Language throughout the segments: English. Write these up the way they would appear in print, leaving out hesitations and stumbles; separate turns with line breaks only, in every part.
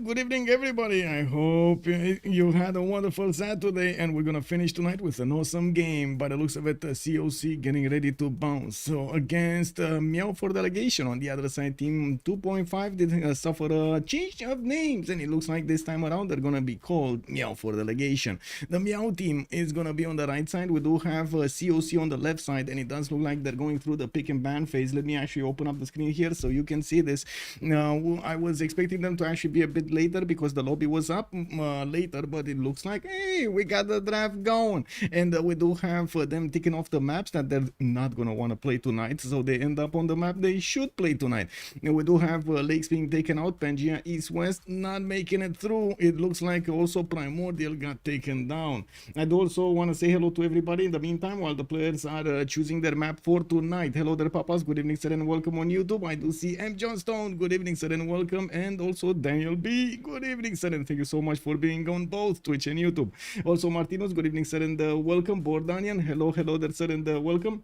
good evening everybody. I hope you had a wonderful Saturday, and we're gonna finish tonight with an awesome game. By the looks of it, COC getting ready to bounce. So against Meow for Delegation. On the other side, team 2.5 did suffer a change of names, and it looks like this time around they're gonna be called Meow for Delegation. The Meow team is gonna be on the right side. We do have COC on the left side, and it does look like they're going through the pick and ban phase. Let me actually open up the screen here so you can see this. Now, I was expecting them to actually be a bit later because the lobby was up later, but it looks like, hey, we got the draft going, and we do have them taking off the maps that they're not gonna want to play tonight, so they end up on the map they should play tonight. And we do have lakes being taken out. Pangea East West not making it through. It looks like also Primordial got taken down. I do also want to say hello to everybody in the meantime while the players are choosing their map for tonight. Hello there, papas. Good evening, sir, and welcome on YouTube. I do see M. Johnstone. Good evening, sir, and welcome. And also Daniel B. Good evening, sir, and thank you so much for being on both Twitch and YouTube. Also Martinos. Good evening, sir, and welcome. Bordanian. Hello there, sir, and welcome.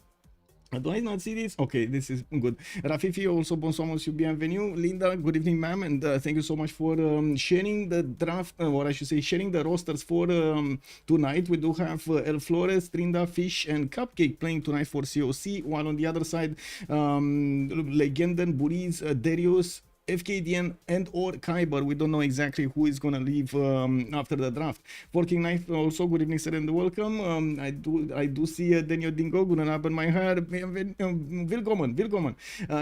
Do I not see this? Okay, this is good. Rafifi, also bonsoir, monsieur, bienvenue. Linda, good evening, ma'am, and thank you so much for sharing the draft, or I should say, sharing the rosters for tonight. We do have lflores, Tryndaehre, Fish, and Cupcake playing tonight for COC, while on the other side, Legenden, Burrize, Darius, FKDN and or Kiber. We don't know exactly who is gonna leave after the draft. Forking Knife also, good evening, sir, and welcome. I do see Daniel Dingo, guten Abend, my heart. Willkommen.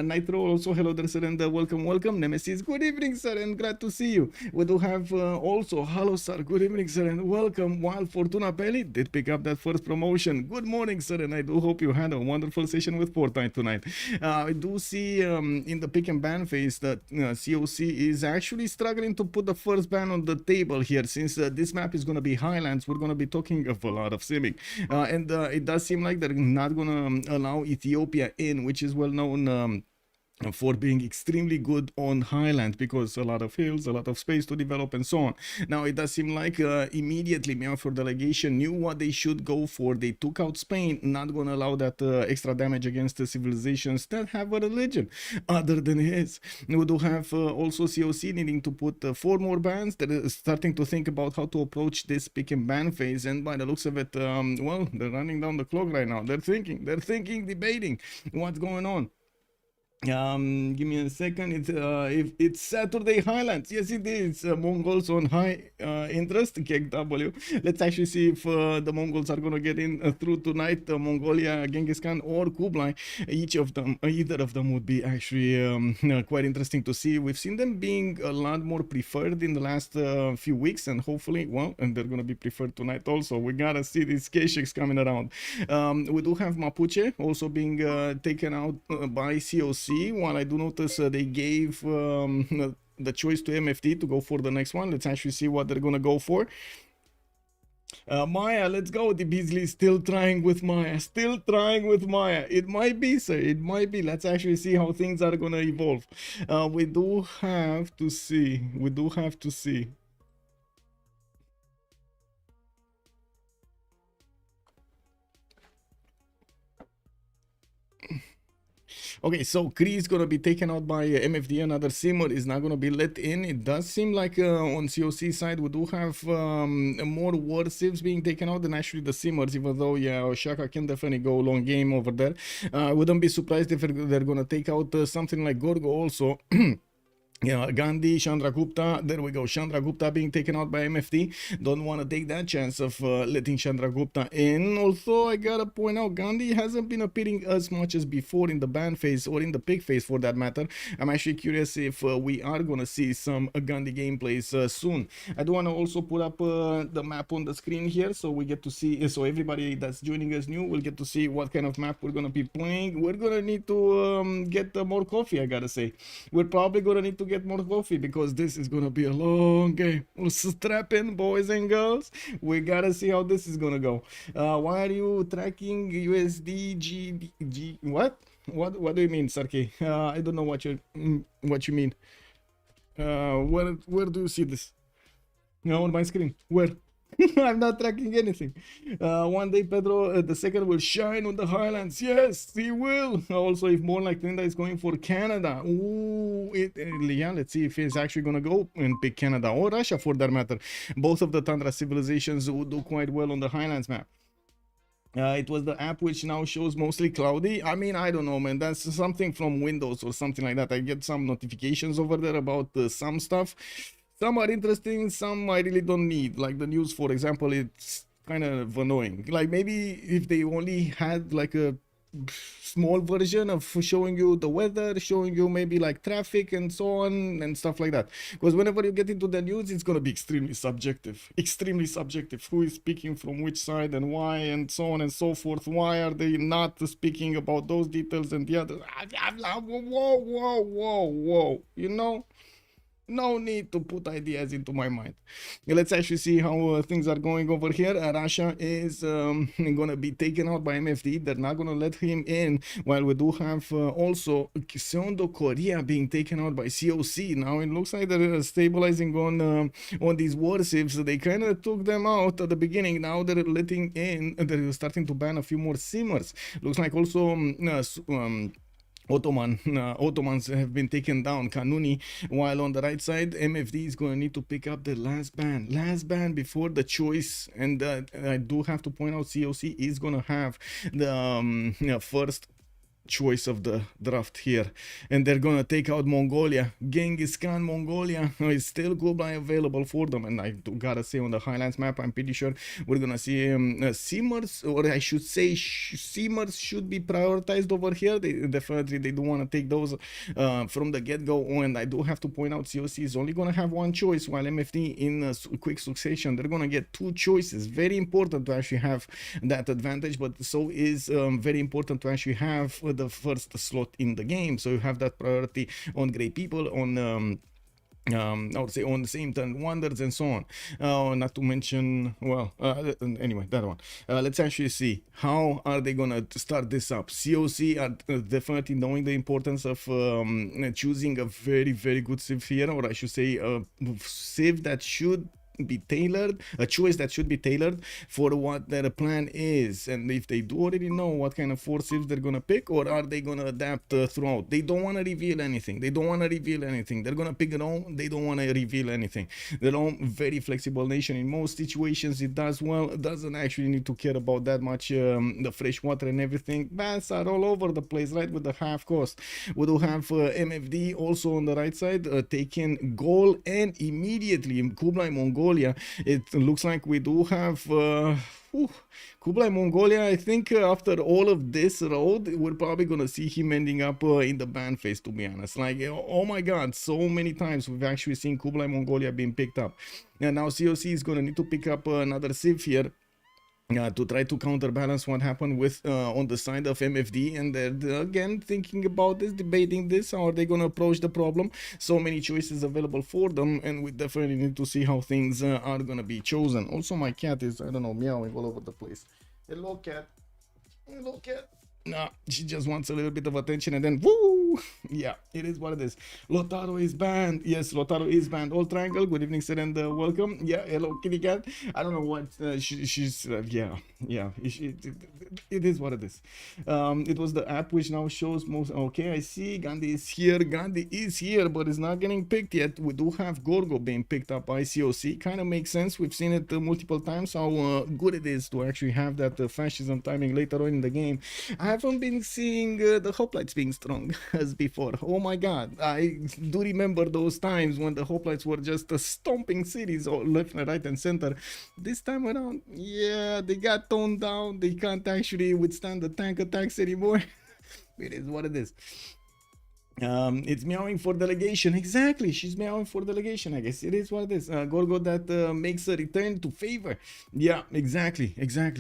Nitro also, hello there, sir, and welcome. Nemesis, good evening, sir, and glad to see you. We do have also, hello, sir, good evening, sir, and welcome. While Fortuna Pelli did pick up that first promotion. Good morning, sir, and I do hope you had a wonderful session with Fortnite tonight. I do see in the pick and ban phase that COC is actually struggling to put the first ban on the table here, since this map is going to be Highlands. We're going to be talking of a lot of simming, and it does seem like they're not going to allow Ethiopia in, which is well known for being extremely good on Highland, because a lot of hills, a lot of space to develop, and so on. Now it does seem like immediately Meow for Delegation knew what they should go for. They took out Spain, not gonna allow that extra damage against the civilizations that have a religion other than his. We do have also COC needing to put 4 more bans. They're starting to think about how to approach this pick and ban phase, and by the looks of it, well, they're running down the clock right now. They're thinking, debating what's going on. Give me a second. It's Saturday Highlands. Yes, it is. Mongols on high interest. Cake W. Let's actually see if the Mongols are gonna get in through tonight. Mongolia, Genghis Khan, or Kublai. Either of them would be actually quite interesting to see. We've seen them being a lot more preferred in the last few weeks, and hopefully, well, and they're gonna be preferred tonight also. We gotta see these K-Shakes coming around. We do have Mapuche also being taken out by COC. While I do notice they gave the choice to MFD to go for the next one. Let's actually see what they're gonna go for. Maya, let's go. The Beasley still trying with Maya. It might be, sir. It might be. Let's actually see how things are gonna evolve. We do have to see. Okay, so Kree is going to be taken out by MFD. Another Simmer is not going to be let in. It does seem like on COC side we do have more war civs being taken out than actually the Simmers, even though, yeah, Shaka can definitely go long game over there. I wouldn't be surprised if they're going to take out something like Gorgo also. Yeah, Gandhi, Chandragupta, there we go. Chandragupta being taken out by MFD. Don't want to take that chance of letting Chandragupta in. Also, I gotta point out, Gandhi hasn't been appearing as much as before in the ban phase, or in the pick phase for that matter. I'm actually curious if we are gonna see some Gandhi gameplays soon. I do want to also put up the map on the screen here, so we get to see, so everybody that's joining us new will get to see what kind of map we're gonna be playing. We're gonna need to get more coffee, I gotta say. We're probably gonna need to get more coffee, because this is gonna be a long game. Strap in, boys and girls. We gotta see how this is gonna go. Why are you tracking USD what do you mean, Sarkey? I don't know what you mean. Where do you see this? On my screen. Where? I'm not tracking anything. One day, Pedro the second will shine on the Highlands. Yes, he will. Also, if more like Tryndaehre is going for Canada, ooh, yeah, let's see if he's actually gonna go and pick Canada or Russia for that matter. Both of the Tundra civilizations would do quite well on the Highlands map. It was the app which now shows mostly cloudy. I mean, I don't know, man. That's something from Windows or something like that. I get some notifications over there about some stuff. Some are interesting, some I really don't need. Like the news, for example, it's kind of annoying. Like maybe if they only had like a small version of showing you the weather, showing you maybe like traffic and so on and stuff like that. Because whenever you get into the news, it's gonna be extremely subjective. Extremely subjective. Who is speaking from which side and why and so on and so forth. Why are they not speaking about those details and the others? Whoa, whoa, whoa, whoa. You know? No need to put ideas into my mind. Let's actually see how things are going over here. Russia is gonna be taken out by MFD. They're not gonna let him in, while we do have also Seondo Korea being taken out by COC. Now it looks like they're stabilizing on these war civs. They kind of took them out at the beginning. Now they're letting in, they're starting to ban a few more simmers. Looks like also Ottomans have been taken down, Kanuni, while on the right side, MFD is going to need to pick up the last ban before the choice. And I do have to point out, COC is going to have the first choice of the draft here, and they're gonna take out Mongolia. Genghis Khan Mongolia is still Kublai available for them, and I gotta say on the Highlands map, I'm pretty sure we're gonna see simmers, or I should say simmers should be prioritized over here. They definitely do want to take those from the get-go, and I do have to point out COC is only gonna have one choice, while MFD in quick succession they're gonna get two choices. Very important to actually have that advantage, but so is very important to actually have the first slot in the game, so you have that priority on great people, on I would say on the same turn wonders and so on. Not to mention, well, anyway, that one. Let's actually see how are they gonna start this up. COC are definitely knowing the importance of choosing a very, very good civ here, or I should say a civ that should be tailored, a choice that should be tailored for what their plan is, and if they do already know what kind of four civs they're gonna pick, or are they gonna adapt throughout. They don't want to reveal anything. They're gonna pick their own. They don't want to reveal anything. Their own very flexible nation. In most situations it does well. It doesn't actually need to care about that much the fresh water and everything. Bans are all over the place, right, with the half cost. We do have MFD also on the right side taking Gaul, and immediately in Kublai Mongolia, it looks like we do have Kublai Mongolia. I think after all of this road, we're probably gonna see him ending up in the ban phase, to be honest. Like, oh my god, so many times we've actually seen Kublai Mongolia being picked up, and now COC is gonna need to pick up another civ here to try to counterbalance what happened with on the side of MFD, and they're again thinking about this, debating this. How are they going to approach the problem? So many choices available for them, and we definitely need to see how things are going to be chosen. Also, my cat is, I don't know, meowing all over the place. Hello, cat. Hello, cat. Nah, she just wants a little bit of attention, and then woo! Yeah, it is what it is. Lotaro is banned. Yes, Lotaro is banned. All Triangle, good evening, sir, and welcome. Yeah, hello, kitty cat. I don't know what she's. Yeah, it is what it is. It was the app which now shows most. Okay, I see. Gandhi is here. Gandhi is here, but it's not getting picked yet. We do have Gorgo being picked up by COC. Kind of makes sense. We've seen it multiple times how good it is to actually have that fascism timing later on in the game. I haven't been seeing the hoplites being strong as before. Oh my god, I do remember those times when the hoplites were just stomping cities left and right and center. This time around, yeah, they got toned down. They can't actually withstand the tank attacks anymore. It is what it is. It's meowing for delegation. Exactly, she's meowing for delegation. I guess it is what it is. Gorgo that makes a return to favor. Yeah, exactly.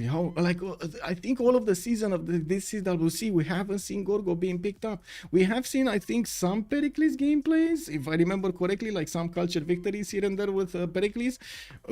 How, like, I think all of the season of this CWC, we haven't seen Gorgo being picked up. We have seen, I think, some Pericles gameplays, if I remember correctly, like some culture victories here and there with Pericles.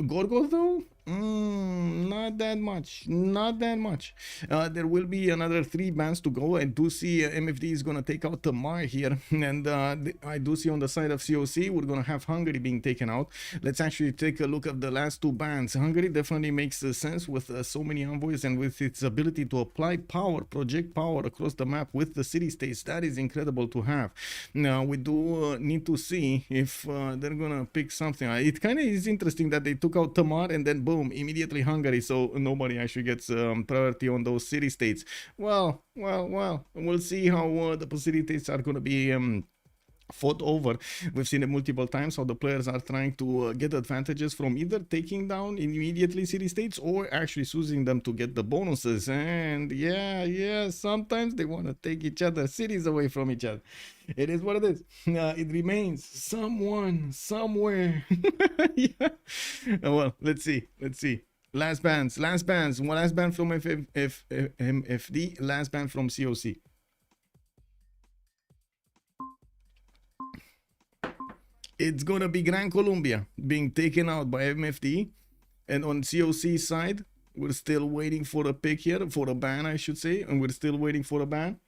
Gorgo though, Not that much. Not that much. There will be another 3 bans to go. I do see MFD is going to take out Tamar here. And I do see on the side of COC, we're going to have Hungary being taken out. Let's actually take a look at the last 2 bans. Hungary definitely makes sense with so many envoys and with its ability to apply power, project power across the map with the city-states. That is incredible to have. Now, we do need to see if they're going to pick something. It kind of is interesting that they took out Tamar and then boom, immediately Hungary, so nobody actually gets priority on those city-states. Well, we'll see how the city-states are going to be fought over. We've seen it multiple times how the players are trying to get advantages from either taking down immediately city-states or actually using them to get the bonuses. And yeah, sometimes they want to take each other's cities away from each other. It is what it is. It remains someone somewhere. Yeah. Well, let's see. Last bans. One last ban from MFD, last ban from COC. It's gonna be Gran Colombia being taken out by MFD, and on COC side, we're still waiting for a pick here, for a ban, I should say, and we're still waiting for a ban.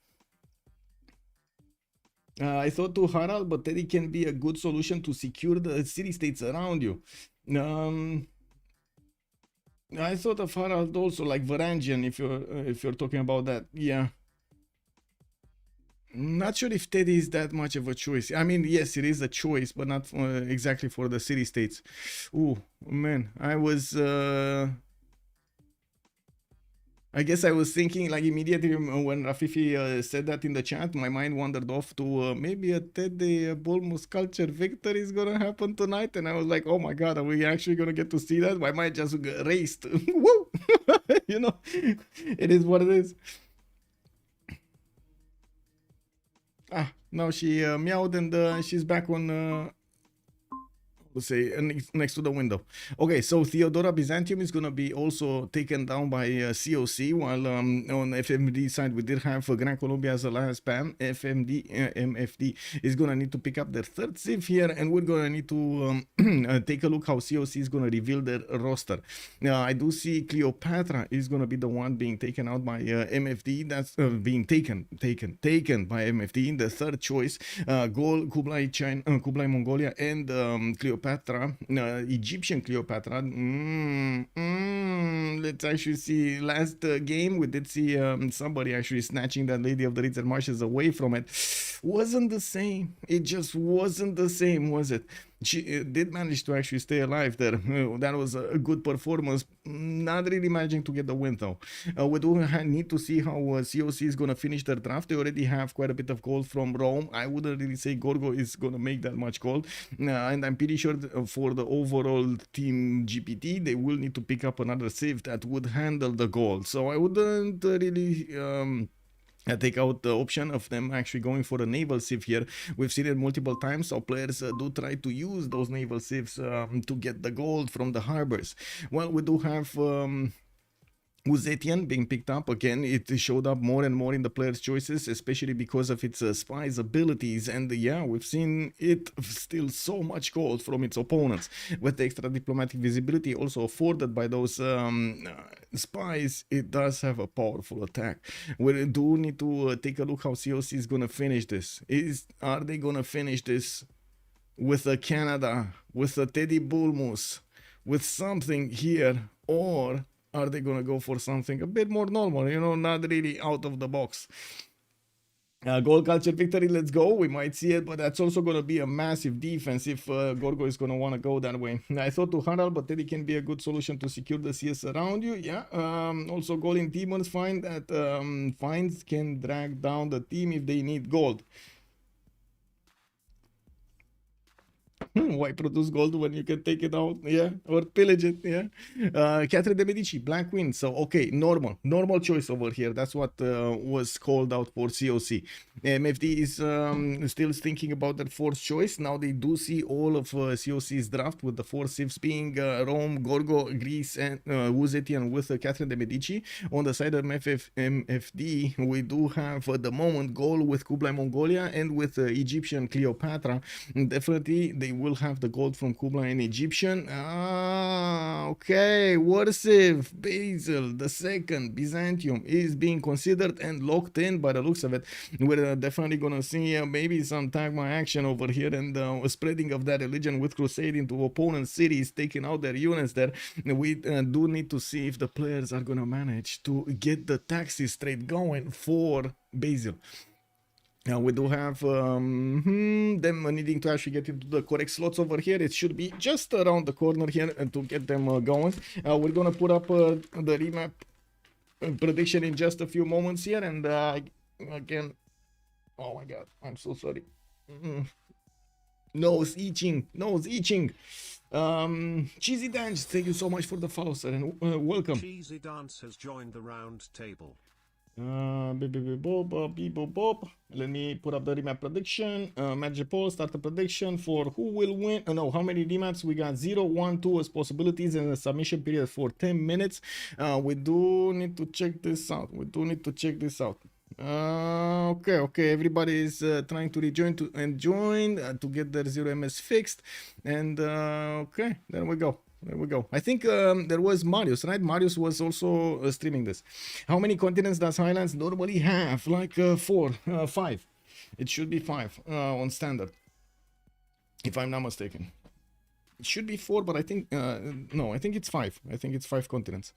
I thought to Harald, but Teddy can be a good solution to secure the city-states around you. I thought of Harald also, like Varangian, if you're talking about that. Yeah. Not sure if Teddy is that much of a choice. I mean, yes, it is a choice, but not exactly for the city-states. Ooh, man, I guess I was thinking, like, immediately when Rafifi said that in the chat, my mind wandered off to maybe a Teddy Bulmus culture victory is gonna happen tonight, and I was like, oh my god, are we actually gonna get to see that? I might just raced. Woo! You know, it is what it is. Now she meowed and she's back on let's say next to the window. Okay, so Theodora Byzantium is gonna be also taken down by COC, while on FMD side we did have Gran Colombia as a last ban. MFD is gonna need to pick up their 3rd Civ here, and we're gonna need to take a look how COC is gonna reveal their roster. Now I do see Cleopatra is gonna be the one being taken out by MFD. That's being taken by MFD. The 3rd choice, Gaul, Kublai, China, Kublai, Mongolia, and Cleopatra, Egyptian Cleopatra. Let's actually see. Last game we did see somebody actually snatching that Lady of the Ritzer Marshes away from it. Wasn't the same. It just wasn't the same, was it? She did manage to actually stay alive there. That was a good performance. Not really managing to get the win though. We do need to see how COC is going to finish their draft. They already have quite a bit of gold from Rome. I wouldn't really say Gorgo is going to make that much gold. And I'm pretty sure for the overall team GPT, they will need to pick up another Civ that would handle the gold. So I wouldn't really take out the option of them actually going for a naval Civ here. We've seen it multiple times, so players do try to use those naval Civs to get the gold from the harbors. Well, we do have Zetian being picked up again. It showed up more and more in the players' choices, especially because of its spies abilities, and yeah, we've seen it steal so much gold from its opponents. With the extra diplomatic visibility also afforded by those spies, it does have a powerful attack. We do need to take a look how COC is gonna finish this. Are they gonna finish this with a Canada, with a Teddy Bulmus, with something here, or are they gonna go for something a bit more normal, you know, not really out of the box? Gold culture victory, let's go. We might see it, but that's also gonna be a massive defense if Gorgo is gonna want to go that way. I thought to Harald, but Teddy can be a good solution to secure the CS around you. Yeah. Also, gold in demons find that finds can drag down the team if they need gold. Why produce gold when you can take it out? Yeah, or pillage it. Yeah. Catherine de Medici, Black Queen. So okay, normal choice over here. That's what was called out for COC. MFD is still thinking about that 4th choice. Now they do see all of COC's draft with the 4 Civs being Rome, Gorgo, Greece, and Zetian with Catherine de Medici. On the side of MFD, we do have at the moment Gaul with Kublai, Mongolia, and with Egyptian Cleopatra. Definitely they will have the gold from Kublai and Egyptian. Ah, okay. Warsav, Basil, the second, Byzantium is being considered and locked in by the looks of it. We're definitely gonna see maybe some Tagma action over here and spreading of that religion with crusade into opponent cities, taking out their units there. We do need to see if the players are gonna manage to get the taxi straight going for Basil. Now we do have them needing to actually get into the correct slots over here. It should be just around the corner here to get them going. We're gonna put up the remap prediction in just a few moments here, and again, oh my god, I'm so sorry. Nose itching. Cheesy Dance, thank you so much for the follow, sir, and welcome.
Cheesy Dance has joined the round table.
Let me put up the remap prediction. Magic poll, start the prediction for who will win. No, how many remaps? We got 0, 1, 2 as possibilities and a submission period for 10 minutes. We do need to check this out. Okay, everybody is trying to rejoin and join to get their 0 MS fixed. And okay, there we go. I think there was Marius, right? Marius was also streaming this. How many continents does Highlands normally have? Like 4, 5. It should be 5 on standard, if I'm not mistaken. It should be 4, but I think no, I think it's 5. I think it's 5 continents.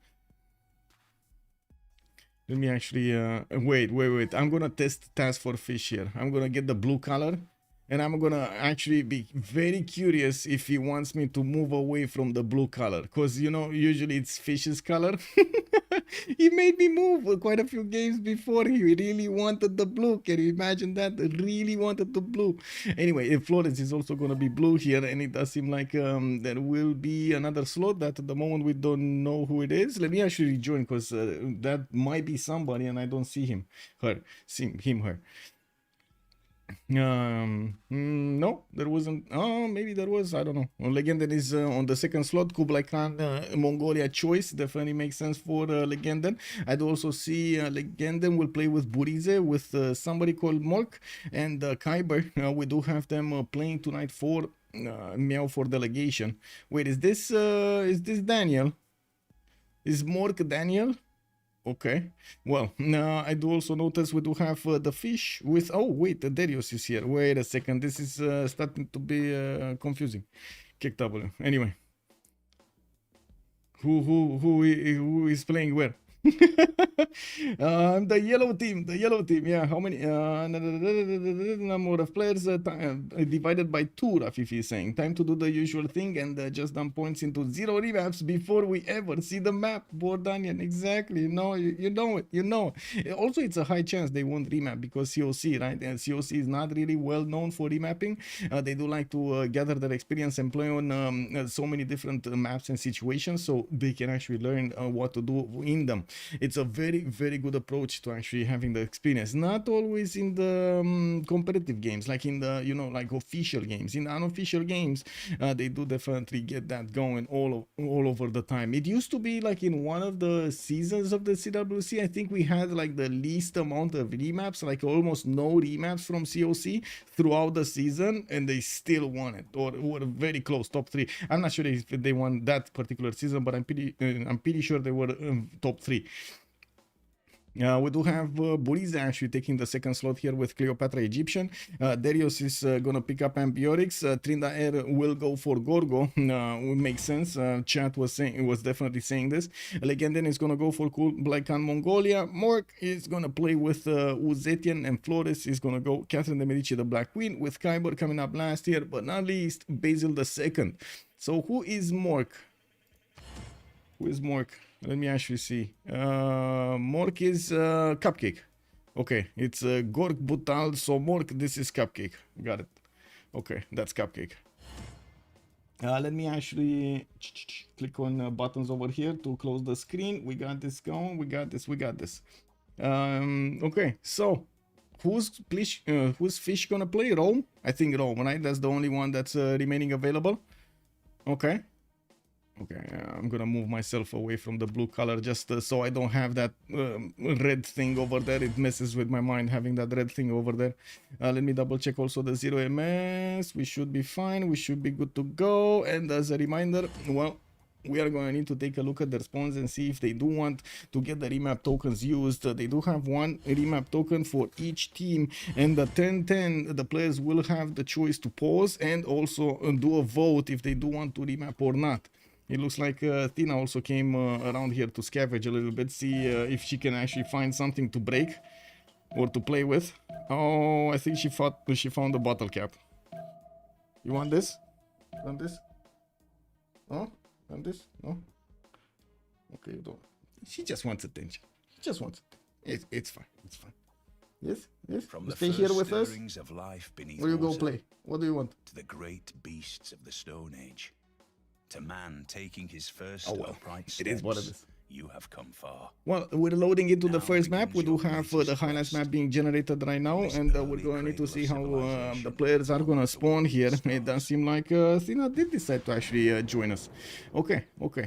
Let me actually wait. I'm gonna test TaskForceFish here. I'm gonna get the blue color. And I'm gonna actually be very curious if he wants me to move away from the blue color, because you know usually it's fish's color. He made me move quite a few games before. He really wanted the blue. Can you imagine that? Really wanted the blue. Anyway, Flores is also gonna be blue here, and it does seem like there will be another slot that at the moment we don't know who it is. Let me actually join, because that might be somebody and I don't see him, her. No, there wasn't. Oh, maybe there was. I don't know. Legenden is on the second slot. Kublai Khan, Mongolia choice definitely makes sense for Legenden. I do also see Legenden will play with Burrize with somebody called Mork and Kiber. We do have them playing tonight for Meow for Delegation. Wait, is this Daniel? Is Mork Daniel? Okay, well, I do also notice we do have the fish with, oh wait, the Darius is here. Wait a second, this is starting to be confusing. Kick W. Anyway, who is playing where? The yellow team, yeah. How many number of players divided by 2, Rafifi is saying. Time to do the usual thing and just dump points into 0 remaps before we ever see the map. Bordanian, exactly. No, you know it. Also, it's a high chance they won't remap because COC, right? And COC is not really well known for remapping. They do like to gather their experience and play on so many different maps and situations, so they can actually learn what to do in them. It's a very, very good approach to actually having the experience. Not always in the competitive games, like in the, you know, like official games. In unofficial games, they do definitely get that going all over the time. It used to be like in one of the seasons of the CWC, I think we had like the least amount of remaps, like almost no remaps from COC throughout the season, and they still won it, or were very close, top 3. I'm not sure if they won that particular season, but I'm pretty sure they were top 3. We do have Burrize actually taking the second slot here with Cleopatra Egyptian. Darius is gonna pick up Ambiorix. Tryndaehre will go for Gorgo. Would make sense. Chat was definitely saying this. Legenden is gonna go for Kublai Khan Mongolia. Mork is gonna play with Zetian, and Flores is gonna go Catherine de Medici, the Black Queen, with Kiber coming up last year, but not least Basil the second. So who is Mork? Let me actually see. Mork is Cupcake. Okay, it's Gorg Butal, so Mork, this is Cupcake. Got it. Okay, that's Cupcake. Let me actually click on buttons over here to close the screen. We got this going. We got this. Okay, so who's fish gonna play? Rome? I think Rome, right? That's the only one that's remaining available. Okay. Okay, I'm gonna move myself away from the blue color just so I don't have that red thing over there. It messes with my mind having that red thing over there. Let me double check also the 0 MS. We should be fine. We should be good to go. And as a reminder, well, we are going to need to take a look at their spawns and see if they do want to get the remap tokens used. They do have one remap token for each team, and the 10-10, the players will have the choice to pause and also do a vote if they do want to remap or not. It looks like Tina also came around here to scavenge a little bit, see if she can actually find something to break or to play with. Oh, I think she found the bottle cap. You want this? Want this? No? Want this? No? Okay, you don't. She just wants attention. She just wants it. It's fine. It's fine. Yes? Yes?
From
You
the
stay here with us?
of life beneath
Where you go
water,
play? What do you want?
to the great beasts of the Stone Age, to man taking his first
Oh, well,
upright steps,
it is what it is.
you have come far.
Well, we're loading into the
Now
first map. We do
begins your
have the
greatest
highlights
quest.
map being generated right now,
This
and we're
early
going to need to
cradle
see
of
how the
civilization
players are going to
the
spawn here.
western
It does
stars.
seem like Thina did decide to actually join us. Okay,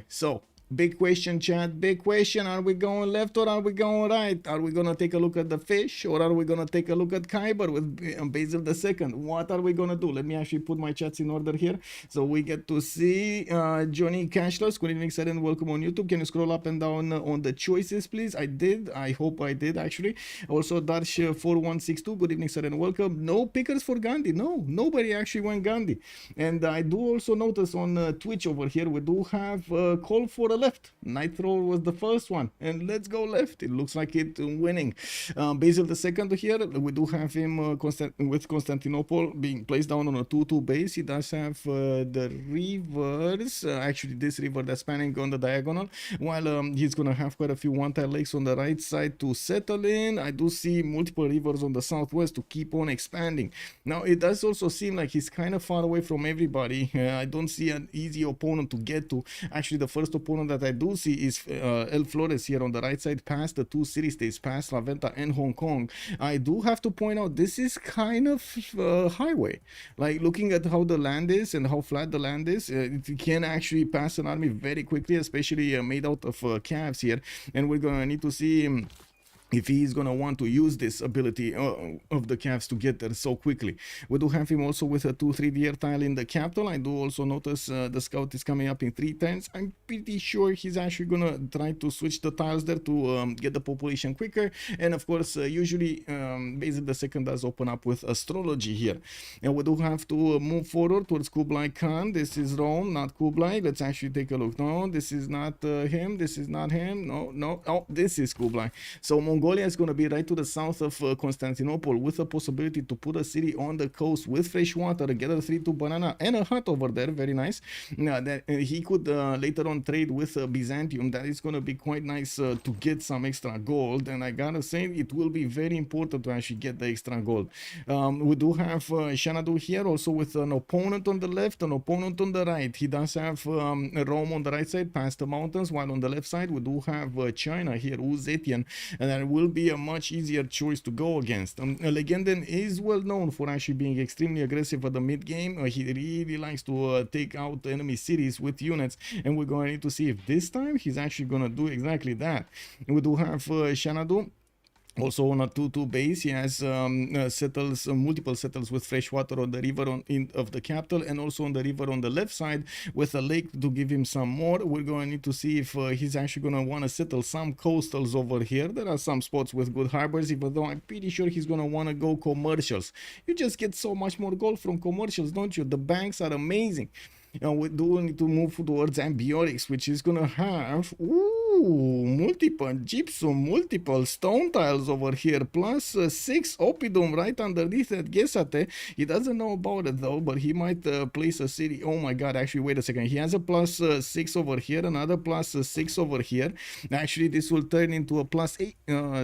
so big question, chat. Big question. Are we going left or are we going right? Are we going to take a look at the fish or are we going to take a look at Kiber with Basil II? What are we going to do? Let me actually put my chats in order here so we get to see Johnny Cashless. Good evening, sir, and welcome on YouTube. Can you scroll up and down on the choices, please? I did. I hope I did, actually. Also, Darsh4162. Good evening, sir, and welcome. No pickers for Gandhi. No, nobody actually went Gandhi. And I do also notice on Twitch over here, we do have a call for a left. Nitro was the first one, and let's go left. It looks like it winning. Basil II here, we do have him with Constantinople being placed down on a 2-2 base. He does have the rivers, actually this river that's spanning on the diagonal, while he's gonna have quite a few one-tile lakes on the right side to settle in. I do see multiple rivers on the southwest to keep on expanding. Now it does also seem like he's kind of far away from everybody. I don't see an easy opponent to get to. Actually, the first opponent that I do see is lflores here on the right side, past the two city states, past La Venta and Hong Kong. I do have to point out this is kind of highway. Like looking at how the land is and how flat the land is, it can actually pass an army very quickly, especially made out of calves here. And we're gonna need to see if he is going to want to use this ability of the calves to get there so quickly. We do have him also with a 2-3 tile in the capital. I do also notice the scout is coming up in 3 turns. I'm pretty sure he's actually going to try to switch the tiles there to get the population quicker. And of course, usually Basil II does open up with astrology here. And we do have to move forward towards Kublai Khan. This is Rome, not Kublai. Let's actually take a look. No, this is not him. This is not him. No. Oh, this is Kublai. So Mongolia is going to be right to the south of Constantinople, with a possibility to put a city on the coast with fresh water, get a 3-2 banana and a hut over there. Very nice. Now that he could later on trade with Byzantium. That is going to be quite nice to get some extra gold, and I gotta say it will be very important to actually get the extra gold. We do have Xanadu here also with an opponent on the left, an opponent on the right. He does have Rome on the right side past the mountains, while on the left side we do have China here, Zetian, and that will be a much easier choice to go against. Legenden is well known for actually being extremely aggressive at the mid game. He really likes to take out enemy cities with units, and we're going to need to see if this time he's actually going to do exactly that. We do have Xanadu also on a 2-2 base. He has settles, multiple settles with fresh water on the river of the capital, and also on the river on the left side with a lake to give him some more. We're going to need to see if he's actually going to want to settle some coastals over here. There are some spots with good harbors, even though I'm pretty sure he's going to want to go commercials. You just get so much more gold from commercials, don't you? The banks are amazing. We do need to move towards Ambiotics, which is gonna have multiple gypsum, multiple stone tiles over here, plus 6 oppidum right underneath that Gesate. He doesn't know about it though, but he might place a city. Oh my god, actually wait a second, he has a plus 6 over here, another plus 6 over here. Actually this will turn into a plus 8,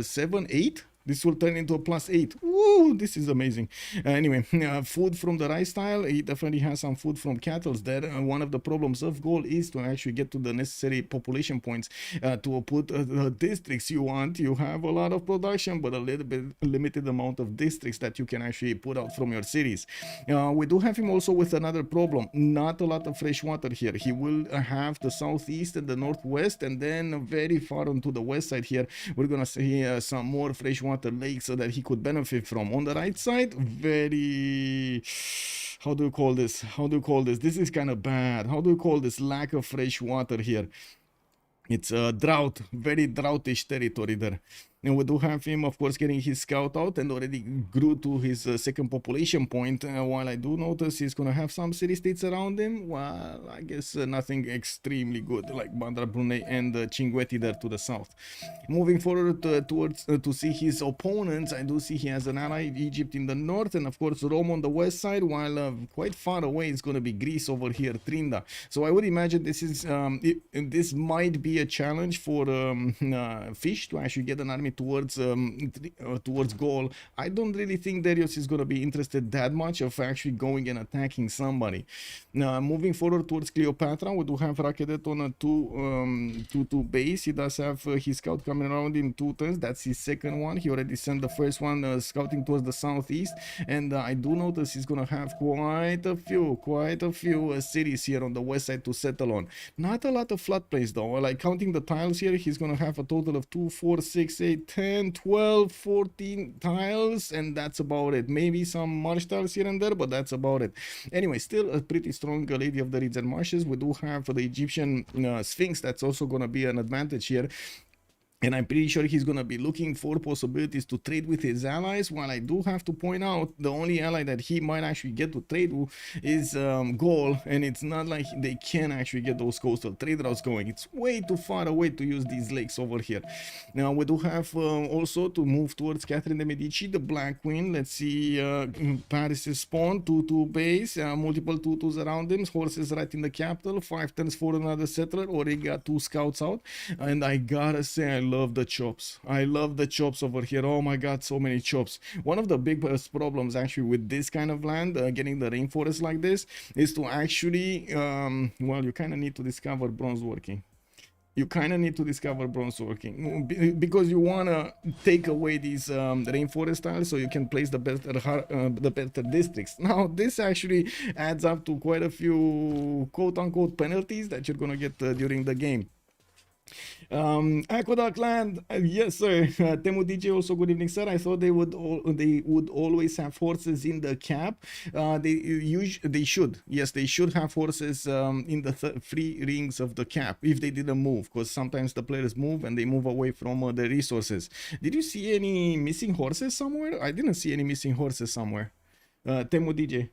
7, 8. This will turn into a +8. Woo, this is amazing. Anyway, food from the rice tile. He definitely has some food from cattle there. One of the problems of Gaul is to actually get to the necessary population points to put the districts you want. You have a lot of production, but a little bit limited amount of districts that you can actually put out from your cities. We do have him also with another problem. Not a lot of fresh water here. He will have the southeast and the northwest, and then very far onto the west side here, we're gonna see some more freshwater lakes so that he could benefit from. On the right side, very, how do you call this? How do you call this? This is kind of bad. How do you call this? Lack of fresh water here. It's a drought, very droughish territory there. And we do have him, of course, getting his scout out and already grew to his second population point. While I do notice he's going to have some city-states around him, well, I guess nothing extremely good, like Bandar Brunei and Chinguetti there to the south. Moving forward towards to see his opponents, I do see he has an ally, Egypt in the north, and of course Rome on the west side, while quite far away is going to be Greece over here, Tryndaehre. So I would imagine this is this might be a challenge for Fish to actually get an army towards Gaul. I don't really think Darius is going to be interested that much of actually going and attacking somebody. Now, moving forward towards Cleopatra, we do have Rakedet on a 2-2 base. He does have his scout coming around in 2 turns. That's his second one. He already sent the first one scouting towards the southeast, and I do notice he's going to have quite a few cities here on the west side to settle on. Not a lot of floodplains though. Like counting the tiles here, he's going to have a total of 2, 4, 6, 8, 10, 12, 14 tiles, and that's about it. Maybe some marsh tiles here and there, but that's about it. Anyway, still a pretty strong lady of the reeds and marshes. We do have the Egyptian Sphinx. That's also going to be an advantage here. And I'm pretty sure he's going to be looking for possibilities to trade with his allies. While I do have to point out, the only ally that he might actually get to trade with is Gaul. And it's not like they can actually get those coastal trade routes going. It's way too far away to use these lakes over here. Now, we do have also to move towards Catherine de Medici, the Black Queen. Let's see, Paris' spawn, 2-2 base, multiple 2-2s around him, horses right in the capital, 5 turns for another settler. Already got 2 scouts out. And I gotta say, I love the chops. I love the chops over here. Oh my god, so many chops. One of the biggest problems actually with this kind of land, getting the rainforest like this, is to actually well, you kind of need to discover bronze working. You kind of need to discover bronze working because you want to take away these rainforest tiles so you can place the better districts. Now this actually adds up to quite a few quote-unquote penalties that you're gonna get during the game. Aqueduct land, yes sir. Temu DJ also, good evening sir. I thought they would always have horses in the cap. They should, yes, they should have horses in the 3 rings of the cap if they didn't move, because sometimes the players move and they move away from the resources. Did you see any missing horses somewhere? I didn't see any missing horses somewhere. Temu DJ.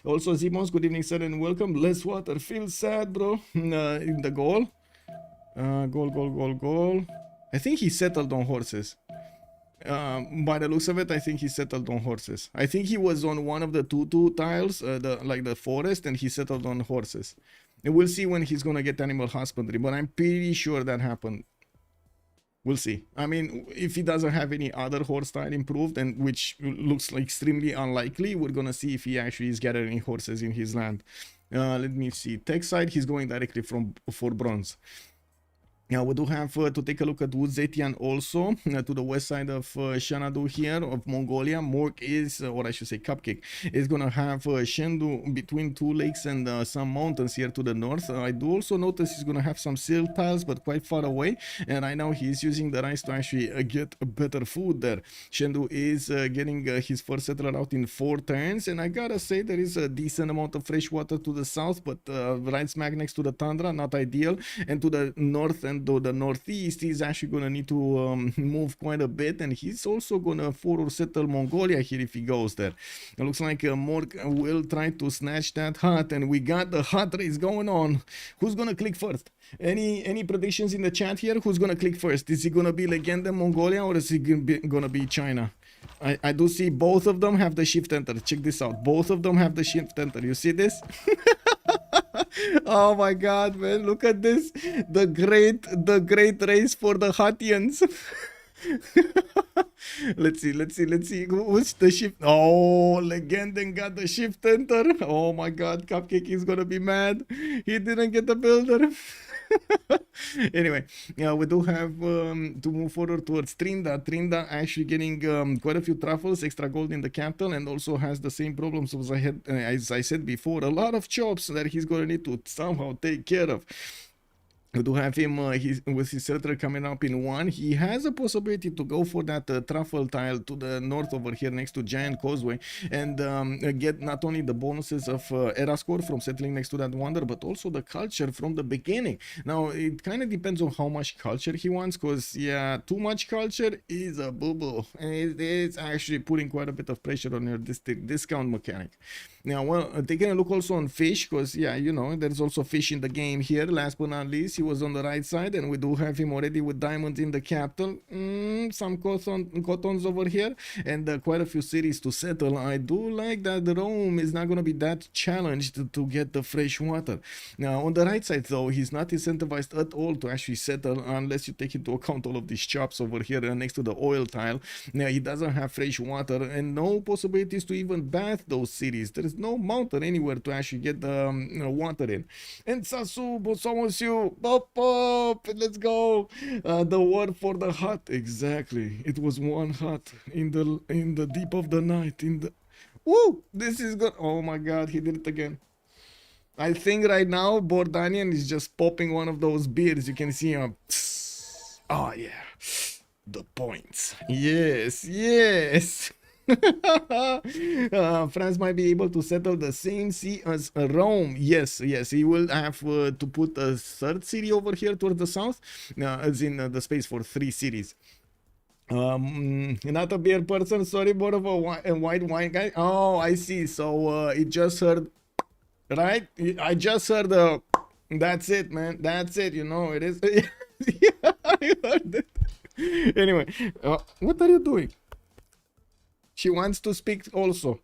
Also Zimons, good evening sir and welcome. Less water, feels sad bro. In the goal. Goal. I think he settled on horses. By the looks of it, I think he settled on horses. I think he was on one of the 2-2 tiles, like the forest, and he settled on horses. And we'll see when he's gonna get animal husbandry, but I'm pretty sure that happened. We'll see. I mean, if he doesn't have any other horse style improved, and which looks like extremely unlikely, we're gonna see if he actually is gathering horses in his land. Let me see. Tech side, he's going directly for bronze. Now we do have to take a look at Zetian also to the west side of Xanadu here of Mongolia. Mork is, or I should say Cupcake, is gonna have Shendu between 2 lakes and some mountains here to the north. I do also notice he's gonna have some silk tiles, but quite far away. And right now he's using the rice to actually get better food there. Shendu is getting his first settler out in 4 turns, and I gotta say there is a decent amount of fresh water to the south, but right smack next to the tundra, not ideal. And to the north and to the northeast, he's actually gonna need to move quite a bit, and he's also gonna forward settle Mongolia here if he goes there. It looks like Mork will try to snatch that hut, and we got the hut race going on. Who's gonna click first? Any predictions in the chat here? Who's gonna click first? Is he gonna be Legenden Mongolia, or is he gonna be China? I do see both of them have the shift enter. Check this out. Both of them have the shift enter. You see this? Oh my god, man, look at this. The great race for the Huttians. Let's see. Who's the shift? Oh, Legenden got the shift enter. Oh my god, Cupcake is gonna be mad. He didn't get the builder. Anyway, yeah, we do have to move forward towards Tryndaehre. Tryndaehre actually getting quite a few truffles, extra gold in the capital, and also has the same problems as I said before. A lot of chops that he's gonna need to somehow take care of. We do have him with his settler coming up in 1. He has a possibility to go for that truffle tile to the north over here next to Giant Causeway and get not only the bonuses of era score from settling next to that wonder, but also the culture from the beginning. Now, it kind of depends on how much culture he wants, because, yeah, too much culture is a boo-boo. And it's actually putting quite a bit of pressure on your discount mechanic. Now, well, taking a look also on fish, because, yeah, you know, there's also fish in the game here. Last but not least, he was on the right side, and we do have him already with diamonds in the capital. Some cottons over here, and quite a few cities to settle. I do like that Rome is not going to be that challenged to get the fresh water. Now, on the right side, though, he's not incentivized at all to actually settle unless you take into account all of these chops over here next to the oil tile. Now, he doesn't have fresh water and no possibilities to even bath those cities. There is no mountain anywhere to actually get the water in. And Sasu, Bosomosu, pop, let's go. The word for the hut, exactly. It was one hut in the deep of the night. Woo! This is good. Oh my God, he did it again. I think right now Bordanian is just popping one of those beers. You can see him. Oh yeah, the points. Yes, yes. France might be able to settle the same sea as Rome. Yes, yes, he will have to put a third city over here towards the south, as in the space for 3 cities. Not a beer person, sorry, more of a white wine guy. Oh, I see. So it just heard, right? I just heard the. That's it, man. That's it. You know it is. Yeah, I heard it. Anyway, what are you doing? She wants to speak also.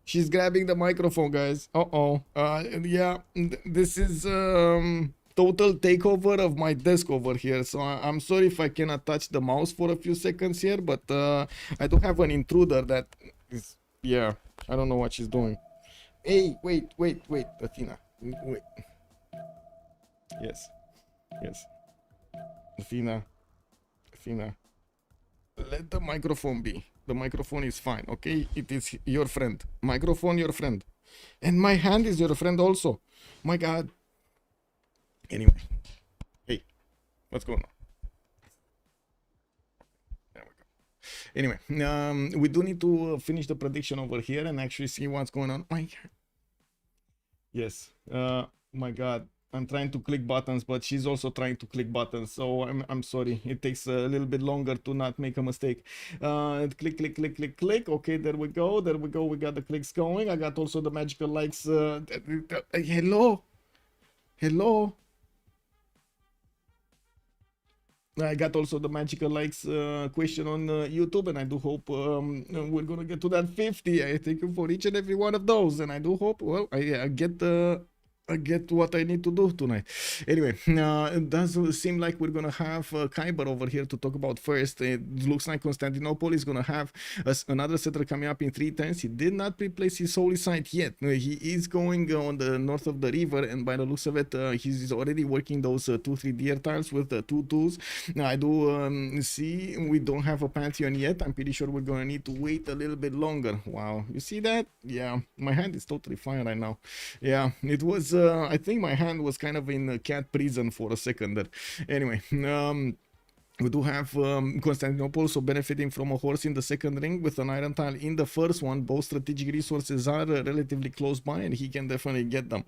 She's grabbing the microphone, guys. Yeah, this is total takeover of my desk over here. So I'm sorry if I cannot touch the mouse for a few seconds here, but I do have an intruder that is, yeah, I don't know what she's doing. Hey, wait, Athena. Wait. Yes. Athena. Let the microphone be. The microphone is fine, okay? It is your friend. Microphone, your friend. And my hand is your friend also. My God. Anyway. Hey, what's going on? There we go. Anyway, we do need to finish the prediction over here and actually see what's going on. My God. Yes. My God. I'm trying to click buttons, but she's also trying to click buttons, so I'm sorry. It takes a little bit longer to not make a mistake. Click. Okay, there we go. We got the clicks going. I got also the magical likes. Hello. I got also the magical likes question on YouTube, and I do hope we're gonna get to that 50. I thank you for each and every one of those, and I do hope, well, I get what I need to do tonight. Anyway, it does seem like we're gonna have Kiber over here to talk about first. It looks like Constantinople is gonna have another settler coming up in 3 turns. He did not replace his holy site yet. He is going on the north of the river, and by the looks of it, he's already working those 2-3 deer tiles with the 2 tools. Now, I do see we don't have a pantheon yet. I'm pretty sure we're gonna need to wait a little bit longer. Wow, you see that? Yeah, my hand is totally fine right now. Yeah, it was I think my hand was kind of in a cat prison for a second there. Anyway, we do have Constantinople also benefiting from a horse in the second ring with an iron tile in the first one. Both strategic resources are relatively close by, and he can definitely get them.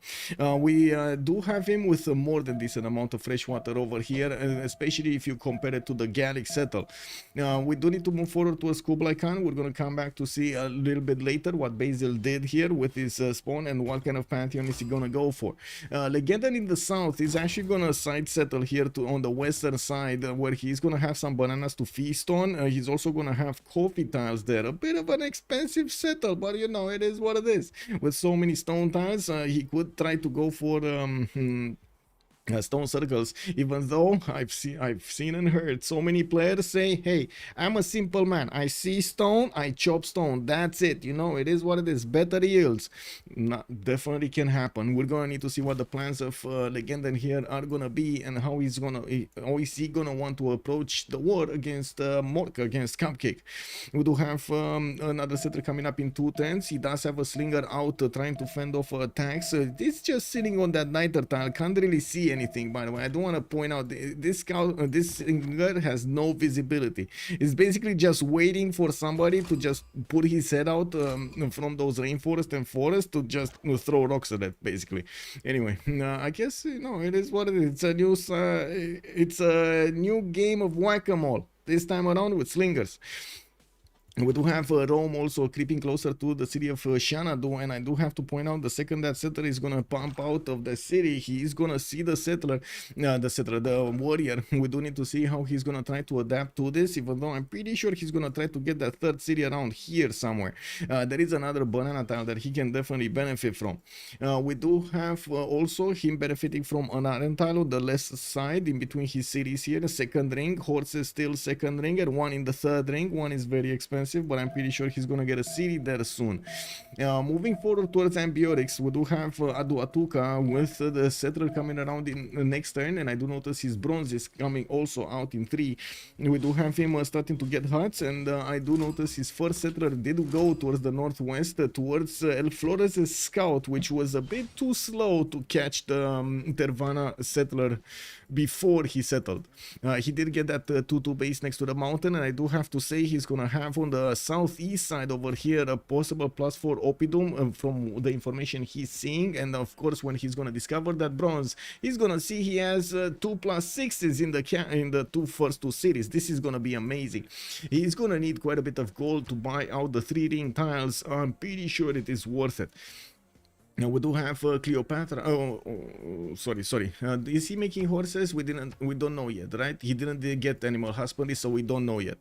We do have him with a more than decent amount of fresh water over here, especially if you compare it to the Gallic settle. We do need to move forward towards Kublai Khan. We're going to come back to see a little bit later what Basil did here with his spawn and what kind of pantheon is he going to go for. Legenden in the south is actually going to side settle here on the western side, where he's going to have some bananas to feast on. He's also going to have coffee tiles there. A bit of an expensive settle, but you know, it is what it is. With so many stone tiles, he could try to go for stone circles, even though I've seen and heard so many players say, hey, I'm a simple man, I see stone, I chop stone, that's it, you know, it is what it is, better yields. Definitely can happen. We're gonna need to see what the plans of Legenden here are gonna be, and how is he gonna want to approach the war against Morka, against Cupcake. We do have another settler coming up in 2 turns. He does have a slinger out trying to fend off attacks. It's just sitting on that niter tile, can't really see anything. By the way, I do want to point out this slinger has no visibility. It's basically just waiting for somebody to just put his head out from those rainforest and forest to just throw rocks at it, basically. Anyway, I guess, you know, it is what it is. It's a new game of whack-a-mole, this time around with slingers. We do have Rome also creeping closer to the city of Xanadu, and I do have to point out, the second that settler is gonna pump out of the city, he is gonna see the warrior. We do need to see how he's gonna try to adapt to this, even though I'm pretty sure he's gonna try to get that third city around here somewhere. There is another banana tile that he can definitely benefit from. We do have also him benefiting from an iron tile on the left side in between his cities here. Second ring, horses still second ring, and one in the third ring. One is very expensive, but I'm pretty sure he's gonna get a city there soon. Moving forward towards Ambiorix, we do have Aduatuca with the settler coming around in the next turn, and I do notice his bronze is coming also out in 3. We do have him starting to get huts, and I do notice his first settler did go towards the northwest, towards lflores' scout, which was a bit too slow to catch the Tervana settler before he settled. He did get that 2-2 base next to the mountain, and I do have to say he's gonna have on the southeast side over here a possible +4 Oppidum from the information he's seeing. And of course, when he's gonna discover that bronze, he's gonna see he has 2+6s in the first two cities. This is gonna be amazing. He's gonna need quite a bit of gold to buy out the 3 ring tiles. I'm pretty sure it is worth it. Now we do have Cleopatra. Sorry. Is he making horses? We don't know yet, right? He didn't get animal husbandry, so we don't know yet.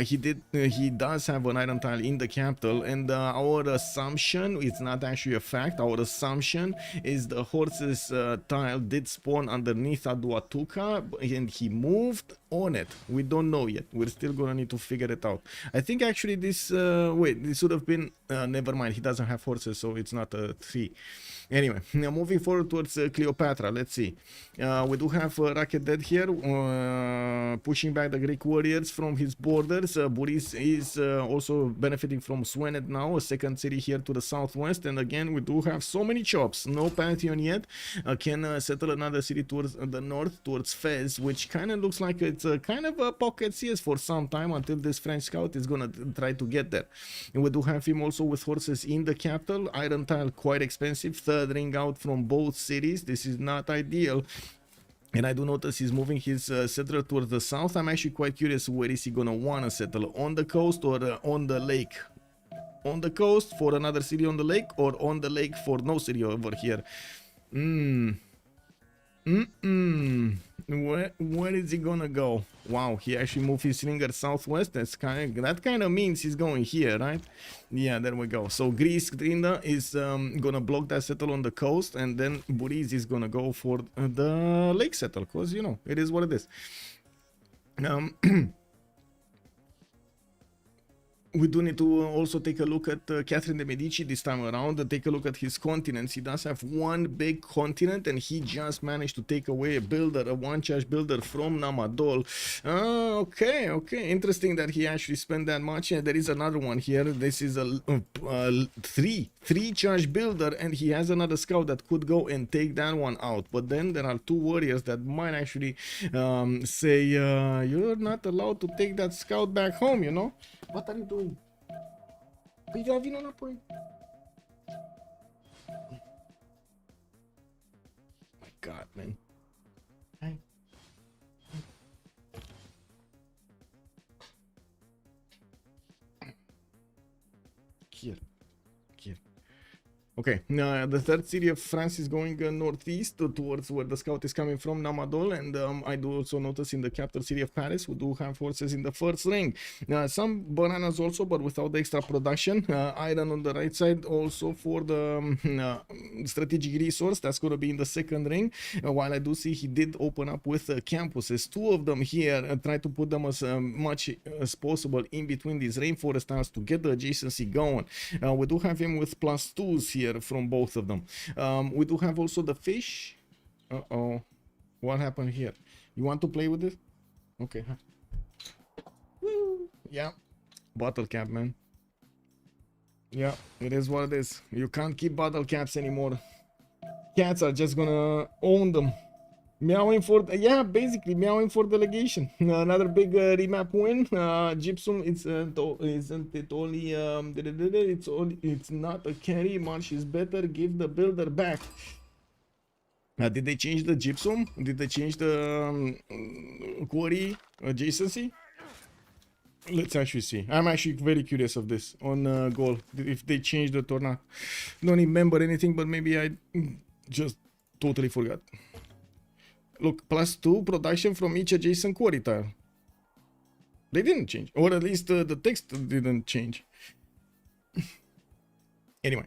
He does have an iron tile in the capital, and our assumption, it's not actually a fact. Our assumption is the horses tile did spawn underneath Aduatuca, and he moved on it. We don't know yet. We're still gonna need to figure it out. I think actually this this would have been never mind. He doesn't have horses, so it's not a 3. Anyway, now moving forward towards Cleopatra, let's see. We do have Rocket Dead here, pushing back the Greek warriors from his borders. Burrize is also benefiting from Swenet now, a second city here to the southwest. And again, we do have so many chops. No Pantheon yet. Can settle another city towards the north, towards Fez, which kind of looks like it's kind of a pocket CS for some time until this French scout is gonna try to get there. And we do have him also with horses in the capital. Iron tile quite expensive. Third ring out from both cities. This is not ideal. And I do notice he's moving his settler towards the south. I'm actually quite curious, where is he gonna wanna settle? On the coast or on the lake? On the coast for another city on the lake, or on the lake for no city over here? Where is he gonna go? Wow, he actually moved his finger southwest. That kind of means he's going here, right? Yeah, there we go. So Greece Tryndaehre is gonna block that settle on the coast, and then Burrize is gonna go for the lake settle, because you know it is what it is. We do need to also take a look at Catherine de Medici this time around. Take a look at his continents. He does have one big continent, and he just managed to take away a builder, a one-charge builder from Namadol. Okay. Interesting that he actually spent that much. And there is another one here. This is a three-charge builder, and he has another scout that could go and take that one out. But then there are 2 warriors that might actually say, you're not allowed to take that scout back home, you know? What are you doing? Păi ia vină înapoi. My God, man. Hai. Here. Okay, the third city of France is going northeast towards where the scout is coming from, Namadol, and I do also notice in the capital city of Paris, we do have forces in the first ring. Some bananas also, but without the extra production. Iron on the right side also for the strategic resource, that's going to be in the second ring. While I do see he did open up with campuses, two of them here, try to put them as much as possible in between these rainforest tiles to get the adjacency going. We do have him with +2s here from both of them. We do have also the fish. Uh-oh. What happened here? You want to play with this? Okay. Woo. Yeah. Bottle cap, man. Yeah, it is what it is. You can't keep bottle caps anymore. Cats are just gonna own them. Meowing for, yeah, basically meowing for delegation. Another big remap win. Gypsum, isn't it only it's not a carry. Marsh is better. Give the builder back. Did they change the gypsum? Did they change the quarry adjacency? Let's actually see. I'm actually very curious of this on Gaul, if they changed it or not. Don't remember anything, but maybe I just totally forgot. Look, +2 production from each adjacent quarry tile. They didn't change, or at least the text didn't change. Anyway,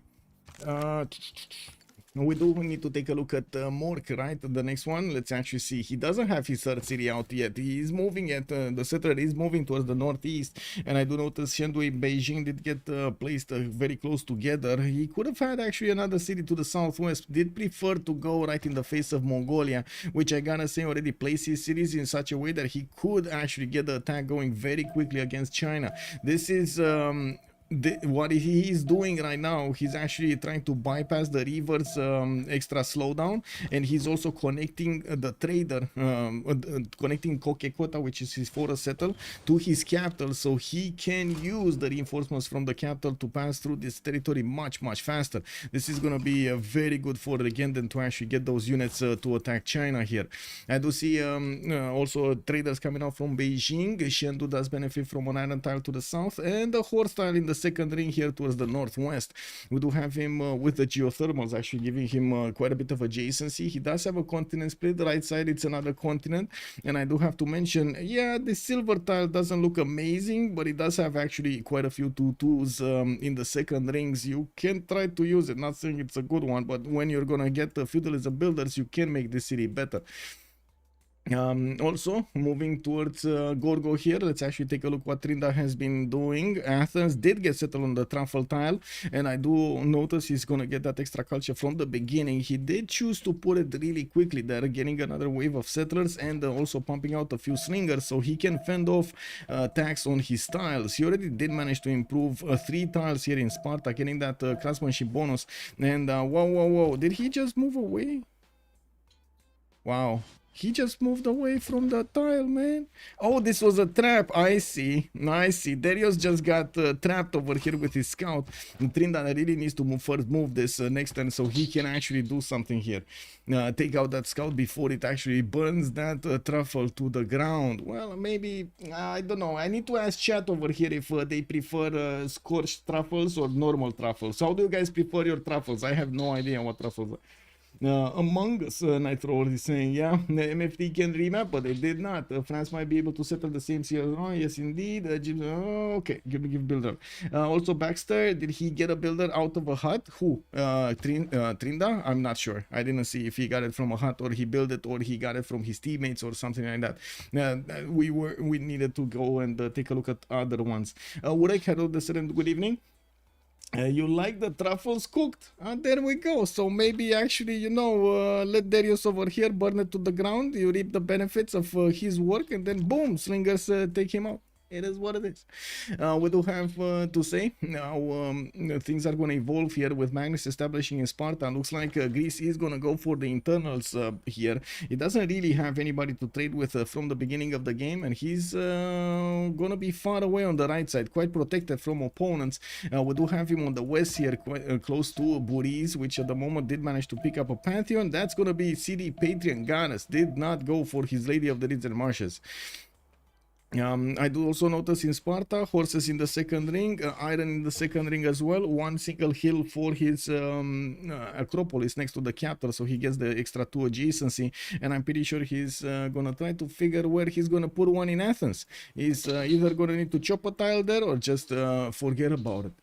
we do need to take a look at Mork, right? The next one, let's actually see. He doesn't have his third city out yet. He is moving at the settler is moving towards the northeast, and I do notice Shandui and Beijing did get placed very close together. He could have had actually another city to the southwest. Did prefer to go right in the face of Mongolia, which I gotta say already placed his cities in such a way that he could actually get the attack going very quickly against China. This is what he is doing right now. He's actually trying to bypass the river's extra slowdown, and he's also connecting the trader, connecting Kokekota, which is his forest settle, to his capital, so he can use the reinforcements from the capital to pass through this territory much faster. This is going to be very good for Legenden to actually get those units to attack China here. I do see also traders coming out from Beijing. Shendu does benefit from an iron tile to the south, and the horse tile in the second ring here towards the northwest. We do have him with the geothermals actually giving him quite a bit of adjacency. He does have a continent split. The right side, it's another continent, and I do have to mention, yeah, the silver tile doesn't look amazing, but it does have actually quite a few 2-2s in the second rings. You can try to use it, not saying it's a good one, but when you're gonna get the feudalism builders, you can make this city better. Also moving towards Gorgo here, let's actually take a look what Tryndaehre has been doing. Athens did get settled on the truffle tile, and I do notice he's gonna get that extra culture from the beginning. He did choose to put it really quickly there, getting another wave of settlers and also pumping out a few slingers so he can fend off attacks on his tiles. He already did manage to improve 3 tiles here in Sparta, getting that craftsmanship bonus. And whoa, did he just move away? Wow. He just moved away from the tile, man. Oh, this was a trap. I see. Darius just got trapped over here with his scout. Tryndaehre really needs to first move this next turn so he can actually do something here. Take out that scout before it actually burns that truffle to the ground. Well, maybe, I don't know. I need to ask chat over here if they prefer scorched truffles or normal truffles. How do you guys prefer your truffles? I have no idea what truffles are. Among Us, Nitro is saying, yeah, MFD can remap, but they did not. France might be able to settle the same CL. Oh, yes, indeed. Okay, give builder. Also, Baxter, did he get a builder out of a hut? Who? Tryndaehre? I'm not sure. I didn't see if he got it from a hut or he built it or he got it from his teammates or something like that. We needed to go and take a look at other ones. Urek, hello, good evening. You like the truffles cooked? There we go. So maybe actually, you know, let Darius over here burn it to the ground. You reap the benefits of his work, and then boom, slingers take him out. It is what it is. We do have to say now things are going to evolve here with Magnus establishing in Sparta. Looks like Greece is going to go for the internals here. It doesn't really have anybody to trade with from the beginning of the game, and he's going to be far away on the right side, quite protected from opponents. We do have him on the west here, quite close to Burrize, which at the moment did manage to pick up a Pantheon. That's going to be CD Patrian Ganas. Did not go for his Lady of the Reeds and Marshes. I do also notice in Sparta, horses in the second ring, iron in the second ring as well. One single hill for his Acropolis next to the capital, so he gets the extra 2 adjacency. And I'm pretty sure he's gonna try to figure where he's gonna put one in Athens. He's either gonna need to chop a tile there or just forget about it.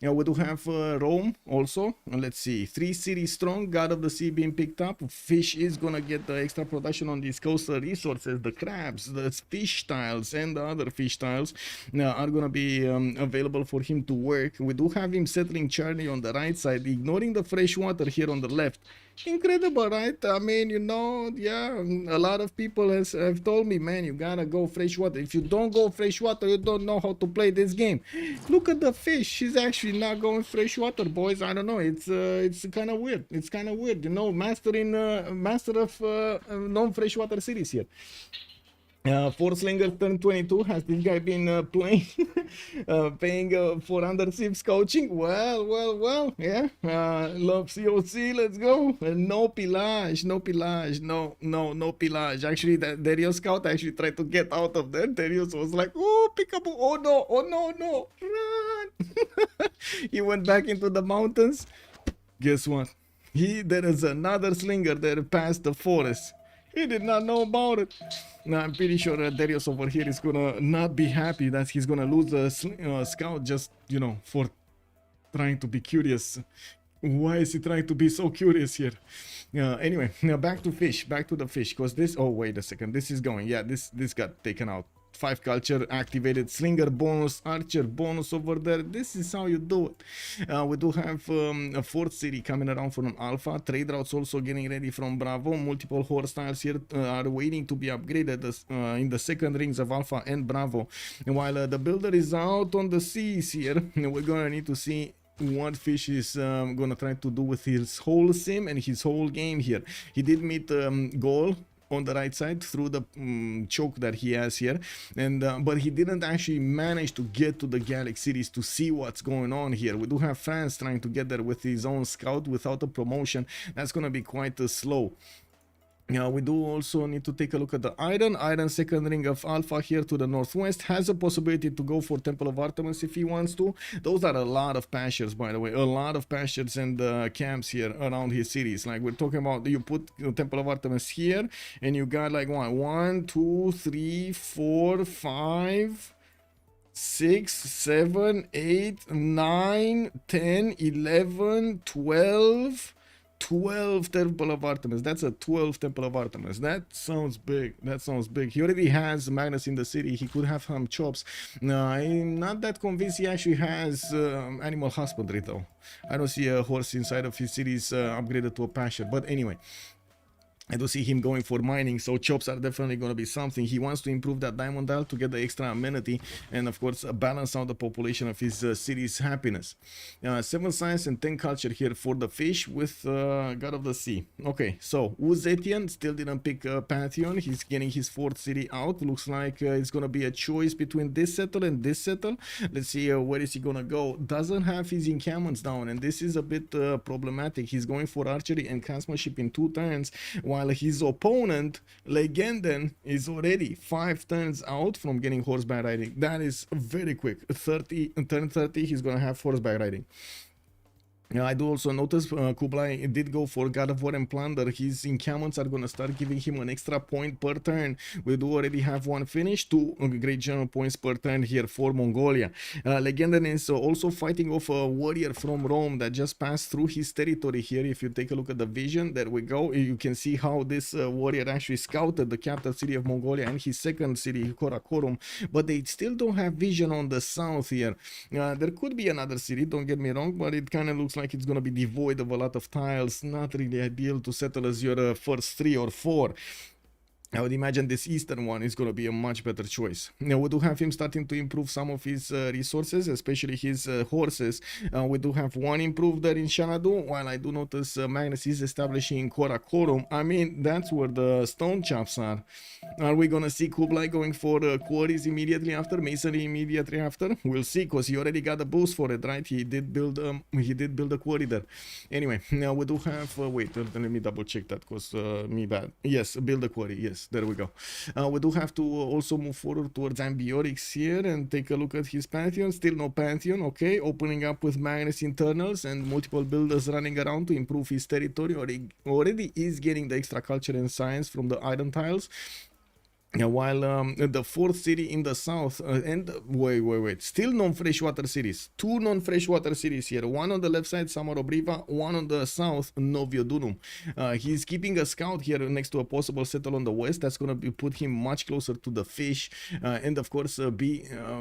Yeah, we do have Rome also. Let's see, 3 cities strong, God of the Sea being picked up. Fish is gonna get the extra production on these coastal resources. The crabs, the fish tiles, and the other fish tiles are gonna be available for him to work. We do have him settling Charlie on the right side, ignoring the fresh water here on the left. Incredible, right? I mean, you know, yeah, a lot of people have told me, man, you gotta go freshwater. If you don't go freshwater, you don't know how to play this game. Look at the fish. She's actually not going freshwater, boys. I don't know. It's kind of weird. It's kind of weird, you know. Master of non-freshwater cities here. Force-Slinger turn 22. Has this guy been playing, paying for under Civ6 coaching? Well, yeah. Love COC, let's go. No pillage, no pillage. Actually, that Dario scout actually tried to get out of there. Darius was like, oh, peekaboo, oh no, run. He went back into the mountains. Guess what? There is another slinger there past the forest. He did not know about it. Now, I'm pretty sure Darius over here is gonna not be happy that he's gonna lose a scout just, you know, for trying to be curious. Why is he trying to be so curious here? Anyway, now back to the fish, because this, oh, wait a second, this is going, yeah, this got taken out. 5 culture activated, slinger bonus, archer bonus over there. This is how you do it. We do have a 4th city coming around from Alpha. Trade routes also getting ready from Bravo. Multiple horse styles here are waiting to be upgraded in the second rings of Alpha and Bravo. And while the builder is out on the seas here, we're gonna need to see what Fish is gonna try to do with his whole sim and his whole game here. He did meet Gaul on the right side through the choke that he has here, and but he didn't actually manage to get to the Gallic cities to see what's going on here. We do have France trying to get there with his own scout without a promotion. That's gonna be quite slow. We do also need to take a look at the Iron second ring of Alpha here to the northwest. Has a possibility to go for Temple of Artemis if he wants to. Those are a lot of pastures, by the way. A lot of pastures and camps here around his cities. Like we're talking about, you put Temple of Artemis here, and you got like 1, 2, 3, 4, 5, 6, 7, 8, 9, 10, 11, 12 Temple of Artemis. That's a 12 Temple of Artemis. That sounds big. He already has Magnus in the city. He could have some chops. I'm not that convinced he actually has animal husbandry though. I don't see a horse inside of his cities upgraded to a pasture. But anyway, I do see him going for mining, so chops are definitely going to be something. He wants to improve that diamond dial to get the extra amenity and, of course, balance out the population of his city's happiness. 7 science and 10 culture here for the fish with God of the Sea. Okay, so Zetian still didn't pick Pantheon. He's getting his 4th city out. Looks like it's going to be a choice between this settle and this settle. Let's see where is he going to go. Doesn't have his encampments down, and this is a bit problematic. He's going for archery and craftsmanship in 2 turns, while his opponent, Legenden, is already 5 turns out from getting horseback riding. That is very quick. Turn 30, he's gonna have horseback riding. I do also notice Kublai did go for God of War and Plunder. His encampments are going to start giving him an extra point per turn. We do already have 1 finish, 2 great general points per turn here for Mongolia. Legenden is also fighting off a warrior from Rome that just passed through his territory here. If you take a look at the vision, there we go. You can see how this warrior actually scouted the capital city of Mongolia and his second city, Karakorum, but they still don't have vision on the south here. There could be another city, don't get me wrong, but it kind of looks like it's going to be devoid of a lot of tiles. Not really ideal to settle as your first 3 or 4. I would imagine this eastern one is going to be a much better choice. Now, we do have him starting to improve some of his resources, especially his horses. We do have 1 improved there in Shanadu, while I do notice Magnus is establishing Karakorum. I mean, that's where the stone chops are. Are we gonna see Kublai going for quarries immediately after, masonry immediately after? We'll see, because he already got a boost for it, right? He did build a quarry there. Anyway, now we do have wait, let me double check that, because me bad. Yes, build a quarry. Yes, there we go. We do have to also move forward towards Ambiorix here and take a look at his pantheon. Still no pantheon. Okay, opening up with Magnus internals and multiple builders running around to improve his territory. Already is getting the extra culture and science from the iron tiles. While the fourth city in the south and wait, still non-freshwater cities. Two non-freshwater cities here. One on the left side, Samarobriva. One on the south, Noviodunum. He's keeping a scout here next to a possible settle on the west. That's gonna put him much closer to the fish, and of course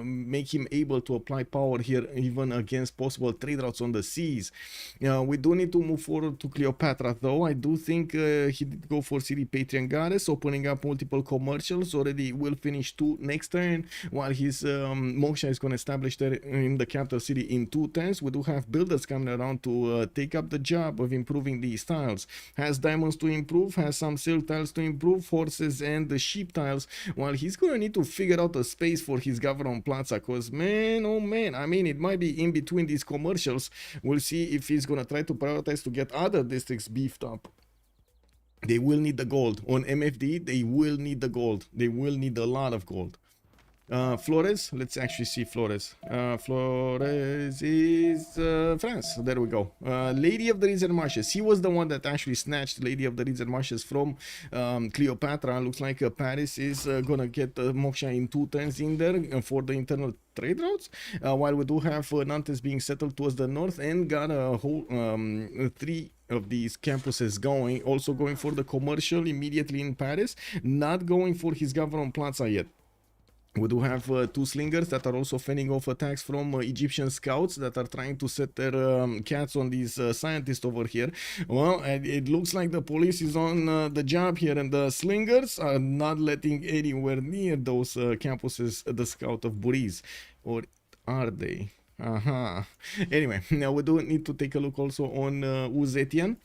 make him able to apply power here even against possible trade routes on the seas. We do need to move forward to Cleopatra, though. I do think he did go for city Patriangares, opening up multiple commercials. Already will finish 2 next turn, while his Moksha is going to establish there in the capital city in 2 turns. We do have builders coming around to take up the job of improving these tiles. Has diamonds to improve, has some silk tiles to improve, horses and the sheep tiles, while he's going to need to figure out a space for his Gavron Plaza, because man, oh man, I mean, it might be in between these commercials. We'll see if he's going to try to prioritize to get other districts beefed up. They will need the gold. On MFD, they will need the gold. They will need a lot of gold. Flores, let's actually see Flores. Flores is France. There we go. Lady of the Reeds and Marshes. He was the one that actually snatched Lady of the Reeds and Marshes from Cleopatra. Looks like Paris is gonna get Moksha in 2 turns in there for the internal trade routes. While we do have Nantes being settled towards the north and got a whole 3 of these campuses going. Also going for the commercial immediately in Paris. Not going for his Gavron Plaza yet. We do have 2 slingers that are also fending off attacks from Egyptian scouts that are trying to set their cats on these scientists over here. Well, it looks like the police is on the job here, and the slingers are not letting anywhere near those campuses the scout of Burrize. Or are they? Anyway, now we do need to take a look also on Zetian.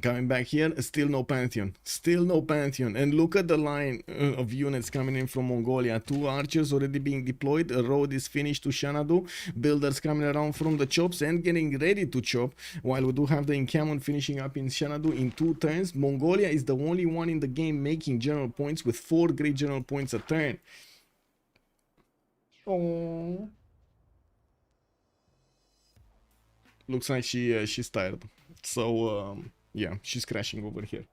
Coming back here, still no pantheon. Still no pantheon. And look at the line of units coming in from Mongolia. 2 archers already being deployed. A road is finished to Xanadu. Builders coming around from the chops and getting ready to chop. While we do have the encampment finishing up in Xanadu in 2 turns. Mongolia is the only one in the game making general points with 4 great general points a turn. Oh. Looks like she's tired. So yeah, she's crashing over here.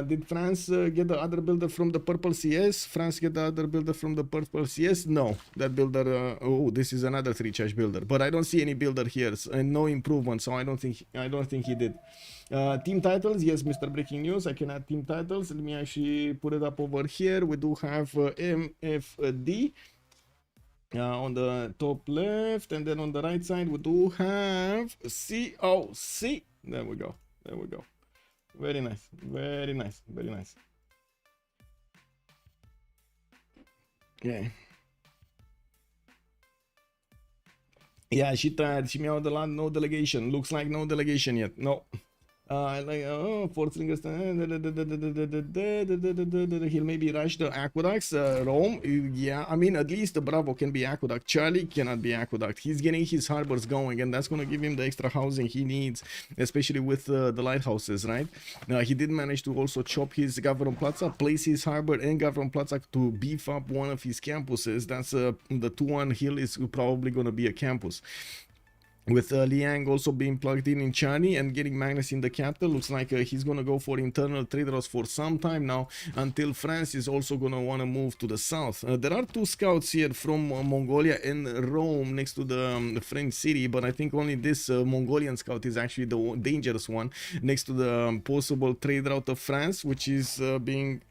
Did France get the other builder from the purple CS? France get the other builder from the purple CS? No, that builder. Oh, this is another 3 charge builder, but I don't see any builder here and no improvement, so I don't think he did. Team titles, yes, Mr. Breaking News. I can add team titles. Let me actually put it up over here. We do have MFD. On the top left, and then on the right side we do have COC. There we go. There we go. Very nice. Very nice. Very nice. Okay. Yeah, she tired. She meowed a lot. No delegation. Looks like no delegation yet. No. Like, oh, fourth fingers. He'll maybe rush the aqueducts. Rome, yeah, I mean, at least the Bravo can be aqueduct. Charlie cannot be aqueduct. He's getting his harbors going, and that's going to give him the extra housing he needs, especially with the lighthouses, right? He did manage to also chop his Gavron Plaza, place his harbor and Gavron Plaza to beef up one of his campuses. That's the 2-1 hill is probably going to be a campus. With Liang also being plugged in Chani and getting Magnus in the capital, looks like he's going to go for internal trade routes for some time now, until France is also going to want to move to the south. There are 2 scouts here from Mongolia and Rome next to the French city, but I think only this Mongolian scout is actually the dangerous one next to the possible trade route of France, which is being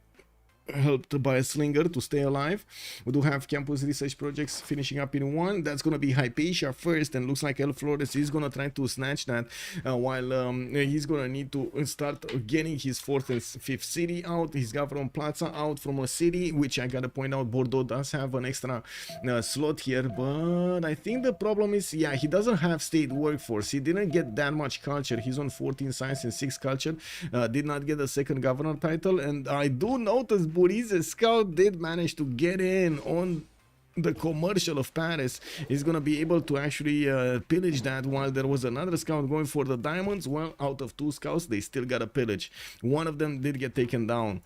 helped by a slinger to stay alive. We do have campus research projects finishing up in 1. That's gonna be Hypatia first, and looks like lflores is gonna try to snatch that, while he's gonna need to start getting his 4th and 5th city out, his Gavron Plaza out from a city, which I gotta point out Bordeaux does have an extra slot here, but I think the problem is, yeah, he doesn't have state workforce. He didn't get that much culture. He's on 14 science and 6 culture, did not get a 2nd governor title, and I do notice Burrize scout did manage to get in on the commercial of Paris. Is gonna be able to actually pillage that, while there was another scout going for the diamonds. Well, out of 2 scouts, they still got a pillage. One of them did get taken down.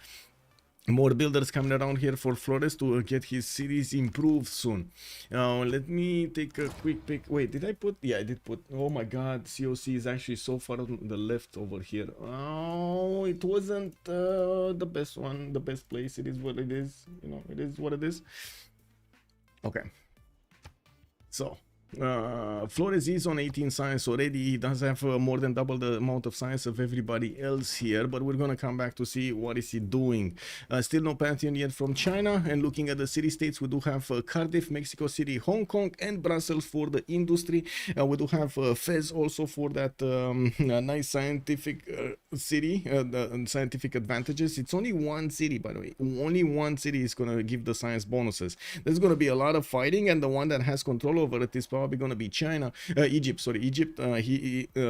More builders coming around here for Flores to get his cities improved soon. Let me take a quick pick. Wait, did I put? Yeah, I did put. Oh my god, COC is actually so far on the left over here. Oh, it wasn't the best one, the best place. It is what it is. You know, it is what it is. Okay. So, Flores is on 18 science already. He does have more than double the amount of science of everybody else here, but we're gonna come back to see what is he doing. Still no pantheon yet from China. And looking at the city states, we do have Cardiff, Mexico City, Hong Kong, and Brussels for the industry. We do have Fez also for that nice scientific city, the scientific advantages. It's only one city, by the way. Only one city is gonna give the science bonuses. There's gonna be a lot of fighting, and the one that has control over it is probably going to be Egypt.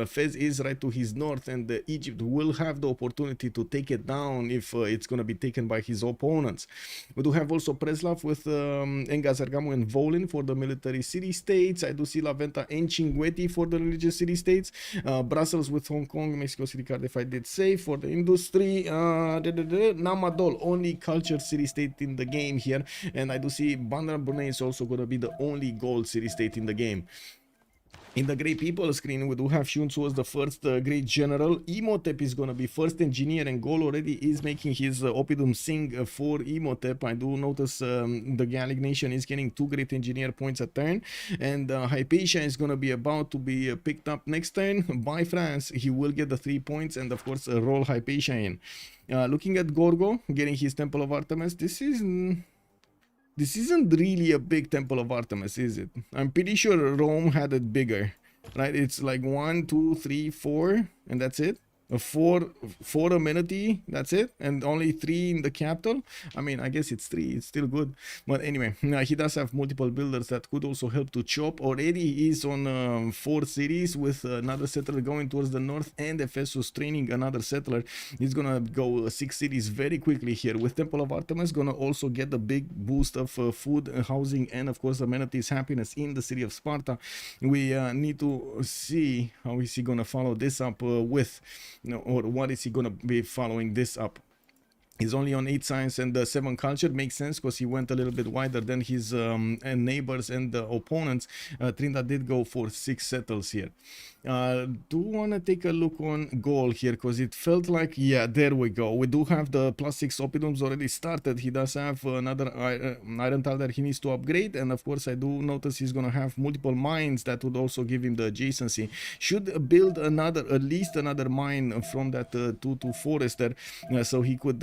Fez is right to his north, and Egypt will have the opportunity to take it down if it's going to be taken by his opponents. We do have also Preslav with Engazargamu and Volin for the military city states. I do see La Venta and Cinguetti for the religious city states. Brussels with Hong Kong, Mexico City, Cardiff I did say for the industry. Namadol, only cultured city state in the game here, and I do see Bandar Brunei is also going to be the only gold city state in the game. In the Great People screen, we do have Shunz, who was the first Great General. Imhotep is going to be first engineer, and Gaul already is making his Oppidum Sing for Imhotep. I do notice the Gallic nation is getting 2 Great Engineer points a turn, and Hypatia is going to be about to be picked up next turn by France. He will get the 3 points, and of course roll Hypatia in. Looking at Gorgo, getting his Temple of Artemis. This isn't really a big Temple of Artemis, is it? I'm pretty sure Rome had it bigger, right? It's like 1, 2, 3, 4, and that's it. Four amenity, that's it, and only 3 in the capital. I mean, I guess it's 3, it's still good, but anyway, he does have multiple builders that could also help to chop. Already he is on 4 cities with another settler going towards the north, and Ephesus training another settler. He's gonna go 6 cities very quickly here with Temple of Artemis. Gonna also get the big boost of food, housing, and of course amenities, happiness in the city of Sparta. We need to see how is he gonna follow this up with, or what is he gonna be following this up. He's only on 8 science and 7 culture. Makes sense because he went a little bit wider than his neighbors and the opponents. Tryndaehre did go for 6 settles here. Do want to take a look on Gaul here, because it felt like, yeah, there we go. We do have the +6 Oppidums already started. He does have another iron tile that he needs to upgrade, and of course I do notice he's gonna have multiple mines that would also give him the adjacency. Should build another, at least another mine from that 2 forester, so he could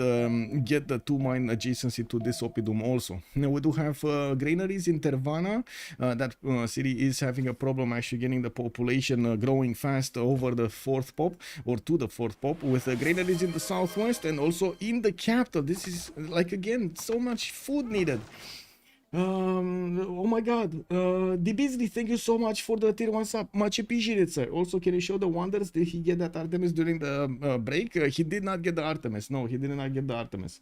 get the 2 mine adjacency to this Oppidum also. Now we do have granaries in Tervana. That city is having a problem actually getting the population growing fast over the 4th pop, or to the 4th pop, with granaries in the southwest and also in the capital. This is like, again, so much food needed. Oh my god, Beasley, thank you so much for the tier 1 sub, much appreciated, sir. Also, can you show the wonders? Did he get that Artemis during the break? He did not get the Artemis. No, he did not get the Artemis.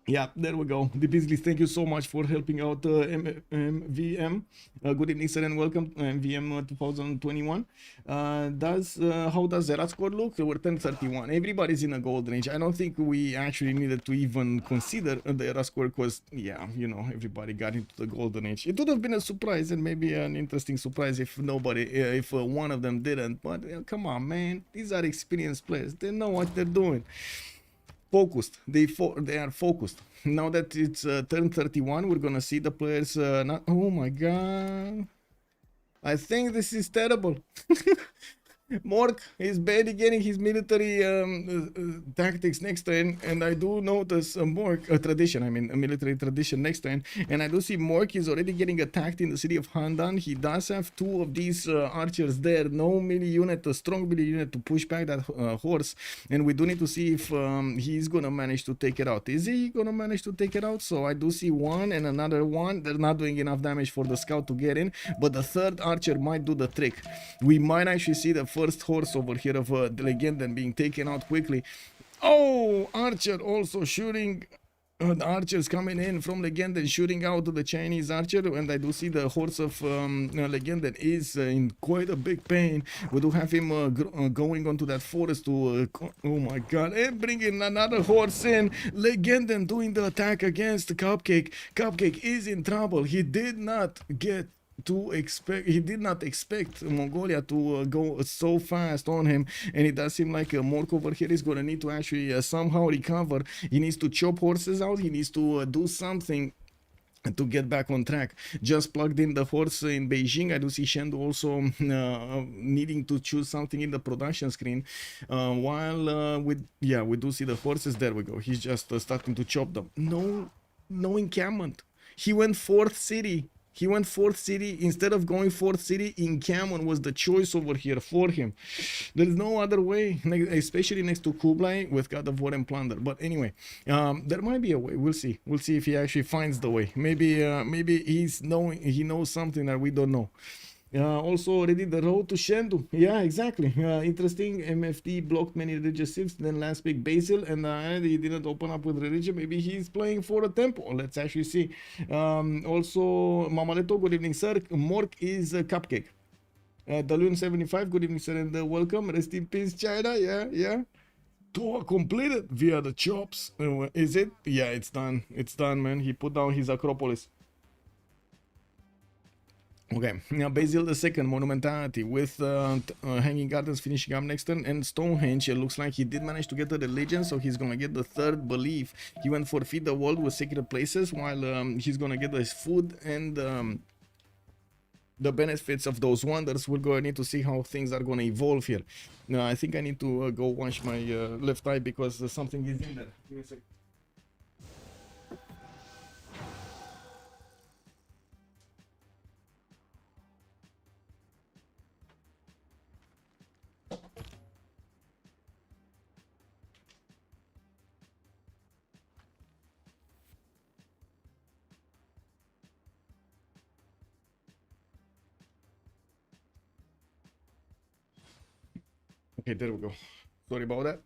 Yeah, there we go. Beasley, thank you so much for helping out MVM. Good evening, sir, and welcome to MVM 2021. How does the Rat score look? We're 1031. Everybody's in a gold range. I don't think we actually needed to even consider the Rat score because, yeah, you know, everybody got into the golden age. It would have been a surprise, and maybe an interesting surprise if if one of them didn't. But come on, man, these are experienced players. They know what they're doing. Focused. They are focused. Now that it's turn 31, we're gonna see the players not. Oh my god, I think this is terrible. Mork is barely getting his military tactics next turn, and I do notice Mork tradition. I mean, a military tradition next turn, and I do see Mork is already getting attacked in the city of Handan. He does have 2 of these archers there. No melee unit, a strong melee unit to push back that horse, and we do need to see if he's gonna manage to take it out. Is he gonna manage to take it out? So I do see 1 and another 1. They're not doing enough damage for the scout to get in, but the 3rd archer might do the trick. We might actually see the first horse over here of Legenden being taken out quickly. Oh, archer also shooting The archers coming in from Legenden, shooting out the Chinese archer, and I do see the horse of Legenden is in quite a big pain. We do have him going onto that forest to, oh my god, and bringing another horse in. Legenden doing the attack against Cupcake. Cupcake is in trouble. He did not expect Mongolia to go so fast on him, and it does seem like Mork over here is gonna need to actually somehow recover. He needs to chop horses out. He needs to do something to get back on track. Just plugged in the horse in Beijing. I do see Shendu also needing to choose something in the production screen, while we do see the horses. There we go. He's just starting to chop them. No encampment. He went fourth city. Instead of going fourth city. Encampment was the choice over here for him. There is no other way, especially next to Kublai with God of War and Plunder. But anyway, there might be a way. We'll see if he actually finds the way. Maybe he knows something that we don't know. Also already the road to Shendu. Yeah, exactly. Interesting. MFD blocked many religious civs. Then last week Basil, and he didn't open up with religion. Maybe he's playing for a temple. Let's actually see. Also Mamaleto, good evening sir. Mork is Cupcake. Dalun75, good evening sir, and welcome. Rest in peace China. Yeah. Tour completed via the chops. Is it? Yeah, it's done. Man. He put down his Acropolis. Okay, now Basil the second, Monumentality, with Hanging Gardens finishing up next turn, and Stonehenge. It looks like he did manage to get the religion, so he's gonna get the third belief. He went for Feed the World with Sacred Places, while he's gonna get his food and the benefits of those wonders. We're going to need to see how things are gonna evolve here. Now, I think I need to go wash my left eye because something is in there. Give me a sec. Okay, there we go. Sorry about that.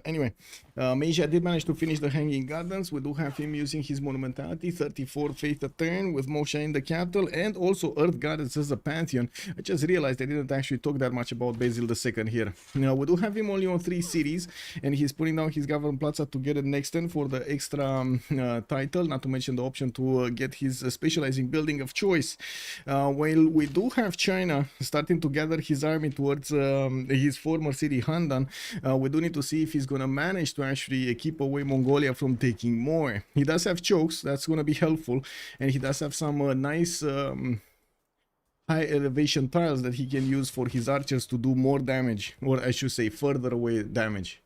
Anyway, Meisha did manage to finish the Hanging Gardens. We do have him using his Monumentality, 34 Faith a turn with Moshe in the capital, and also Earth Gardens as a Pantheon. I just realized I didn't actually talk that much about Basil II here. Now, we do have him only on 3 cities, and he's putting down his Government Plaza to get it next turn for the extra title, not to mention the option to get his specializing building of choice. While we do have China starting to gather his army towards his former city, Handan, we do need to see if he's gonna manage to actually keep away Mongolia from taking more. He does have chokes, that's gonna be helpful, and he does have some nice high elevation tiles that he can use for his archers to do more damage, or I should say further away damage.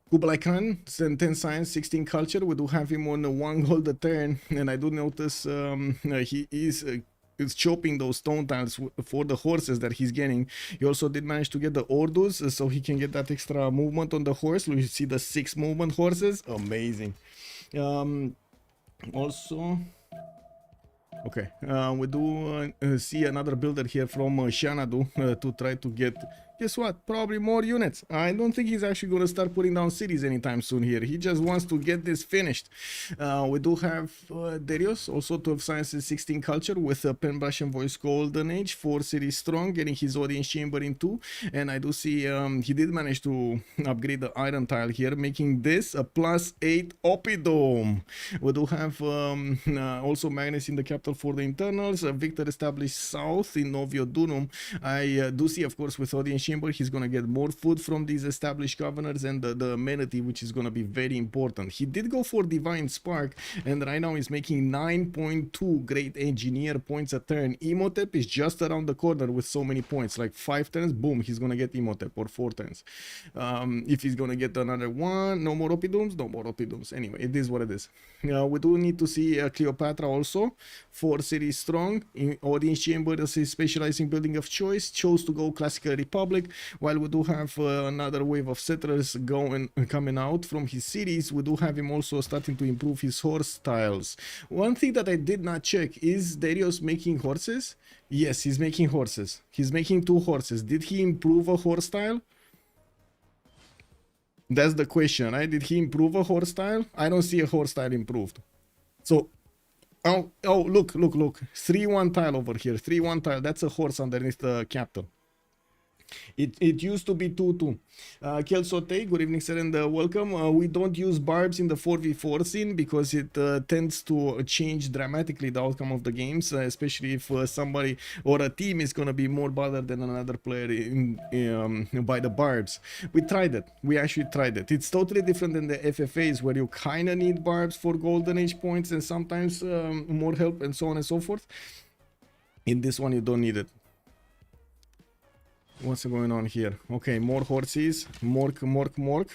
Kublai Khan, 10 science, 16 culture. We do have him on 1 gold a turn, and I do notice he is chopping those stone tiles for the horses that he's getting. He also did manage to get the Ordus, so he can get that extra movement on the horse. We see the 6 movement horses. Amazing. Also, okay, we do see another builder here from Xanadu to try to get, guess what, probably more units. I don't think he's actually going to start putting down cities anytime soon here. He just wants to get this finished. We do have Darius, also 12 sciences, 16 culture, with a pen, brush, and voice golden age, 4 cities strong, getting his audience chamber in 2. And I do see he did manage to upgrade the iron tile here, making this a +8 Oppidome. We do have also Magnus in the capital for the internals. Victor established south in Novio Dunum. I do see, of course, with audience chamber, he's gonna get more food from these established governors and the amenity, which is gonna be very important. He did go for Divine Spark, and right now he's making 9.2 great engineer points a turn. Imhotep is just around the corner with so many points, like 5 turns, boom, he's gonna get Imhotep, or 4 turns. If he's gonna get another one, no more Oppidomes. Anyway, it is what it is. We do need to see Cleopatra also, 4 cities strong. In audience chamber, is specializing building of choice, chose to go classical republic. While we do have another wave of settlers coming out from his cities, we do have him also starting to improve his horse tiles. One thing that I did not check, is Darius making horses? Yes, he's making horses. He's making 2 horses. Did he improve a horse tile? That's the question, right? Did he improve a horse style? I don't see a horse style improved. So, look. 3-1 tile over here. 3-1 tile. That's a horse underneath the captain. It used to be 2-2. Kel Sote, good evening, sir, and welcome. We don't use barbs in the 4v4 scene because it tends to change dramatically the outcome of the games, especially if somebody or a team is going to be more bothered than another player by the barbs. We tried it. We actually tried it. It's totally different than the FFAs where you kind of need barbs for golden age points and sometimes more help and so on and so forth. In this one, you don't need it. What's going on here? Okay, more horses. Mork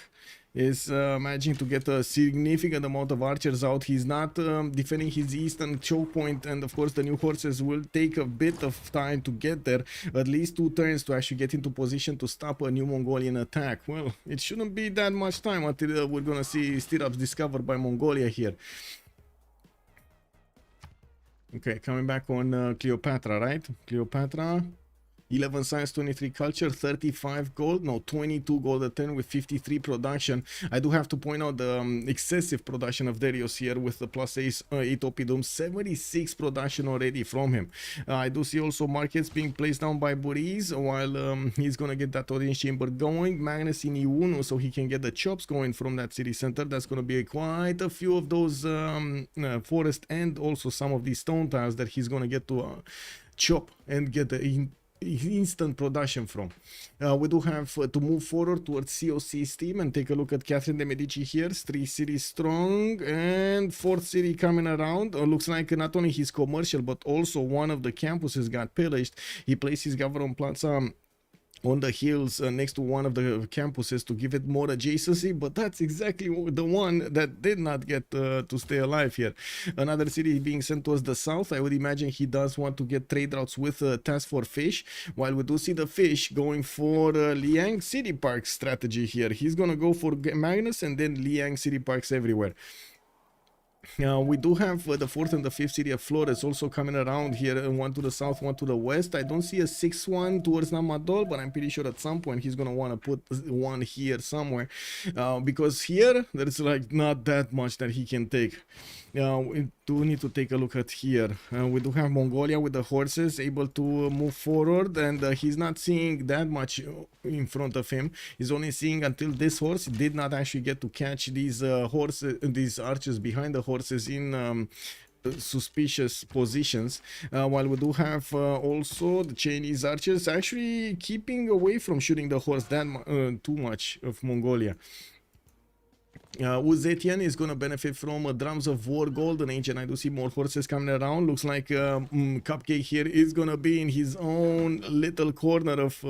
is managing to get a significant amount of archers out. He's not defending his eastern choke point, and of course the new horses will take a bit of time to get there, at least 2 turns to actually get into position to stop a new Mongolian attack. Well, it shouldn't be that much time until we're gonna see stirrups discovered by Mongolia here. Okay, coming back on Cleopatra, right? Cleopatra, 11 science, 23 culture, 35 gold, no, 22 gold a turn with 53 production. I do have to point out the excessive production of Darius here with the plus 8 Oppidum, 76 production already from him. I do see also markets being placed down by Burrize while he's gonna get that audience chamber going. Magnus in Iunu, so he can get the chops going from that city center. That's gonna be quite a few of those forest and also some of these stone tiles that he's gonna get to chop and get the instant production from. We do have to move forward towards COC's team and take a look at Catherine de Medici here. 3 cities strong and 4th city coming around. Looks like not only his commercial but also one of the campuses got pillaged. He placed his government plaza on the hills next to one of the campuses to give it more adjacency, but that's exactly the one that did not get to stay alive here. Another city being sent towards the south. I would imagine he does want to get trade routes with TaskForceFish, while we do see the fish going for Liang City Parks strategy here. He's gonna go for Magnus and then Liang City Parks everywhere. We do have the 4th and the 5th city of Flores also coming around here, one to the south, one to the west. I don't see a 6th one towards Namadol, but I'm pretty sure at some point he's gonna want to put one here somewhere, because here there's like not that much that he can take. We do need to take a look at here. We do have Mongolia with the horses able to move forward, and he's not seeing that much in front of him. He's only seeing until this horse. He did not actually get to catch these horses, these archers behind the horses in suspicious positions, while we do have also the Chinese archers actually keeping away from shooting the horse that too much of Mongolia. Zetian is going to benefit from Drums of War Golden Age, and I do see more horses coming around. Looks like Cupcake here is going to be in his own little corner of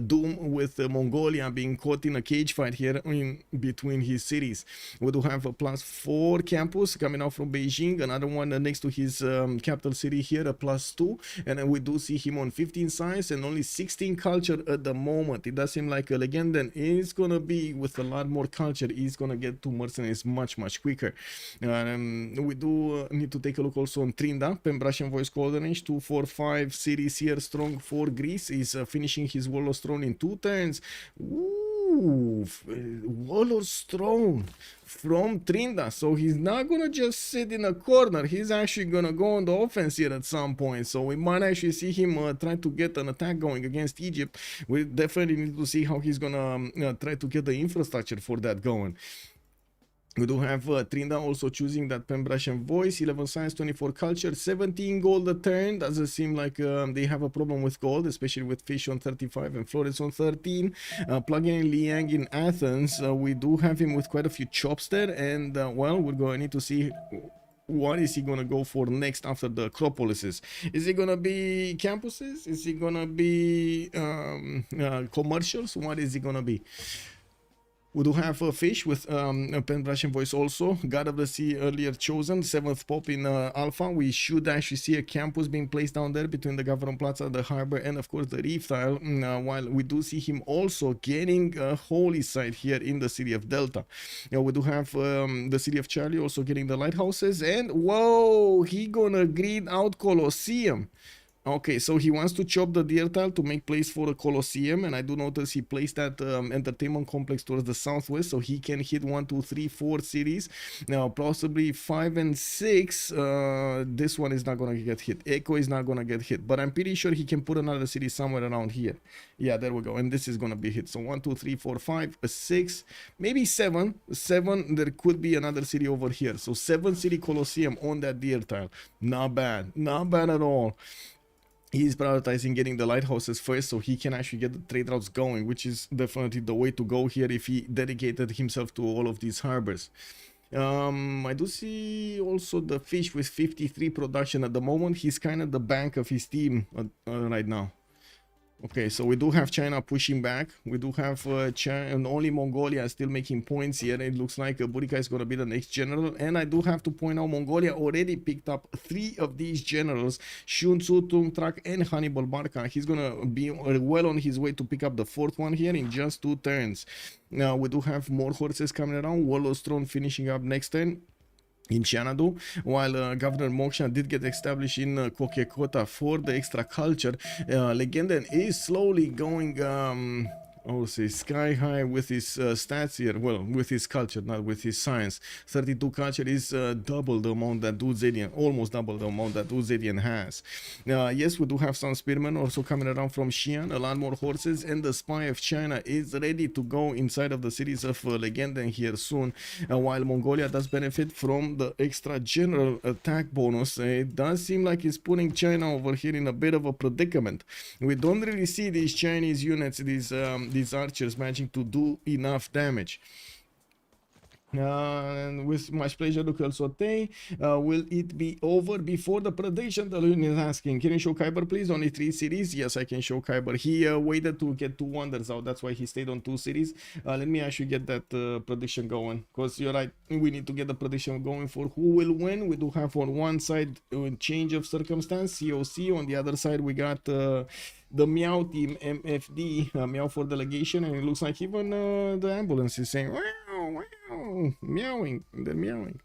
doom with Mongolia being caught in a cage fight here in between his cities. We do have a +4 campus coming out from Beijing, another one next to his capital city here, a +2, and then we do see him on 15 science and only 16 culture at the moment. It does seem like a Legenden is going to be with a lot more culture. He's going to get to mercenaries much quicker. We do need to take a look also on Tryndaehre, Pembrasian Voice Golden Age, 2, 4, 5 cities here strong for Greece. Is finishing his Warlord's Throne in 2 turns. Ooh, Warlord's Throne from Tryndaehre, so he's not gonna just sit in a corner. He's actually gonna go on the offense here at some point, so we might actually see him try to get an attack going against Egypt. We definitely need to see how he's gonna try to get the infrastructure for that going. We do have Tryndaehre also choosing that Pembrasian Voice, 11 science, 24 culture, 17 gold a turn. Doesn't seem like they have a problem with gold, especially with Fish on 35 and Flores on 13. Plugging in Liang in Athens, we do have him with quite a few chops there, and well, we're going to need to see what is he going to go for next after the Acropolises. Is it going to be campuses? Is it going to be commercials? What is it going to be? We do have a fish with a Pembrasian Voice also. God of the Sea earlier chosen, 7th Pop in Alpha. We should actually see a campus being placed down there between the Government Plaza, the Harbor, and of course the Reef Tile. While we do see him also getting a holy site here in the city of Delta. We do have the city of Charlie also getting the lighthouses. And whoa, he gonna green out Colosseum. Okay, so he wants to chop the deer tile to make place for a Colosseum, and I do notice he placed that entertainment complex towards the southwest, so he can hit 1, 2, 3, 4 cities. Now, possibly 5 and 6. This one is not gonna get hit. Echo is not gonna get hit, but I'm pretty sure he can put another city somewhere around here. Yeah, there we go, and this is gonna be hit. So 1, 2, 3, 4, 5, 6, maybe 7. 7. There could be another city over here. So 7 city Colosseum on that deer tile. Not bad, not bad at all. He's prioritizing getting the lighthouses first so he can actually get the trade routes going, which is definitely the way to go here if he dedicated himself to all of these harbors. I do see also the fish with 53 production at the moment. He's kind of the bank of his team right now. Okay, so we do have China pushing back. We do have China, and only Mongolia still making points here. It looks like Burrize is going to be the next general. And I do have to point out Mongolia already picked up 3 of these generals. Shun Tzu, Tung Trak, and Hannibal Barca. He's going to be well on his way to pick up the 4th one here in just 2 turns. Now, we do have more horses coming around. Warlord's Throne finishing up next turn in Xanadu, while Governor Moksha did get established in Kokekota for the extra culture. Legenden is slowly going I would say sky high with his stats here. Well, with his culture, not with his science. 32 culture is double the amount that Zetian, almost double the amount that Zetian has. Yes, we do have some spearmen also coming around from Xi'an, a lot more horses, and the spy of China is ready to go inside of the cities of Legenden here soon. While Mongolia does benefit from the extra general attack bonus, it does seem like it's putting China over here in a bit of a predicament. We don't really see these Chinese units, these archers managing to do enough damage. And with much pleasure, local saute. Will it be over before the predation? The Lune is asking. Can you show Kiber, please? Only 3 cities. Yes, I can show Kiber. He waited to get 2 wonders out. That's why he stayed on 2 cities. Let me actually get that prediction going, because you're right. We need to get the prediction going for who will win. We do have on one side change of circumstance, COC. On the other side, we got the Meow team, MFD, Meow for delegation, and it looks like even the ambulance is saying wow, wow, meowing. They're meowing.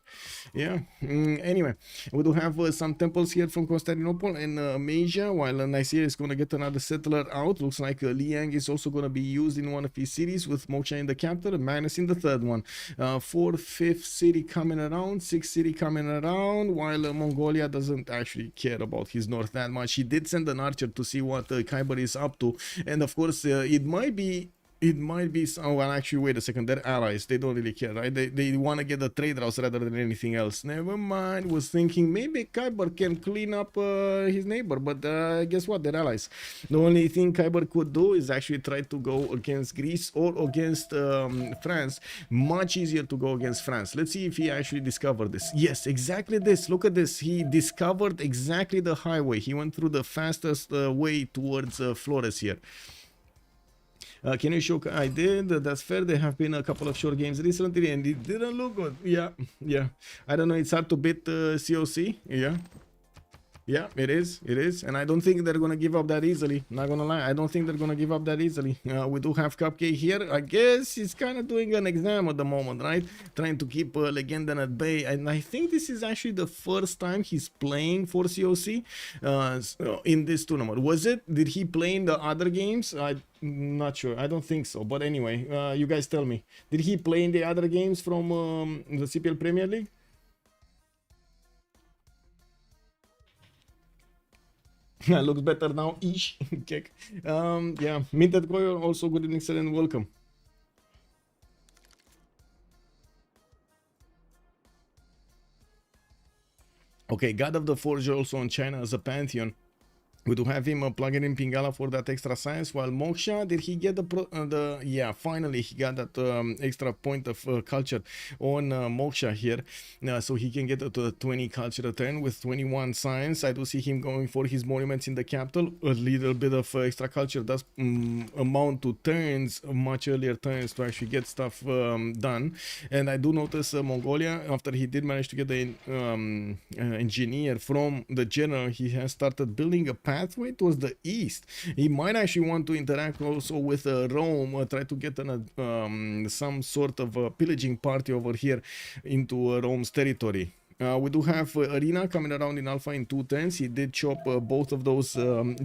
Yeah. Anyway, we do have some temples here from Constantinople and Asia, while Nicaea is going to get another settler out. Looks like Liang is also going to be used in one of his cities, with Moksha in the capital and Magnus in the 3rd one. 4th, 5th city coming around, 6th city coming around, while Mongolia doesn't actually care about his north that much. He did send an archer to see what Kiber is up to, and of course it might be oh, well, actually, wait a second, they're allies, they don't really care, right? They want to get the trade routes rather than anything else. Never mind, was thinking maybe Kiber can clean up his neighbor, but guess what, they're allies. The only thing Kiber could do is actually try to go against Greece or against France. Much easier to go against France. Let's see if he actually discovered this. Yes, exactly this. Look at this. He discovered exactly the highway. He went through the fastest way towards Flores here. Can you show? I did. That's fair. There have been a couple of short games recently, and it didn't look good. Yeah. I don't know. It's hard to beat COC. Yeah, it is, and I don't think they're gonna give up that easily. Not gonna lie, I don't think they're gonna give up that easily. We do have Cupcake here. I guess he's kind of doing an exam at the moment, right? Trying to keep Legenden at bay, and I think this is actually the first time he's playing for COC in this tournament. Was it? Did he play in the other games? I'm not sure. I don't think so. But anyway, you guys tell me. Did he play in the other games from the CPL Premier League? Looks better now, ish. Cake. Yeah, Minted Coil, also good evening, sir, and welcome. Okay, God of the Forge also on China as a pantheon. We do have him plugging in Pingala for that extra science, while Moksha, did he get yeah, finally he got that extra point of culture on Moksha here, so he can get to the 20 culture turn with 21 science. I do see him going for his monuments in the capital. A little bit of extra culture does amount to turns, much earlier turns to actually get stuff done. And I do notice Mongolia, after he did manage to get the engineer from the general, he has started building a pathway towards the east. He might actually want to interact also with Rome, try to get some sort of pillaging party over here into Rome's territory. We do have Arena coming around in Alpha in 210s. He did chop both of those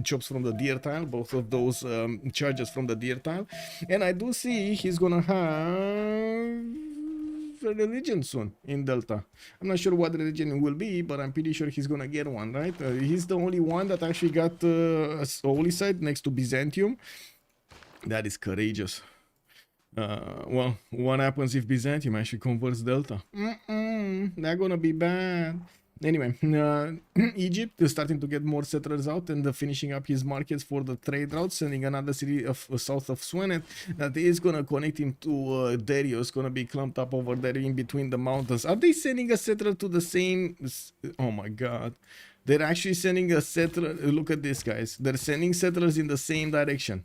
chops from the deer tile, both of those charges from the deer tile. And I do see he's gonna have a religion soon in Delta. I'm not sure what religion it will be, but I'm pretty sure he's gonna get one, right? He's the only one that actually got a holy site next to Byzantium. That is courageous. Well, what happens if Byzantium actually converts Delta? They're gonna be bad. Anyway, Egypt is starting to get more settlers out and finishing up his markets for the trade route, sending another city of south of Swenet that is gonna connect him to Darius, gonna be clumped up over there in between the mountains. Are they sending a settler to the same? Oh my god. They're actually sending a settler. Look at this, guys. They're sending settlers in the same direction.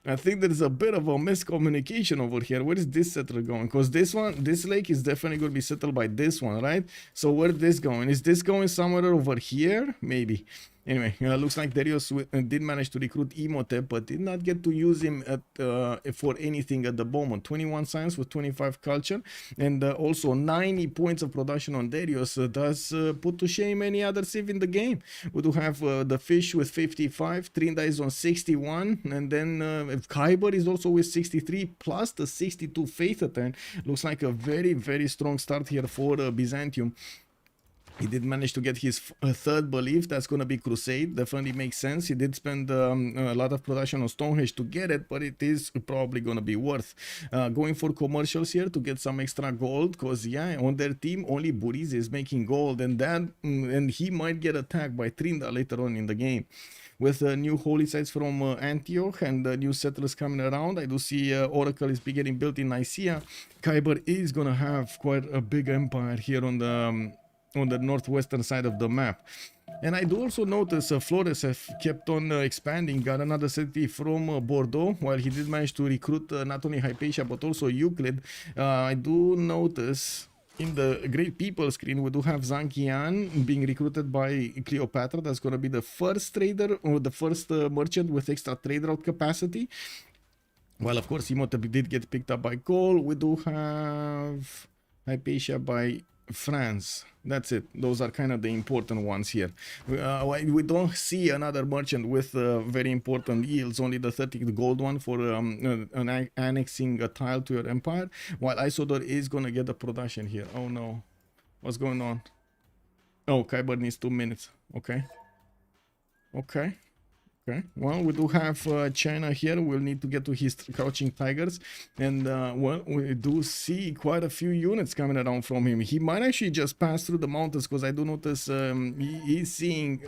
I think there's a bit of a miscommunication over here. Where is this settler going? Because this one, this lake is definitely going to be settled by this one, right? So where is this going? Is this going somewhere over here? Maybe. Anyway, looks like Darius did manage to recruit Imhotep, but did not get to use him at, for anything at the moment. 21 science with 25 culture, and also 90 points of production on Darius does put to shame any other civ in the game. We do have the fish with 55, Tryndaehre is on 61, and then Kiber is also with 63, plus the 62 faith attempt. Looks like a very, very strong start here for Byzantium. He did manage to get his third belief. That's going to be Crusade. Definitely makes sense. He did spend a lot of production on Stonehenge to get it, but it is probably going to be worth going for commercials here to get some extra gold. Because, yeah, on their team, only Burrize is making gold. And that, and he might get attacked by Tryndaehre later on in the game. With new holy sites from Antioch and new settlers coming around, I do see Oracle is getting built in Nicaea. Kiber is going to have quite a big empire here on the northwestern side of the map. And I do also notice Flores have kept on expanding, got another city from Bordeaux, while he did manage to recruit not only Hypatia but also Euclid. I do notice in the Great People screen we do have Zankian being recruited by Cleopatra. That's going to be the first trader or the first merchant with extra trade route capacity. Well, of course, Imhotep did get picked up by Gaul. We do have Hypatia by France. That's it. Those are kind of the important ones here. We don't see another merchant with very important yields, only the 30 gold one for annexing a tile to your empire, while Isodor is going to get the production here. Oh no. What's going on? Oh, Kiber needs 2 minutes. Okay. Okay. Okay, well, we do have China here. We'll need to get to his crouching tigers, and well, we do see quite a few units coming around from him. He might actually just pass through the mountains, because I do notice he's seeing.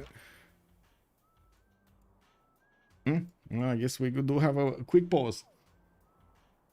Well, I guess we do have a quick pause.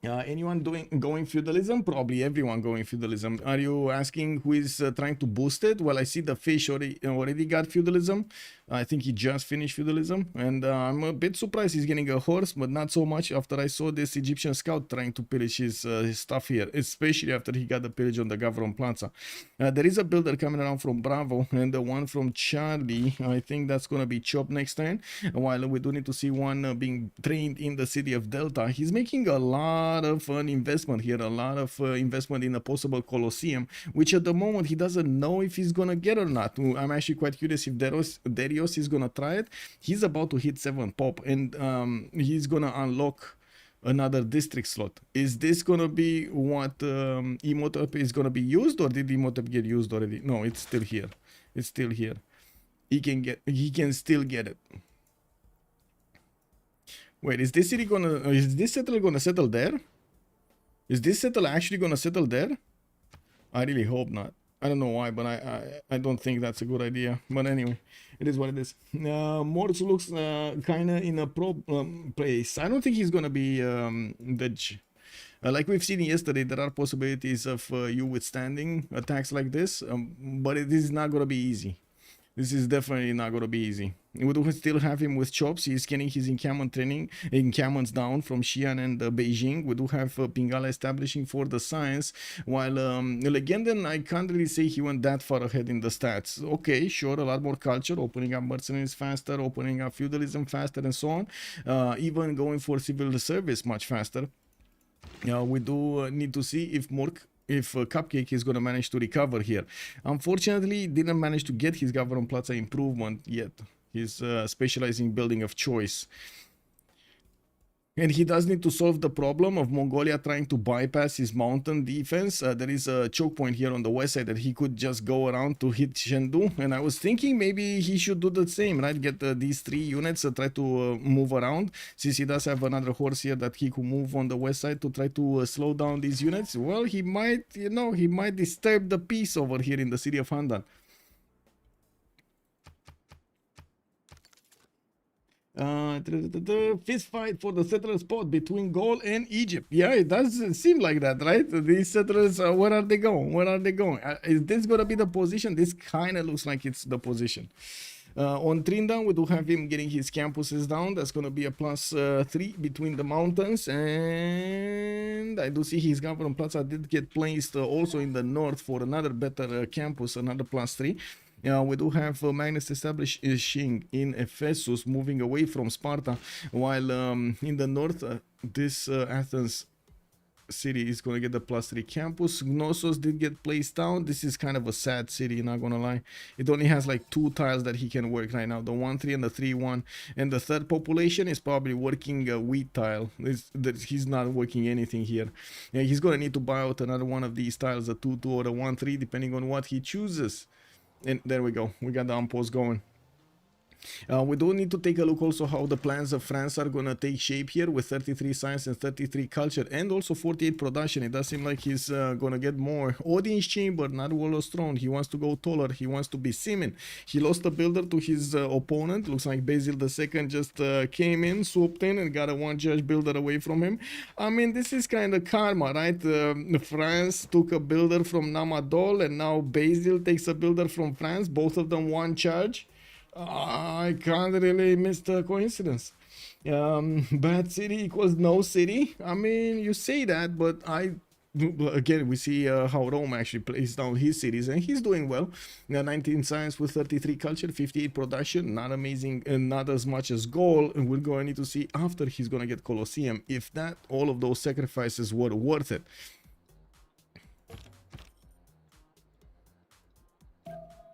Anyone going feudalism? Probably everyone going feudalism. Are you asking who is trying to boost it? Well, I see the fish already got feudalism. I think he just finished feudalism, and I'm a bit surprised he's getting a horse, but not so much after I saw this Egyptian scout trying to pillage his stuff here, especially after he got the pillage on the Gavron Plaza. There is a builder coming around from Bravo, and the one from Charlie. I think that's going to be Chop next turn, while we do need to see one being trained in the city of Delta. He's making a lot of an investment here, a lot of investment in a possible Colosseum, which at the moment he doesn't know if he's gonna get or not. I'm actually quite curious if Darius is gonna try it. He's about to hit 7 pop, and he's gonna unlock another district slot. Is this gonna be what Imhotep is gonna be used, or did Imhotep get used already? No, it's still here. It's still here. He can still get it. Wait, is this settler gonna settle there? Is this settler actually gonna settle there? I really hope not. I don't know why, but I don't think that's a good idea. But anyway, it is what it is. Morse looks kind of in a place. I don't think he's gonna be like we've seen yesterday. There are possibilities of you withstanding attacks like this, but it is not gonna be easy. This is definitely not going to be easy. We do still have him with chops. He's getting his encampments down from Xi'an and Beijing. We do have Pingala establishing for the science, while Legenden, I can't really say he went that far ahead in the stats. Okay, sure, a lot more culture, opening up mercenaries faster, opening up feudalism faster, and so on. Even going for civil service much faster. We do need to see if Mork if Cupcake is going to manage to recover here. Unfortunately, didn't manage to get his Government Plaza improvement yet. He's specializing building of choice. And he does need to solve the problem of Mongolia trying to bypass his mountain defense. There is a choke point here on the west side that he could just go around to hit Chengdu. And I was thinking maybe he should do the same, right? Get these 3 units, try to move around. Since he does have another horse here that he could move on the west side to try to slow down these units. Well, he might, you know, he might disturb the peace over here in the city of Handan. Fist fight for the settler spot between Gaul and Egypt. Yeah, it does seem like that, right? These settlers, where are they going? Where are they going? Is this gonna be the position? This kind of looks like it's the position. On Tryndaehre, we do have him getting his campuses down. That's gonna be a +3 between the mountains, and I do see his Government Plaza did get placed also in the north for another better campus, another +3. We do have Magnus establishing in Ephesus, moving away from Sparta, while in the north, this Athens city is going to get the +3 campus. Gnossos did get placed down. This is kind of a sad city, not gonna lie. It only has like 2 tiles that he can work right now, the 1-3 and the 3-1, and the third population is probably working a wheat tile. He's not working anything here. Yeah, he's gonna need to buy out another one of these tiles, a 2-2 or a 1-3, depending on what he chooses. And there we go, we got the unpost going. We do need to take a look also how the plans of France are gonna take shape here with 33 science and 33 culture and also 48 production. It does seem like he's gonna get more. Odin's chamber, not Warlord's throne. He wants to go taller. He wants to be Simen. He lost a builder to his opponent. Looks like Basil II just came in, swooped in and got a 1 judge builder away from him. I mean, this is kind of karma, right? France took a builder from Namadol and now Basil takes a builder from France. Both of them 1 charge. I can't really miss the coincidence. Bad city equals no city. I mean, you say that, but again, we see how Rome actually plays down his cities, and he's doing well. 19 science with 33 culture, 58 production, not amazing, and not as much as Gaul. And we're going to need to see after he's going to get Colosseum if that all of those sacrifices were worth it.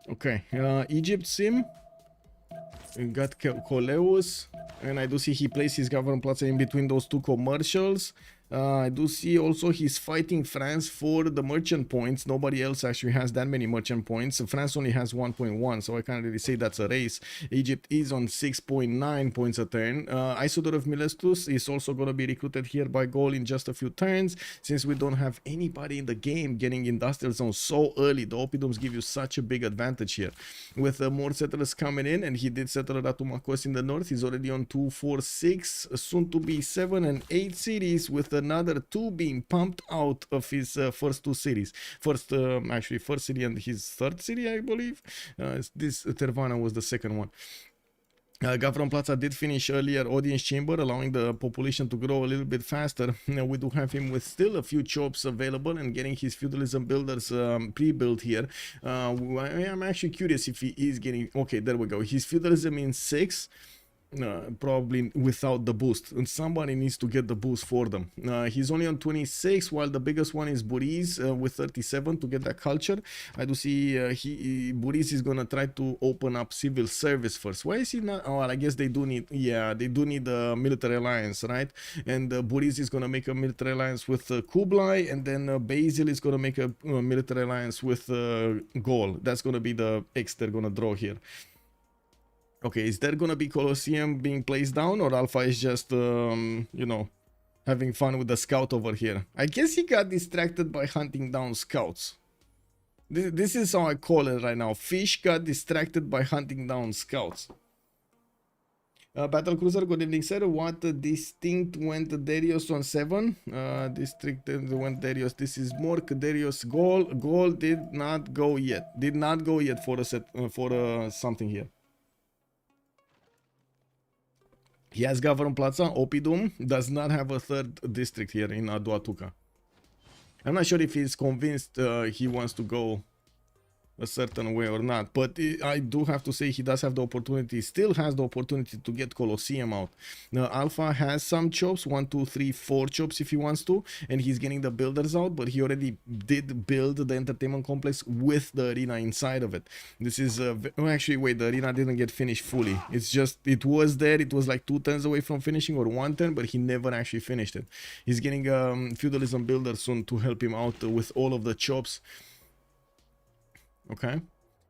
Okay, Egypt sim. We got Coleus, and I do see he placed his Government Plaza in between those 2 commercials. I do see also he's fighting France for the merchant points. Nobody else actually has that many merchant points. France only has 1.1, so I can't really say that's a race. Egypt is on 6.9 points a turn. Isodor of Milestus is also going to be recruited here by Gaul in just a few turns. Since we don't have anybody in the game getting industrial zones so early, the Oppidums give you such a big advantage here. With more settlers coming in, and he did settle Ratumakos in the north. He's already on 2, 4, 6, soon to be 7 and 8 cities, with another 2 being pumped out of his first 2 cities. Actually first city and his third city, I believe. This Tervana was the second one. Government Plaza did finish earlier Audience Chamber, allowing the population to grow a little bit faster. We do have him with still a few chops available and getting his feudalism builders pre-built here. I'm actually curious if he is getting... Okay, there we go. His feudalism in 6. Probably without the boost, and somebody needs to get the boost for them. He's only on 26, while the biggest one is Burrize with 37 to get that culture. I do see Burrize is gonna try to open up civil service first. Why is he not? Oh, I guess they do need, yeah, they do need a military alliance, right? And Burrize is gonna make a military alliance with Kublai, and then Basil is gonna make a military alliance with Gaul. That's gonna be the X they're gonna draw here. Okay, is there gonna be Colosseum being placed down, or Alpha is just, you know, having fun with the scout over here? I guess he got distracted by hunting down scouts. This is how I call it right now. Fish got distracted by hunting down scouts. Battle Cruiser, good evening, sir. What distinct went Darius on 7? District went Darius. This is Mork, Darius, Gaul. Gaul did not go yet. Did not go yet for a set, for something here. He has Government Plaza. Oppidum does not have a 3rd district here in Aduatuca. I'm not sure if he's convinced he wants to go a certain way or not. But I do have to say he does have the opportunity, still has the opportunity to get Colosseum out. Now Alpha has some chops, 1 2 3 4 chops if he wants to, and he's getting the builders out, but he already did build the entertainment complex with the arena inside of it. This is actually, wait, the arena didn't get finished fully. It's just, it was there, it was like 2 turns away from finishing, or 1 turn, but he never actually finished it. He's getting feudalism builder soon to help him out with all of the chops. Okay,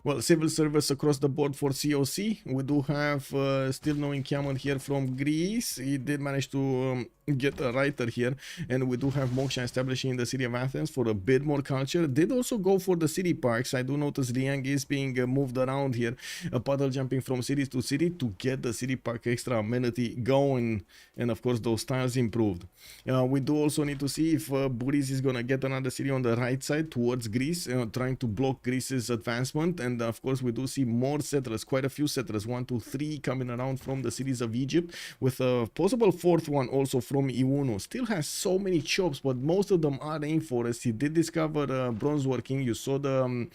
well, civil service across the board for COC. We do have still no encampment here from Greece. He did manage to get a writer here, and we do have Moksha establishing in the city of Athens for a bit more culture. Did also go for the city parks. I do notice Liang is being moved around here, puddle jumping from city to city to get the city park extra amenity going, and of course those tiles improved. We do also need to see if Burrize is gonna get another city on the right side towards Greece, trying to block Greece's advancement. And of course we do see more settlers, quite a few settlers, 1 2 3 coming around from the cities of Egypt, with a possible 4th one also from Iuno. Still has so many chops, but most of them are rainforests. He did discover bronze working. You saw the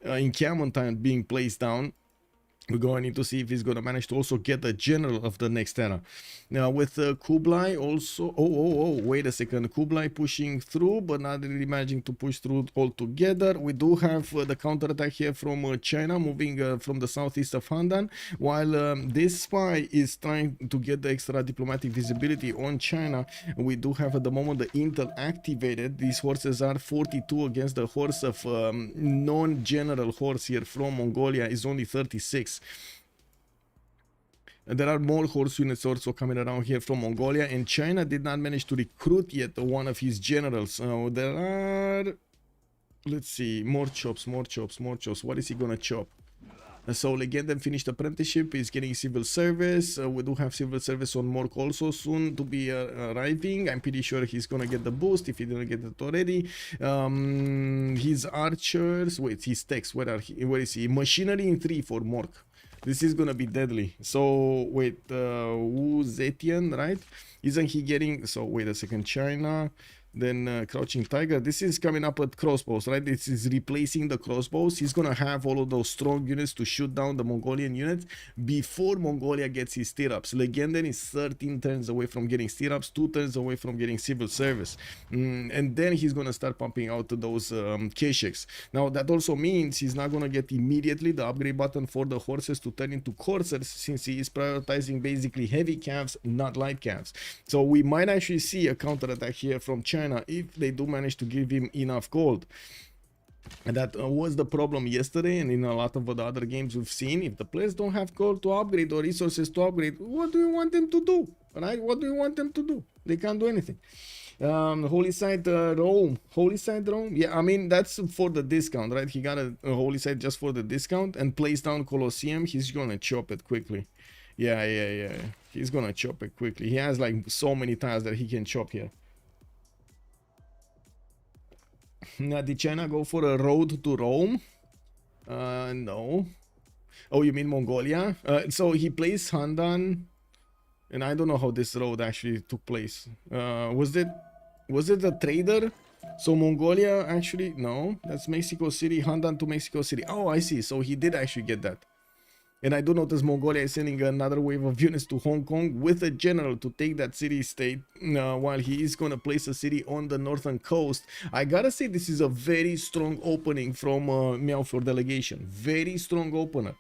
encampment time being placed down. We're going to need to see if he's going to manage to also get the general of the next era. Now with Kublai also, wait a second, Kublai pushing through, but not really managing to push through all together. We do have the counterattack here from China, moving from the southeast of Handan, while this spy is trying to get the extra diplomatic visibility on China. We do have at the moment the intel activated. These horses are 42 against the horse of non-general horse here from Mongolia is only 36. And there are more horse units also coming around here from Mongolia, and China did not manage to recruit yet one of his generals. There are, let's see, more chops. What is he gonna chop? So Legenden finished apprenticeship, is getting civil service. We do have civil service on Mork also soon to be arriving. I'm pretty sure he's gonna get the boost if he didn't get it already. His archers, wait, his techs, where is he? Machinery in 3 for Mork. This is gonna be deadly. So wait, Zetian, right? Isn't he getting, so wait a second, China, then Crouching Tiger. This is coming up at crossbows, right? This is replacing the crossbows. He's gonna have all of those strong units to shoot down the Mongolian units before Mongolia gets his stirrups. Legenden is 13 turns away from getting stirrups, 2 turns away from getting civil service, and then he's gonna start pumping out those Kesheks. Now that also means he's not gonna get immediately the upgrade button for the horses to turn into coursers, since he is prioritizing basically heavy calves, not light calves. So we might actually see a counterattack here from China if they do manage to give him enough gold. And that was the problem yesterday, and in a lot of the other games we've seen. If the players don't have gold to upgrade or resources to upgrade, what do you want them to do? Right? What do you want them to do? They can't do anything. Holy Site Rome. Holy Site Rome? Yeah, I mean, that's for the discount, right? He got a Holy Site just for the discount and placed down Colosseum. He's gonna chop it quickly. Yeah. He's gonna chop it quickly. He has like so many tiles that he can chop here. Now, did China go for a road to Rome? No. Oh, you mean Mongolia? So he placed Handan, and I don't know how this road actually took place. Was it a trader? So Mongolia actually, no, that's Mexico City, Handan to Mexico City. Oh, I see. So he did actually get that. And I do notice Mongolia is sending another wave of units to Hong Kong with a general to take that city-state, while he is going to place a city on the northern coast. I gotta say, this is a very strong opening from Meow for Delegation. Very strong opener.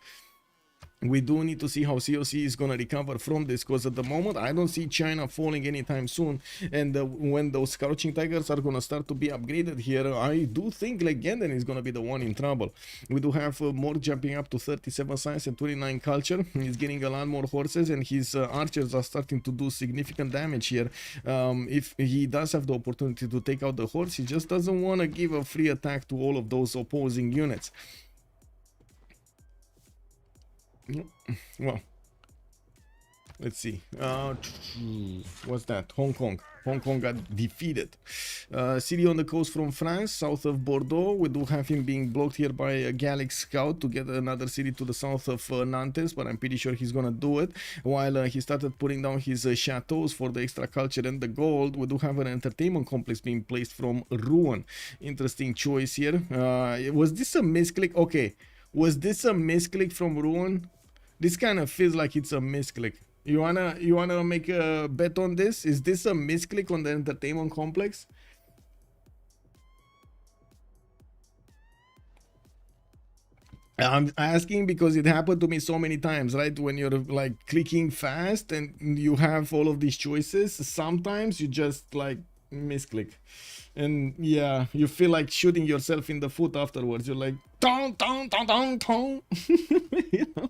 We do need to see how COC is going to recover from this, because at the moment I don't see China falling anytime soon. And when those Crouching Tigers are going to start to be upgraded here, I do think Legenden is going to be the one in trouble. We do have more jumping up to 37 science and 29 culture. He's getting a lot more horses, and his archers are starting to do significant damage here. If he does have the opportunity to take out the horse, he just doesn't want to give a free attack to all of those opposing units. Well, Let's see. What's that? Hong Kong. Hong Kong got defeated. City on the coast from France, south of Bordeaux. We do have him being blocked here by a Gallic scout to get another city to the south of Nantes, but I'm pretty sure he's gonna do it. While he started putting down his chateaus for the extra culture and the gold, we do have an entertainment complex being placed from Rouen. Interesting choice here. Was this a misclick? Okay. Was this a misclick from Rouen? This kind of feels like it's a misclick. You wanna make a bet on this? Is this a misclick on the entertainment complex? I'm asking because it happened to me so many times, right? When you're like clicking fast and you have all of these choices, sometimes you just like misclick. And yeah, you feel like shooting yourself in the foot afterwards. You're like, tong, tong, tong, tong, tong. You know?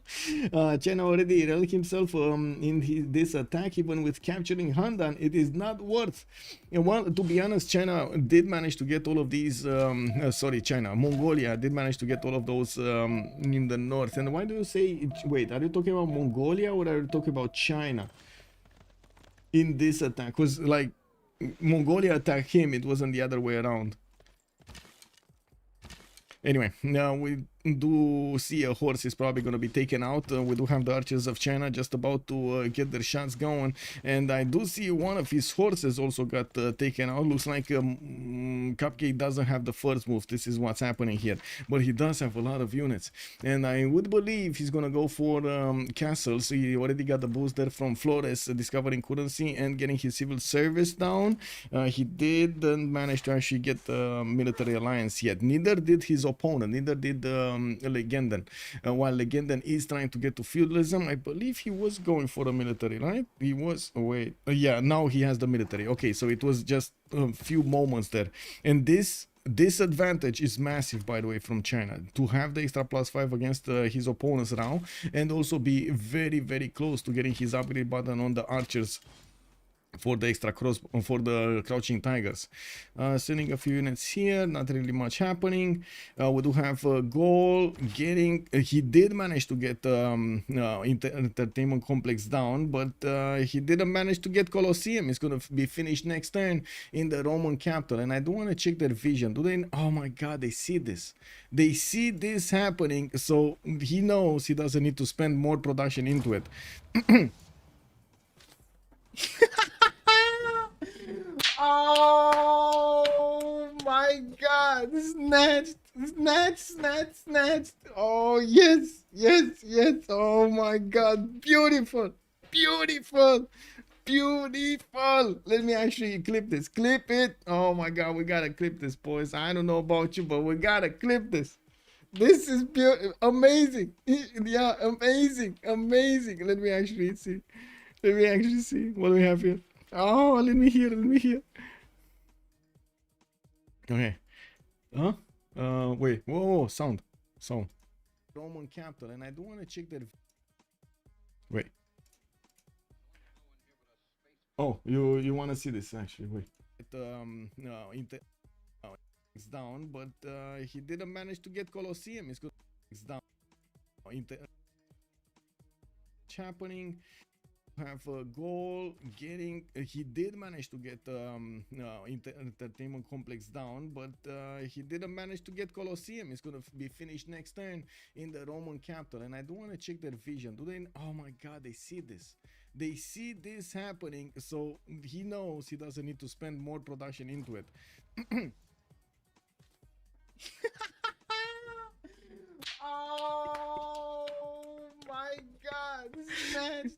China already relied himself in this attack, even with capturing Handan. It is not worth. And well, to be honest, China did manage to get all of these. Mongolia did manage to get all of those in the north. And why do you say? Wait, are you talking about Mongolia or are you talking about China in this attack? Because like Mongolia attacked him, it wasn't the other way around. Anyway, now we do see a horse is probably going to be taken out. We do have the archers of China just about to get their shots going, and I do see one of his horses also got taken out. Looks like Cupcake doesn't have the first move. This is what's happening here, but he does have a lot of units, and I would believe he's going to go for castles. He already got the boost there from Flores, discovering currency and getting his civil service down. He didn't manage to actually get the military alliance yet. Neither did his opponent, neither did Legenden. While Legenden is trying to get to feudalism, I believe he was going for a military, right? He was, wait, yeah, now he has the military. Okay, so it was just a few moments there. And this advantage is massive, by the way, from China, to have the extra +5 against his opponents now, and also be very, very close to getting his upgrade button on the archers for the extra cross, for the crouching tigers. Sending a few units here, not really much happening. We do have Gaul getting, he did manage to get entertainment complex down, but he didn't manage to get Colosseum. It's gonna be finished next turn in the Roman capital, and I do want to check their vision. Do they? Oh my god, they see this. They see this happening, so he knows he doesn't need to spend more production into it. Oh my god, snatched. Oh yes. Oh my god, beautiful. Let me actually clip this. Clip it. Oh my god, we gotta clip this, boys. I don't know about you, but we gotta clip this. This is beautiful. Amazing. Yeah, amazing. Let me actually see. What do we have here. Oh, let me hear. Okay. Huh? Wait. Whoa. Sound. Roman capital, and I do want to check that. Wait. Oh, you want to see this actually? Wait. It's down, but he didn't manage to get Colosseum. It's down. It's happening. Have a goal getting, he did manage to get entertainment complex down, but he didn't manage to get Colosseum. It's gonna be finished next turn in the Roman capital, and I do want to check their vision. Do they? Oh my god, they see this happening, so he knows he doesn't need to spend more production into it. Oh my god, snatched.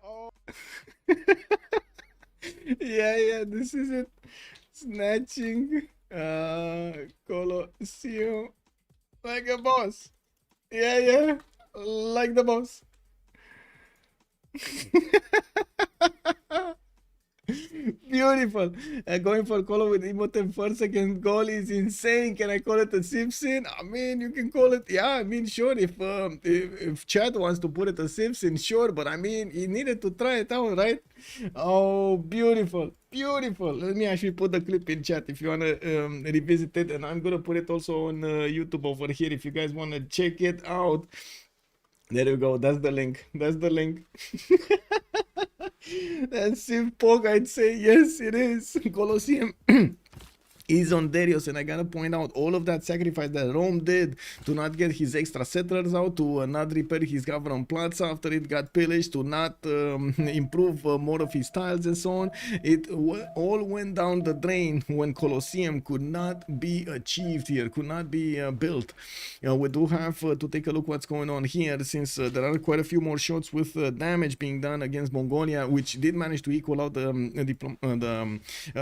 Oh. yeah, this is it. Snatching Colosseum like a boss. Yeah, like the boss. Beautiful. Going for Colo with Emotem first second goal is insane. Can I call it a Civ6? I mean, you can call it. Yeah, I mean, sure. If Chad wants to put it a Civ6, sure. But I mean, he needed to try it out, right? Oh, beautiful. Let me actually put the clip in chat if you wanna revisit it, and I'm gonna put it also on YouTube over here if you guys wanna check it out. There you go. That's the link. That's the link. That's Civ6, I'd say. Yes, it is. Colosseum is on Darius, and I gotta point out all of that sacrifice that Rome did to not get his extra settlers out, to not repair his government plaza after it got pillaged, to not improve more of his tiles and so on. It all went down the drain when Colosseum could not be achieved here, could not be built. We do have to take a look what's going on here, since there are quite a few more shots with damage being done against Mongolia, which did manage to equal out the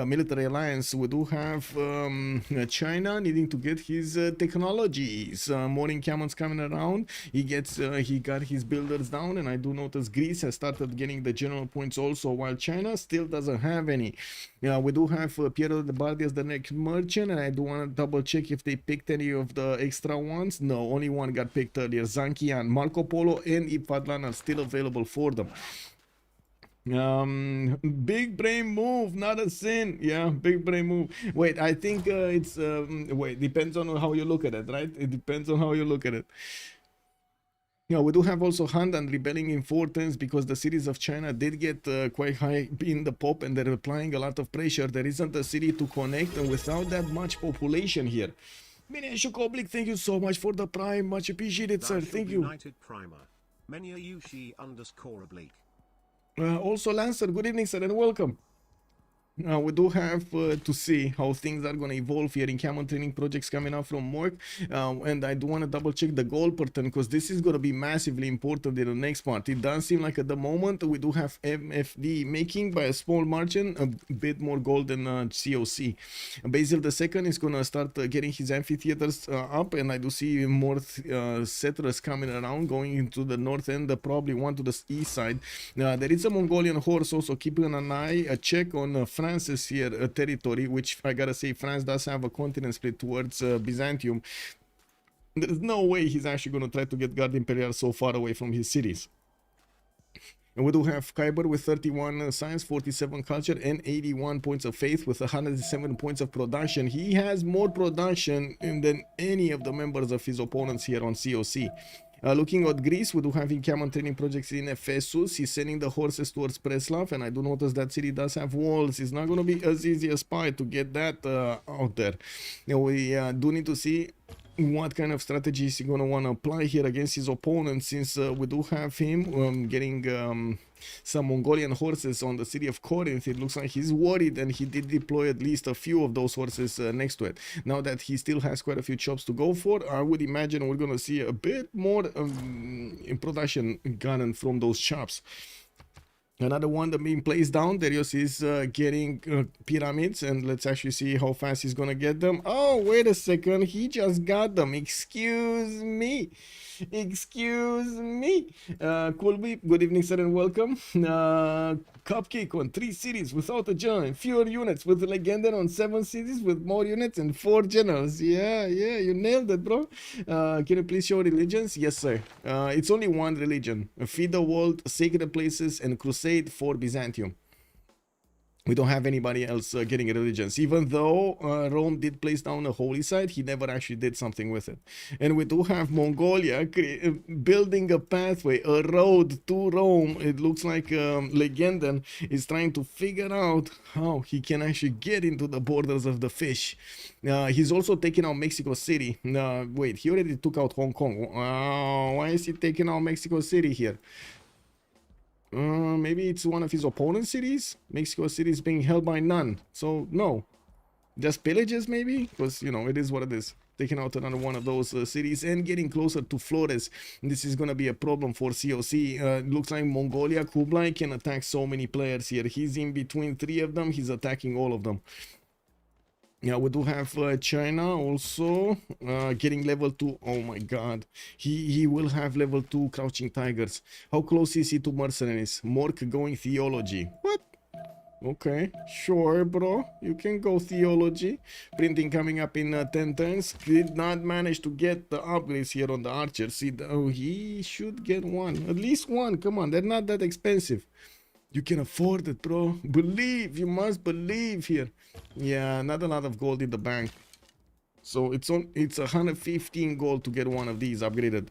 military alliance. We do have China needing to get his technologies. More encampments coming around. He got his builders down, and I do notice Greece has started getting the general points also, while China still doesn't have any. We do have Piero de Bardi as the next merchant, and I do want to double check if they picked any of the extra ones. No, only one got picked earlier. Zankian, Marco Polo, and Ipadlan are still available for them. Big brain move, not a sin. Yeah, big brain move. Wait, I think it's wait, depends on how you look at it, right? It depends on how you look at it. Yeah, we do have also Handan rebelling in 4 turns because the cities of China did get quite high in the pop, and they're applying a lot of pressure. There isn't a city to connect, and without that much population here. Oblique, thank you so much for the prime, much appreciated, sir. Thank you.
United Primer. Yushi_oblique.
Also, Lancer, good evening, sir, and welcome. We do have to see how things are going to evolve here in camel training projects coming up from Mork, and I do want to double check the gold pattern, because this is going to be massively important in the next part. It does seem like at the moment we do have MFD making by a small margin a bit more gold than COC. Basil II is going to start getting his amphitheaters up, and I do see more settlers coming around, going into the north end, probably one to the east side. There is a Mongolian horse also keeping an eye, a check on France's here territory, which I gotta say, France does have a continent split towards Byzantium. There's no way he's actually gonna try to get Guard Imperial so far away from his cities. And we do have Kiber with 31 science, 47 culture, and 81 points of faith with 107 points of production. He has more production than any of the members of his opponents here on COC. Looking at Greece, we do have encampment training projects in Ephesus. He's sending the horses towards Preslav, and I do notice that city does have walls. It's not going to be as easy as pie to get that out there. We do need to see what kind of strategies he's going to want to apply here against his opponent, since we do have him getting some Mongolian horses on the city of Corinth. It looks like he's worried, and he did deploy at least a few of those horses next to it. Now that he still has quite a few chops to go for, I would imagine we're going to see a bit more in production gunning from those chops. Another one that being placed down. Darius is getting pyramids, and let's actually see how fast he's gonna get them. Oh, wait a second, he just got them. Excuse me. Excuse me. Colby, good evening, sir, and welcome. Cupcake on 3 cities without a giant, fewer units with Legenden on 7 cities with more units and 4 generals. Yeah, you nailed it, bro. Can you please show religions? Yes, sir. It's only one religion: feed the world, sacred places, and crusade for Byzantium. We don't have anybody else getting religions, even though Rome did place down a holy site. He never actually did something with it. And we do have Mongolia building a pathway, a road to Rome. It looks like Legenden is trying to figure out how he can actually get into the borders of the fish. He's also taking out Mexico City. Wait, he already took out Hong Kong. Why is he taking out Mexico City here? Maybe it's one of his opponent's cities. Mexico City is being held by none, so no, just pillages maybe, because you know it is what it is. Taking out another one of those cities and getting closer to Flores. This is gonna be a problem for COC. Looks like Mongolia, Kublai can attack so many players here. He's in between 3 of them. He's attacking all of them. Yeah, we do have China also getting level 2. Oh my god, he will have level 2 crouching tigers. How close is he to mercenaries? Mork going theology. What? Okay, sure, bro, you can go theology. Printing coming up in 10 turns. Did not manage to get the upgrades here on the archers. See, oh, he should get one, at least one. Come on, they're not that expensive. You can afford it, bro. Believe. You must believe here. Yeah, not a lot of gold in the bank. So it's 115 gold to get one of these upgraded.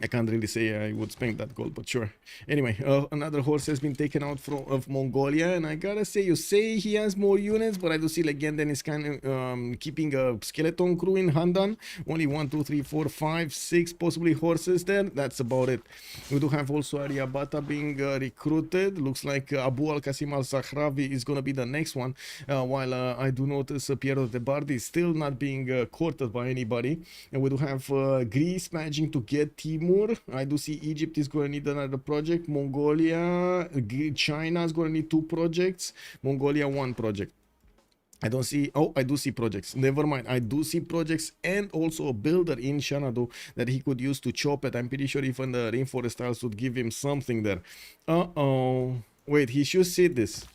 I can't really say I would spend that gold, but sure. Anyway, another horse has been taken out of Mongolia, and I gotta say, you say he has more units, but I do see Legenden is kind of keeping a skeleton crew in Handan. Only 1, 2, 3, 4, 5, 6 possibly horses there. That's about it. We do have also Aryabhata being recruited. Looks like Abu al-Qasim al-Zaghrawi is gonna be the next one, while I do notice Piero de Bardi is still not being courted by anybody. And we do have Greece managing to get Timur. I do see Egypt is going to need another project. Mongolia, China is going to need 2 projects. Mongolia 1 project. I don't see. Oh, I do see projects. Never mind. I do see projects and also a builder in Shanadu that he could use to chop it. I'm pretty sure even the rainforest tiles would give him something there. Wait, he should see this.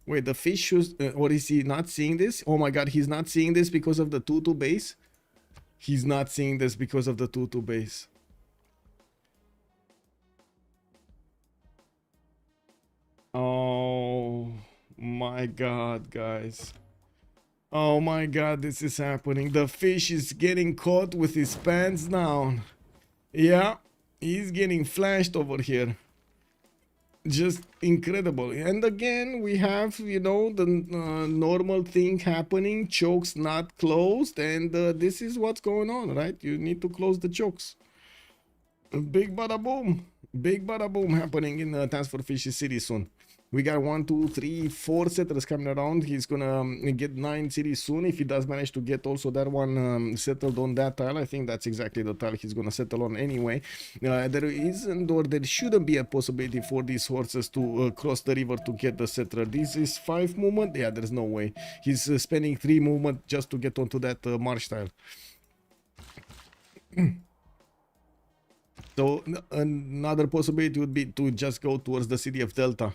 Wait, the fish should. Or is he not seeing this? Oh my god, he's not seeing this because of the 2-2 base? He's not seeing this because of the 2-2 base. Oh my god, guys. Oh my god, this is happening. The fish is getting caught with his pants down. Yeah, he's getting flashed over here. Just incredible. And again, we have, you know, the normal thing happening. Chokes not closed. And this is what's going on, right? You need to close the chokes. Big bada boom. Big bada boom happening in TaskForceFish City soon. We got 1, 2, 3, 4 settlers coming around. He's gonna get 9 cities soon if he does manage to get also that one settled on that tile. I think that's exactly the tile he's gonna settle on anyway. There isn't, or there shouldn't be a possibility for these horses to cross the river to get the settler. This is 5 movement. Yeah, there's no way. He's spending 3 movement just to get onto that marsh tile. So another possibility would be to just go towards the city of Delta.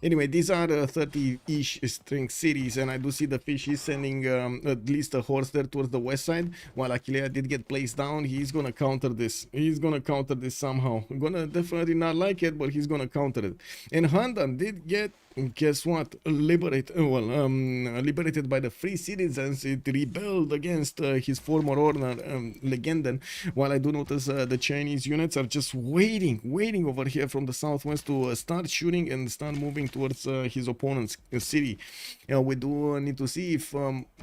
Anyway, these are 30-ish strength cities, and I do see the fish is sending at least a horse there towards the west side. While Aquilea did get placed down, he's gonna counter this. He's gonna counter this somehow. Gonna definitely not like it, but he's gonna counter it. And Handan did get, guess what, liberated by the free citizens. It rebelled against his former owner, Legenden. While I do notice the Chinese units are just waiting over here from the southwest to start shooting and start moving towards his opponent's city. We do need to see if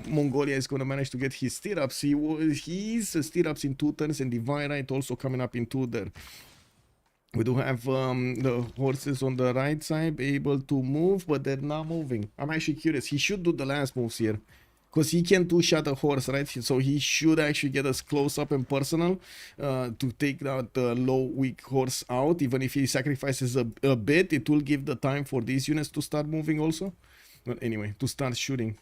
Mongolia is going to manage to get his stirrups. He's stirrups in 2 turns, and divine right also coming up in 2 there. We do have the horses on the right side able to move, but they're not moving. I'm actually curious. He should do the last moves here, because he can 2-shot a horse, right? So he should actually get us close up and personal to take that low weak horse out. Even if he sacrifices a bit, it will give the time for these units to start moving also. But anyway, to start shooting.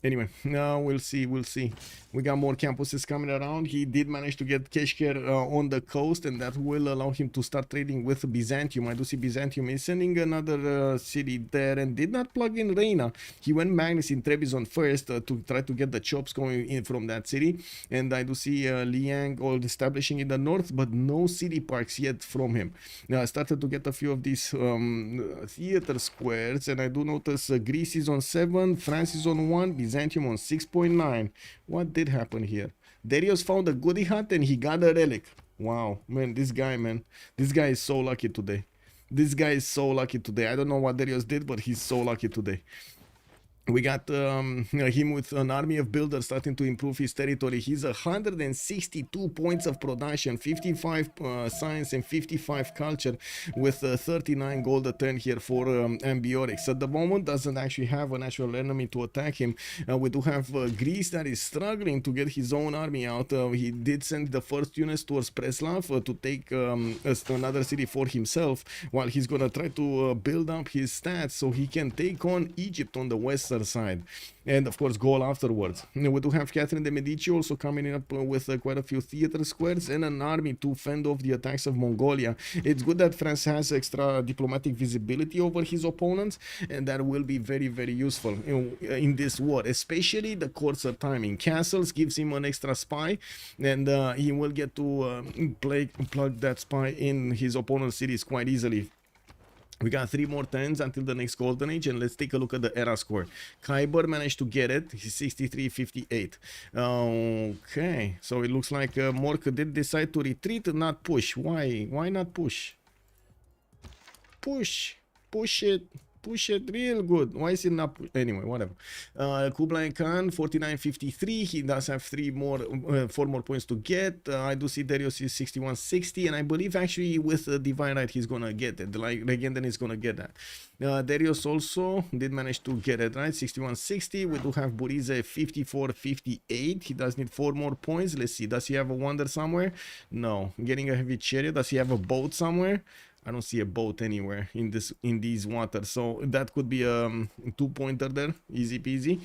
Anyway, now we'll see. We got more campuses coming around. He did manage to get Keshker on the coast, and that will allow him to start trading with Byzantium. I do see Byzantium is sending another city there, and did not plug in Reina. He went Magnus in Trebizond first to try to get the chops going in from that city. And I do see Liang all establishing in the north, but no city parks yet from him. Now I started to get a few of these theater squares, and I do notice Greece is on 7, France is on 1, Byzantium on 6.9. What did happen here? Darius found a goodie hut and he got a relic. Wow, man, this guy is so lucky today. I don't know what Darius did, but he's so lucky today. We got him with an army of builders starting to improve his territory. He's 162 points of production, 55 science and 55 culture, with 39 gold a turn here for Ambiorix. At the moment, doesn't actually have a natural enemy to attack him. We do have Greece that is struggling to get his own army out. He did send the first units towards Preslav to take another city for himself, while he's gonna try to build up his stats so he can take on Egypt on the western side, and of course Gaul afterwards. We do have Catherine de Medici also coming up with quite a few theater squares and an army to fend off the attacks of Mongolia. It's good that France has extra diplomatic visibility over his opponents, and that will be very, very useful in this war, especially the courser timing. Castles gives him an extra spy, and he will get to plug that spy in his opponent's cities quite easily. We got 3 more turns until the next golden age, and let's take a look at the era score. Kiber managed to get it. He's 63-58. Okay, so it looks like Mork did decide to retreat and not push. Why? Why not push? Push it real good. Why is it not anyway? Whatever. Kublai Khan 49-53. He does have 4 more points to get. I do see Darius is 61-60, and I believe actually with Divine Right he's gonna get it. Like Legenden is gonna get that. Darius also did manage to get it right. 61-60. We do have Burrize 54-58. He does need 4 more points. Let's see. Does he have a wonder somewhere? No. Getting a heavy chariot. Does he have a boat somewhere? I don't see a boat anywhere in these waters, so that could be a 2-pointer there, easy peasy.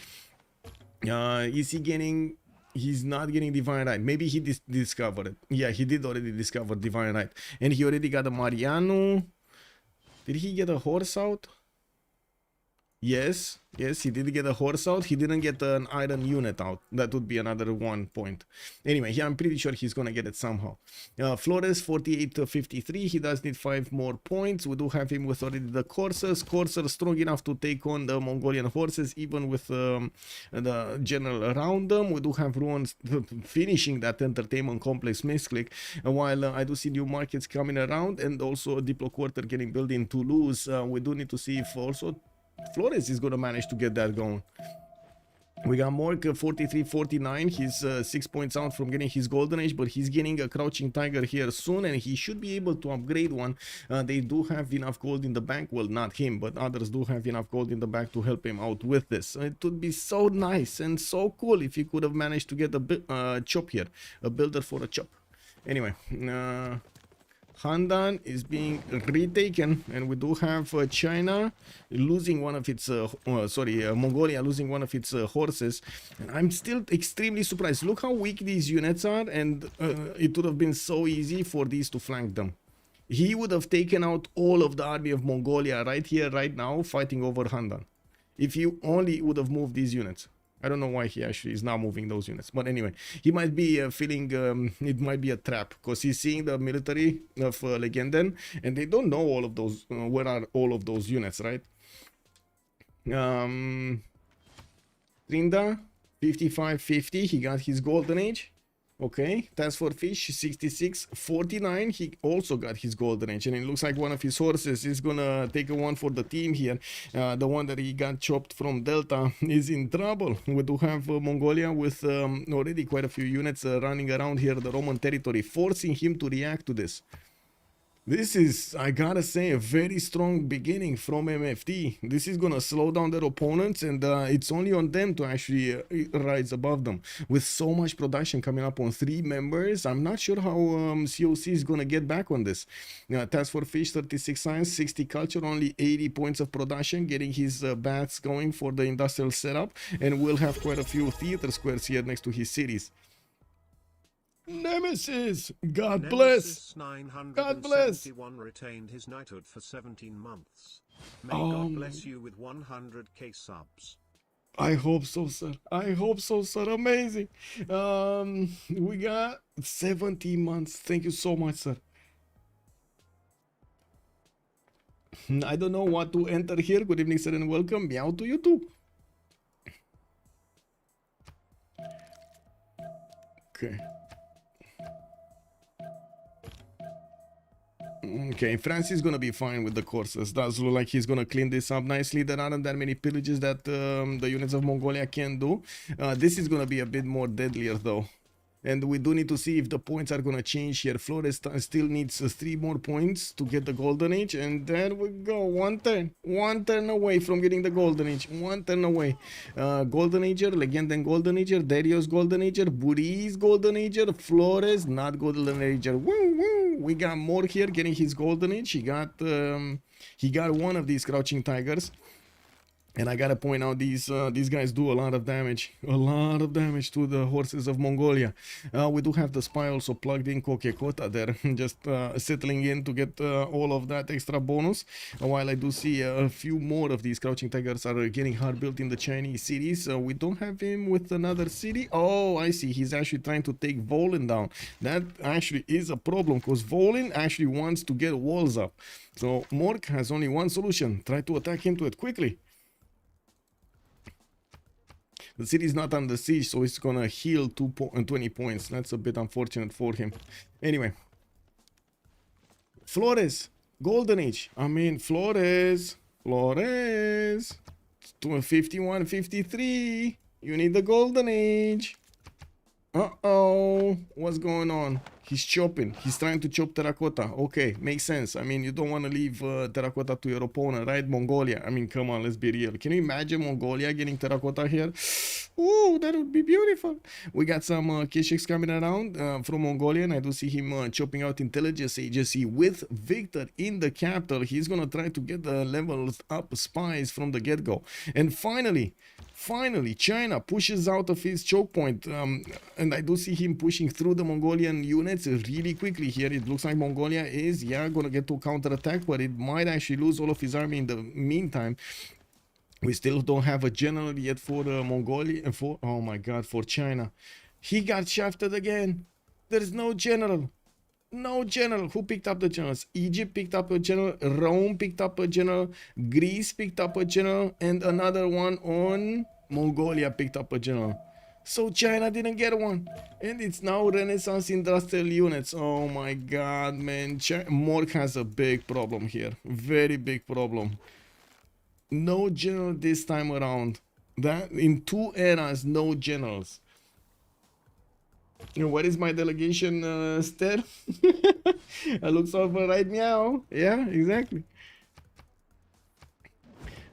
Is he getting? He's not getting Divine Right. Maybe he discovered it. Yeah, he did already discover Divine Right, and he already got a Mariano. Did he get a horse out? Yes, he did get a horse out. He didn't get an iron unit out. That would be another 1 point. Anyway, yeah, I'm pretty sure he's gonna get it somehow. Flores 48-53. He does need 5 more points. We do have him with already the coursers. Coursers strong enough to take on the Mongolian horses, even with the general around them. We do have ruins finishing that entertainment complex misclick. While I do see new markets coming around, and also a Diplo quarter getting built in Toulouse. We do need to see if also Flores is going to manage to get that going. We got Mork 43-49. He's 6 points out from getting his golden age, but he's getting a crouching tiger here soon, and he should be able to upgrade one. They do have enough gold in the bank. Well, not him, but others do have enough gold in the bank to help him out with this. It would be so nice and so cool if he could have managed to get a chop here, a builder for a chop. Anyway, Handan is being retaken, and we do have China losing one of its Mongolia losing one of its horses, and I'm still extremely surprised. Look how weak these units are, and it would have been so easy for these to flank them. He would have taken out all of the army of Mongolia right here, right now, fighting over Handan, if he only would have moved these units. I don't know why he actually is now moving those units. But anyway, he might be feeling it might be a trap, because he's seeing the military of Legenden, and they don't know all of those, where are all of those units, right? Tryndaehre, 55-50. He got his golden age. Okay, TaskForceFish 66-49. He also got his golden age, and it looks like one of his horses is gonna take a one for the team here. The one that he got chopped from Delta is in trouble. We do have Mongolia with already quite a few units running around here, the Roman territory, forcing him to react to this. This is, I gotta say, a very strong beginning from MFD. This is gonna slow down their opponents, and it's only on them to actually rise above them. With so much production coming up on 3 members, I'm not sure how COC is gonna get back on this. TaskForceFish, 36 science, 60 culture, only 80 points of production, getting his baths going for the industrial setup, and we'll have quite a few theater squares here next to his cities. Nemesis, God bless. God bless.
Retained his knighthood for 17 months. May God bless you with 100k subs.
I hope so, sir. I hope so, sir. Amazing. We got 17 months. Thank you so much, sir. I don't know what to enter here. Good evening, sir, and welcome. Meow to you too. Okay. Okay, France is gonna be fine with the courses. Does look like he's gonna clean this up nicely. There aren't that many pillages that the units of Mongolia can do. This is gonna be a bit more deadlier though. And we do need to see if the points are gonna change here. Flores still needs 3 more points to get the golden age, and there we go. One turn away from getting the golden age. 1 turn away. Golden ager, Legenden golden ager, Darius golden ager, Burrize golden ager, Flores not golden ager. Woo woo. We got more here getting his golden age. He got one of these crouching tigers. And I gotta point out these guys do a lot of damage to the horses of Mongolia. We do have the spy also plugged in Kokekota there, just settling in to get all of that extra bonus. While I do see a few more of these crouching tigers are getting hard built in the Chinese cities. We don't have him with another city. Oh, I see. He's actually trying to take Volin down. That actually is a problem because Volin actually wants to get walls up. So Mork has only one solution: try to attack into it quickly. The city is not under siege, so it's gonna heal 20 points. That's a bit unfortunate for him. Anyway. Flores. Golden Age. I mean, Flores. 51, 53. You need the Golden Age. Uh-oh. What's going on? He's chopping. He's trying to chop terracotta. Okay, makes sense. I mean, you don't want to leave terracotta to your opponent, right? Mongolia. I mean, come on, let's be real. Can you imagine Mongolia getting terracotta here? Ooh, that would be beautiful. We got some Kesheks coming around from Mongolia, and I do see him chopping out intelligence agency with Victor in the capital. He's gonna try to get the levels up spies from the get-go. And finally, China pushes out of his choke point, and I do see him pushing through the Mongolian units really quickly here. It looks like Mongolia is, gonna get to counterattack, but it might actually lose all of his army in the meantime. We still don't have a general yet for Mongolia, oh my god, for China. He got shafted again. There's no general. No general. Who picked up the generals? Egypt picked up a general. Rome picked up a general. Greece picked up a general. And another one on Mongolia picked up a general. So China didn't get one. And it's now Renaissance industrial units. Oh my god, man. Mork has a big problem here. Very big problem. No general this time around. That in 2 eras, no generals. What is my delegation stat? It looks over right Meow. Yeah, exactly.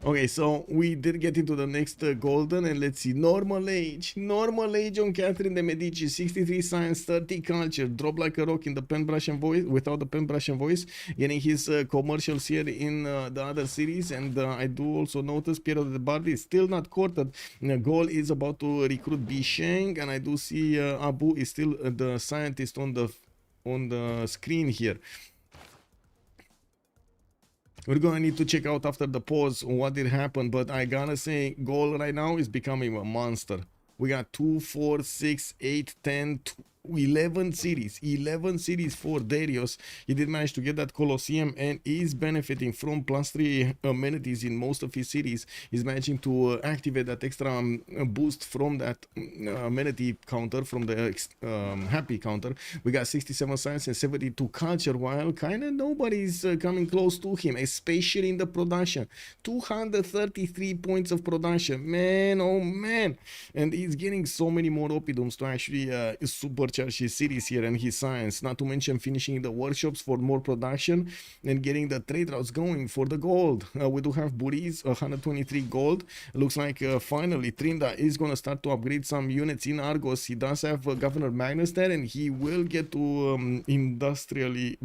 Okay, so we did get into the next golden, and let's see. Normal age on Catherine de Medici. 63 science, 30 culture. Drop like a rock in the pen brush and voice, without the pen brush and voice. Getting his commercials here in the other series. And I do also notice Piero de Bardi is still not courted. Gaul is about to recruit Bisheng, and I do see Abu is still the scientist on the screen here. We're gonna need to check out after the pause what did happen, but I gotta say, Gaul right now is becoming a monster. We got 2, 4, 6, 8, 10, 11 cities for Darius. He did manage to get that Colosseum and is benefiting from +3 amenities in most of his cities. He's managing to activate that extra boost from that amenity counter, from the happy counter. We got 67 science and 72 culture, while kind of nobody's coming close to him, especially in the production. 233 points of production, man, oh man. And he's getting so many more oppidums to actually supercharge his cities here and his science, not to mention finishing the workshops for more production and getting the trade routes going for the gold. We do have Burrize, 123 gold. Looks like finally Tryndaehre is going to start to upgrade some units in Argos. He does have Governor Magnus there, and he will get to industrially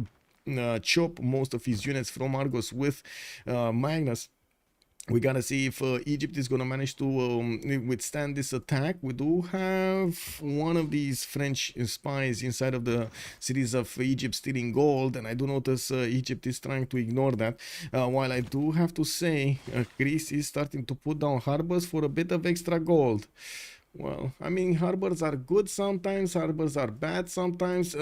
chop most of his units from Argos with Magnus. We gotta see if Egypt is gonna manage to withstand this attack. We do have one of these French spies inside of the cities of Egypt stealing gold, and I do notice Egypt is trying to ignore that. While I do have to say, Greece is starting to put down harbors for a bit of extra gold. Well, I mean, harbors are good sometimes, harbors are bad sometimes.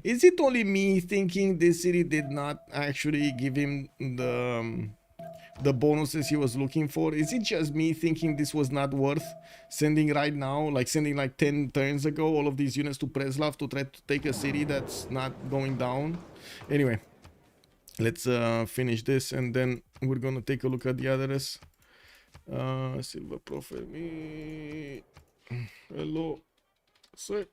Is it only me thinking this city did not actually give him the bonuses he was looking for? Is it just me thinking this was not worth sending right now, like sending like 10 turns ago all of these units to Preslav to try to take a city that's not going down? Anyway, let's finish this, and then we're gonna take a look at the others. Silver Prophet, me. Hello, sir.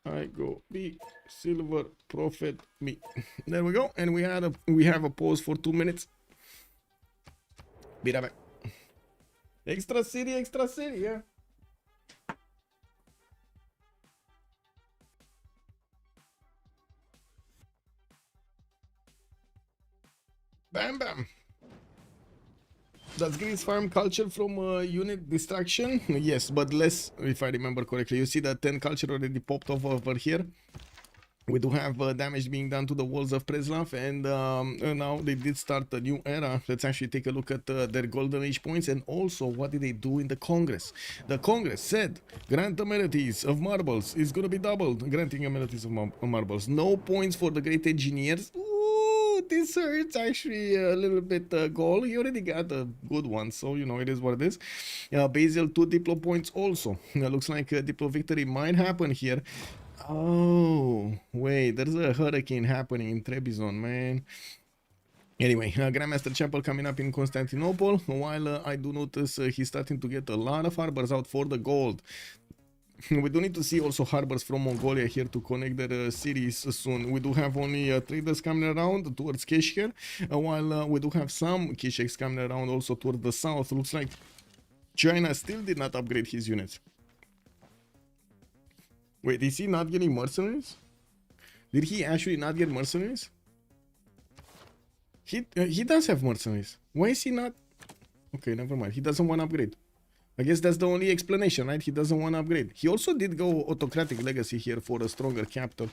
I go be Silver Prophet, me. There we go, and we have a pause for 2 minutes. Be right back. Extra city, yeah. Bam, bam. Does Greece farm culture from unit distraction? Yes, but less, if I remember correctly. You see that 10 culture already popped off over here. We do have damage being done to the walls of Preslav, and now they did start a new era. Let's actually take a look at their golden age points, and also what did they do in the Congress. The Congress said grant amenities of marbles is going to be doubled, granting amenities of marbles. No points for the great engineers. Ooh, this hurts actually a little bit. Gaul, he already got a good one, so you know it is what it is. Basil 2 Diplo points also. Looks like a Diplo victory might happen here. Oh, wait, there's a hurricane happening in Trebizond, man. Anyway, Grandmaster Chapel coming up in Constantinople, while I do notice he's starting to get a lot of harbors out for the gold. We do need to see also harbors from Mongolia here to connect their cities soon. We do have only traders coming around towards Keshkir, while we do have some Kishaks coming around also towards the south. Looks like China still did not upgrade his units. Wait, is he not getting mercenaries? Did he actually not get mercenaries? He does have mercenaries. Why is he not? Okay, never mind. He doesn't want to upgrade. I guess that's the only explanation, right? He doesn't want to upgrade. He also did go autocratic legacy here for a stronger capital.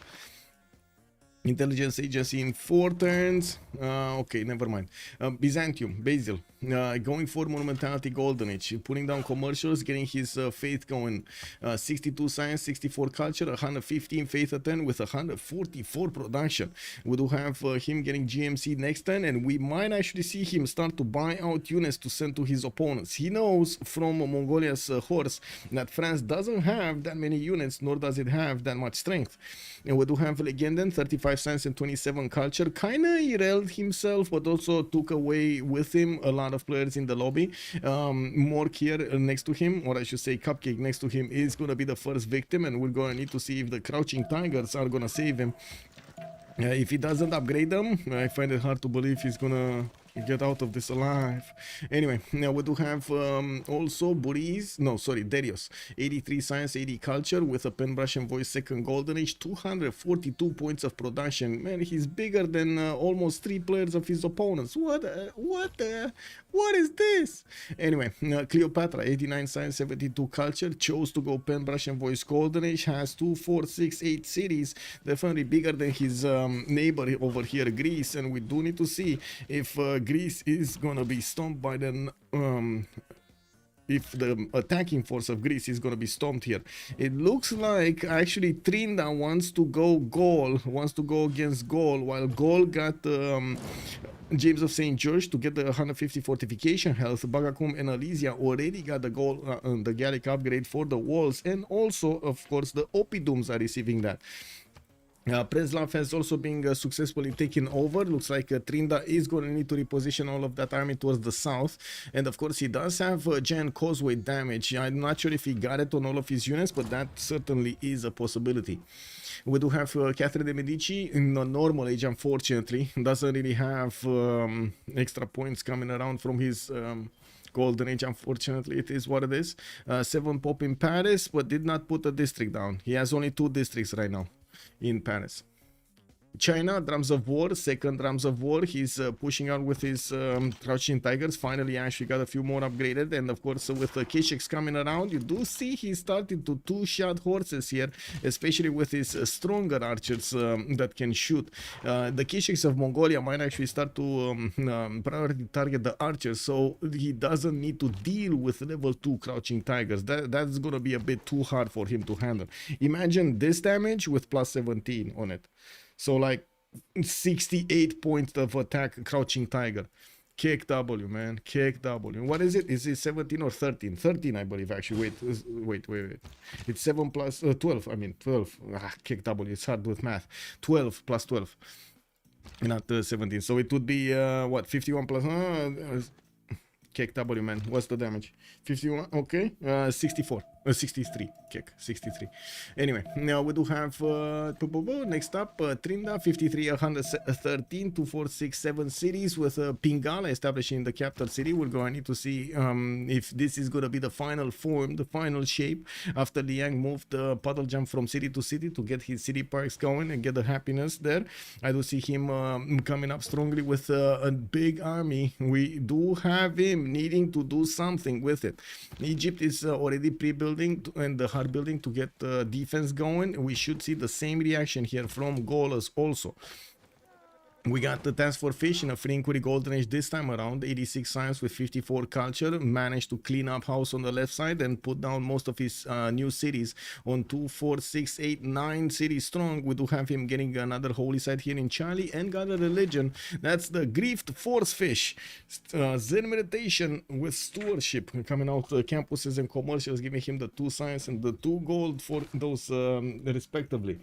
Intelligence agency in 4 turns. Okay, never mind. Byzantium, Basil, going for monumentality golden age, putting down commercials, getting his faith going. 62 science, 64 culture, 115 faith a turn with 144 production. We do have him getting GMC next turn, and we might actually see him start to buy out units to send to his opponents. He knows from Mongolia's horse that France doesn't have that many units, nor does it have that much strength. And we do have Legenden, 35 science and 27 culture, kind of derailed himself, but also took away with him a lot of players in the lobby. Mork here next to him, or I should say Cupcake next to him, is going to be the first victim, and we're going to need to see if the crouching tigers are going to save him. If he doesn't upgrade them, I find it hard to believe he's going to get out of this alive. Anyway, now we do have also Burrize, no, sorry, Darius, 83 science, 80 culture with a pen brush and voice second golden age, 242 points of production. Man, he's bigger than almost 3 players of his opponents. What is this? Anyway, Cleopatra, 89 science, 72 culture, chose to go pen brush and voice golden age, has 2, 4, 6, 8 cities, definitely bigger than his neighbor over here, Greece, and we do need to see if Greece is gonna be stomped by the if the attacking force of Greece is gonna be stomped here. It looks like actually Tryndaehre wants to go against Gaul, while Gaul got James of St. George to get the 150 fortification health. Bagakum and Alesia already got the Gallic upgrade for the walls, and also of course the Oppidums are receiving that. Preslav has also been successfully taken over. Looks like Tryndaehre is going to need to reposition all of that army towards the south. And of course, he does have giant causeway damage. I'm not sure if he got it on all of his units, but that certainly is a possibility. We do have Catherine de' Medici in the normal age, unfortunately. Doesn't really have extra points coming around from his golden age, unfortunately. It is what it is. 7 pop in Paris, but did not put a district down. He has only 2 districts right now in Paris. China, drums of war, second drums of war. He's pushing out with his crouching tigers. Finally, actually got a few more upgraded, and of course, with the Kishaks coming around, you do see he's starting to 2-shot horses here, especially with his stronger archers that can shoot. The Kishaks of Mongolia might actually start to priority target the archers, so he doesn't need to deal with level 2 crouching tigers. That's gonna be a bit too hard for him to handle. Imagine this damage with plus 17 on it. So like 68 points of attack crouching tiger. Kick W, man. Kick W. What is it? Is it 17 or 13? 13, I believe, actually. Wait. It's 7 plus 12. I mean, 12. Kick W. It's hard with math. 12 plus 12. Not 17. So it would be, what, 51 plus... Kick W, man. What's the damage? 51. Okay. 64. 63 kick 63. Anyway, now we do have next up Tryndaehre 53 113 2467 cities with Pingala establishing the capital city. We're going to need to see if this is going to be the final form, the final shape after Liang moved the puddle jump from city to city to get his city parks going and get the happiness there. I do see him coming up strongly with a big army. We do have him needing to do something with it. Egypt is already pre-building and the hard building to get defense going. We should see the same reaction here from Gaul also. We got the TaskForceFish in a free inquiry golden age this time around, 86 science with 54 culture, managed to clean up house on the left side and put down most of his new cities on 2, 4, 6, 8, 9 cities strong. We do have him getting another holy site here in Charlie and got a religion. That's the Grieved Force Fish. Zen meditation with stewardship coming out campuses and commercials, giving him the 2 science and the 2 gold for those respectively.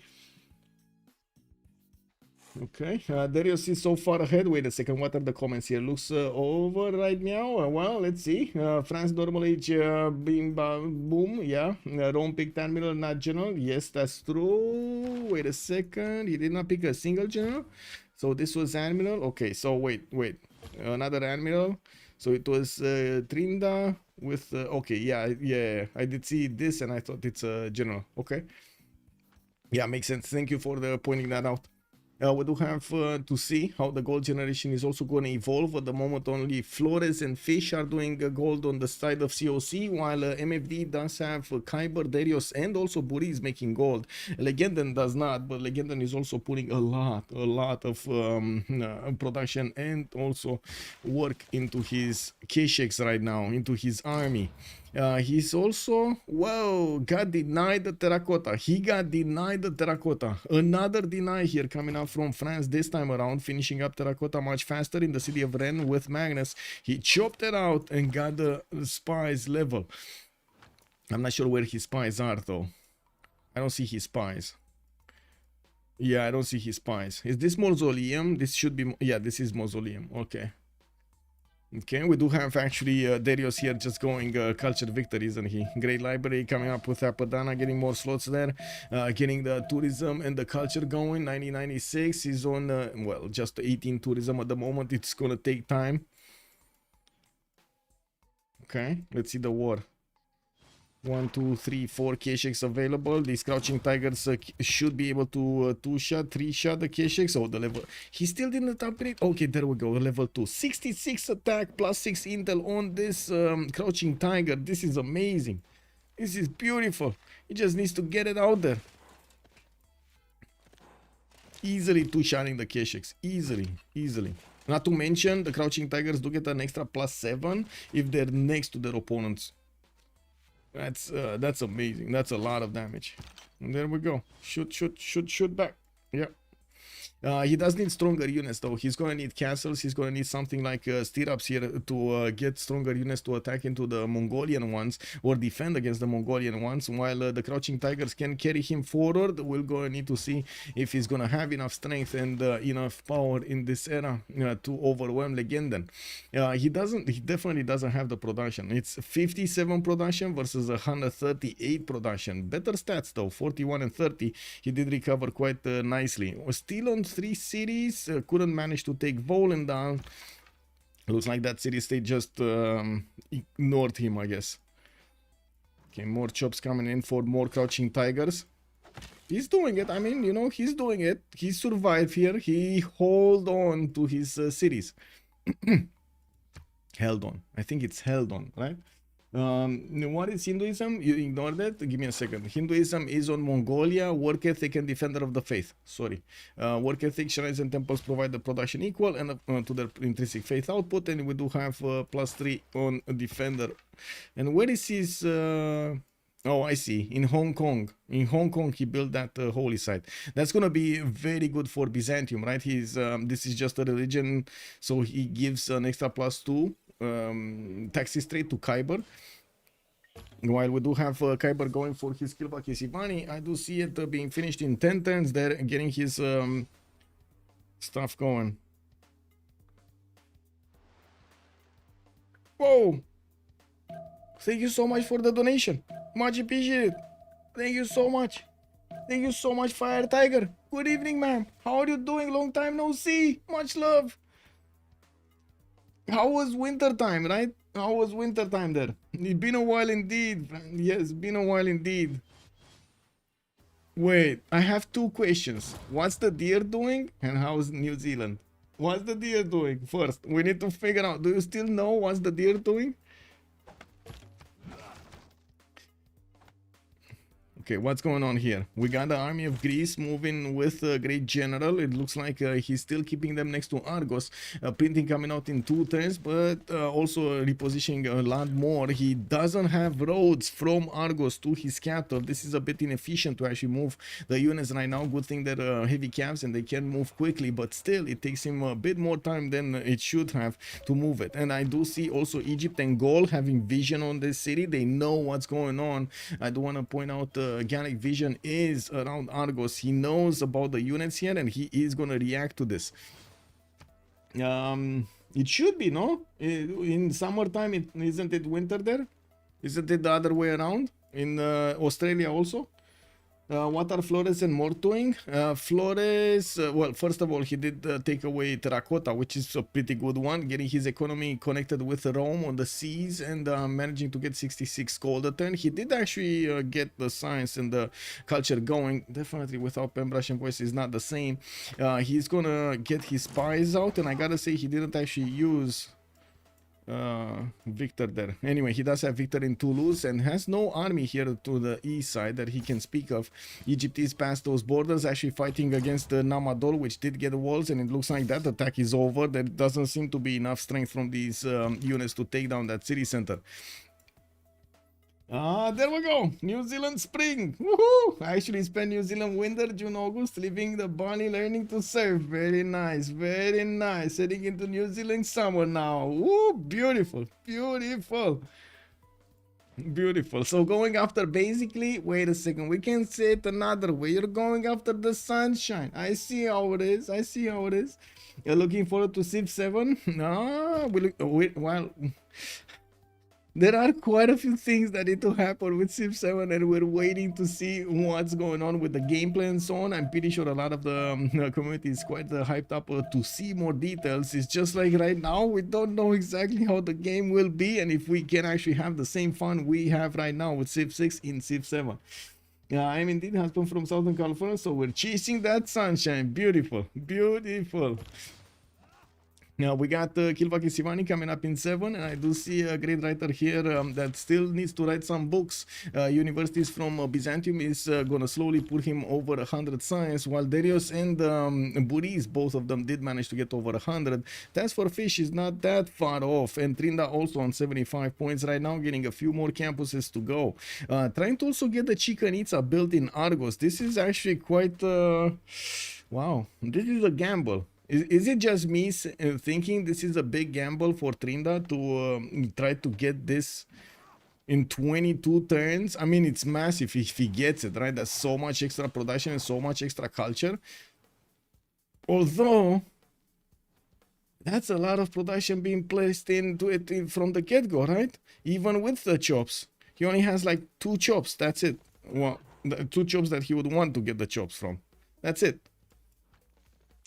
Okay, Darius is so far ahead. Wait a second, what are the comments here? Looks over right now. Well, let's see. France normal age being boom, yeah. Rome picked admiral, not general. Yes, that's true. Wait a second, he did not pick a single general. So this was admiral. Okay, so wait, another admiral. So it was Tryndaehre with okay, yeah, I did see this and I thought it's a general. Okay, yeah, makes sense. Thank you for pointing that out. We do have to see how the gold generation is also going to evolve. At the moment, only Flores and Fish are doing gold on the side of COC, while MFD does have Kiber, Darius, and also Burrize making gold. Legenden does not, but Legenden is also putting a lot of production and also work into his K-Shakes right now, into his army. He's also, whoa, got denied the terracotta. He got denied the terracotta. Another deny here coming out from France this time around, finishing up terracotta much faster in the city of Rennes with Magnus. He chopped it out and got the spies level. I'm not sure where his spies are though. I don't see his spies. Yeah, I don't see his spies. Is this mausoleum? This should be, yeah, this is mausoleum. Okay. Okay, we do have actually Darius here just going culture victory, isn't he? Great library coming up with Apadana, getting more slots there, getting the tourism and the culture going. 1996 is on, well, just 18 tourism at the moment. It's gonna take time. Okay, let's see the war. 1, 2, 3, 4 K-Shakes available. These crouching tigers should be able to 2-shot, 3-shot the K-Shakes. Oh, the level. He still didn't upgrade. Okay, there we go. Level 2. 66 attack plus 6 intel on this crouching tiger. This is amazing. This is beautiful. He just needs to get it out there. Easily 2-shotting the K-Shakes. Easily. Not to mention, the crouching tigers do get an extra plus 7 if they're next to their opponents. That's amazing. That's a lot of damage. And there we go. Shoot back. Yeah. He does need stronger units though. He's gonna need castles. He's gonna need something like stirrups here to get stronger units to attack into the Mongolian ones or defend against the Mongolian ones, while the crouching tigers can carry him forward. We're gonna need to see if he's gonna have enough strength and enough power in this era to overwhelm Legenden. He definitely doesn't have the production. It's 57 production versus 138 production. Better stats though, 41 and 30. He did recover quite nicely. Still on 3 cities, couldn't manage to take Volen down. Looks like that city state just ignored him, I guess. Okay, more chops coming in for more crouching tigers. He's doing it. I mean, you know, he's doing it. He survived here. He held on to his cities. Held on. I think it's held on, right? What is Hinduism? You ignored it. Give me a second. Hinduism is on Mongolia, work ethic and defender of the faith. Sorry. Work ethic, shrines and temples provide the production equal and to their intrinsic faith output, and we do have +3 on defender. And where is his oh, I see. In Hong Kong. In Hong Kong, he built that holy site. That's gonna be very good for Byzantium, right? He's this is just a religion, so he gives an extra +2 taxi straight to Kiber. While we do have Kiber going for his Kilbak Isivani, I do see it being finished in 10 turns there, getting his stuff going. Whoa! Thank you so much for the donation. Much appreciated. Thank you so much. Thank you so much, Fire Tiger. Good evening, ma'am. How are you doing? Long time no see. Much love. How was winter time, right? How was winter time there? It's been a while indeed. Yes, been a while indeed. Wait, I have two questions. What's the deer doing? And how's New Zealand? What's the deer doing? First, we need to figure out. Do you still know what's the deer doing? Okay, what's going on here? We got the army of Greece moving with a great general. It looks like he's still keeping them next to Argos. Printing coming out in 2 turns, but also repositioning a lot more. He doesn't have roads from Argos to his capital. This is a bit inefficient to actually move the units right now. Good thing they're heavy caps and they can move quickly, but still it takes him a bit more time than it should have to move it. And I do see also Egypt and Gaul having vision on this city. They know what's going on. I do want to point out Gallic vision is around Argos. He knows about the units here and he is going to react to this. It should be, no? In summertime, isn't it winter there? Isn't it the other way around? In Australia also? What are Flores and more doing? Flores, well, first of all, he did take away Terracotta, which is a pretty good one, getting his economy connected with Rome on the seas and managing to get 66 gold a turn. He did actually get the science and the culture going. Definitely without Pembrush and Voice is not the same. He's gonna get his spies out, and I gotta say he didn't actually use Victor there. Anyway, he does have Victor in Toulouse and has no army here to the east side that he can speak of. Egypt is past those borders, actually fighting against the Namadol, which did get walls, and it looks like that attack is over. There doesn't seem to be enough strength from these units to take down that city center. There we go. New Zealand spring. Woohoo! I actually spent New Zealand winter, June, August, living the Bali, learning to surf. Very nice, very nice. Heading into New Zealand summer now. Woo! Beautiful, beautiful. Beautiful. So going after basically, wait a second, we can say it another way. You're going after the sunshine. I see how it is. I see how it is. You're looking forward to Civ6? No, well, there are quite a few things that need to happen with Civ7 and we're waiting to see what's going on with the gameplay and so on. I'm pretty sure a lot of the community is quite hyped up to see more details. It's just like right now we don't know exactly how the game will be and if we can actually have the same fun we have right now with Civ6 in Civ7. I'm indeed husband from Southern California, so we're chasing that sunshine. Beautiful, beautiful. Now we got Kilvaki Sivani coming up in 7, and I do see a great writer here that still needs to write some books. Universities from Byzantium is gonna slowly put him over 100 science, while Darius and Burrize, both of them did manage to get over 100. TaskForceFish is not that far off, and Tryndaehre also on 75 points right now, getting a few more campuses to go. Trying to also get the Chichen Itza built in Argos. This is actually quite wow, this is a gamble. Is it just me thinking this is a big gamble for Tryndaehre to try to get this in 22 turns? I mean, it's massive if he gets it, right? That's so much extra production and so much extra culture. Although, that's a lot of production being placed into it from the get-go, right? Even with the chops. He only has like 2 chops, that's it. Well, the 2 chops that he would want to get the chops from. That's it.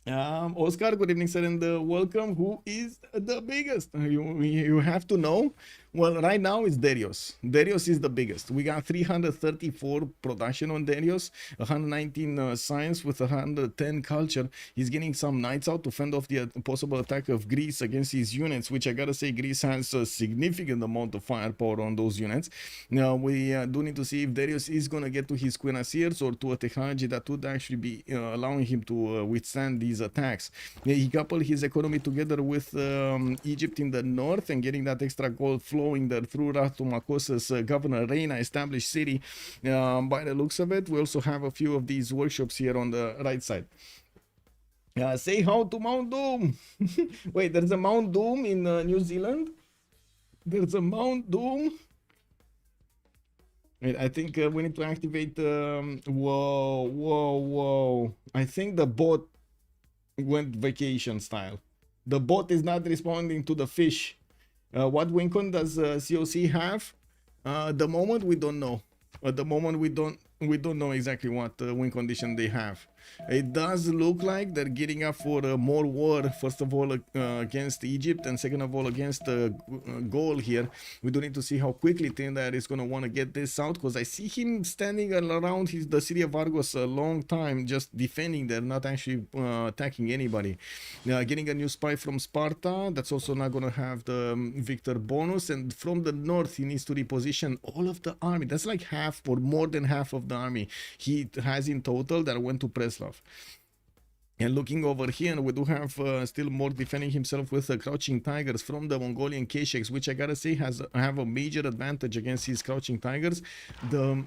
Oscar, good evening, sir, and welcome. Who is the biggest? You have to know. Well, right now it's Darius. Darius is the biggest. We got 334 production on Darius, 119 science with 110 culture. He's getting some knights out to fend off the possible attack of Greece against his units, which I gotta say Greece has a significant amount of firepower on those units. Now we do need to see if Darius is gonna get to his cuirassiers or to a technology that would actually be allowing him to withstand these attacks. He coupled his economy together with Egypt in the north and getting that extra gold flowing there through Ratumakosa's governor Reina established city. By the looks of it, we also have a few of these workshops here on the right side. Say how to Mount Doom. Wait, there's a Mount Doom in New Zealand? There's a Mount Doom? Wait, I think we need to activate whoa. I think the bot went vacation style. The bot is not responding to the fish. What Wincon does COC have? At the moment, we don't know. At the moment, we don't know exactly what wind condition they have. It does look like they're getting up for more war. First of all, against Egypt, and second of all, against Gaul here. We do need to see how quickly Tryndaehre is gonna want to get this out, because I see him standing around the city of Argos a long time, just defending there, not actually attacking anybody. Getting a new spy from Sparta. That's also not gonna have the victor bonus. And from the north, he needs to reposition all of the army. That's like half or more than half of the army he has in total that went to Preslav. And looking over here, we do have still more defending himself with crouching tigers from the Mongolian Kesheks, which I gotta say have a major advantage against his crouching tigers. The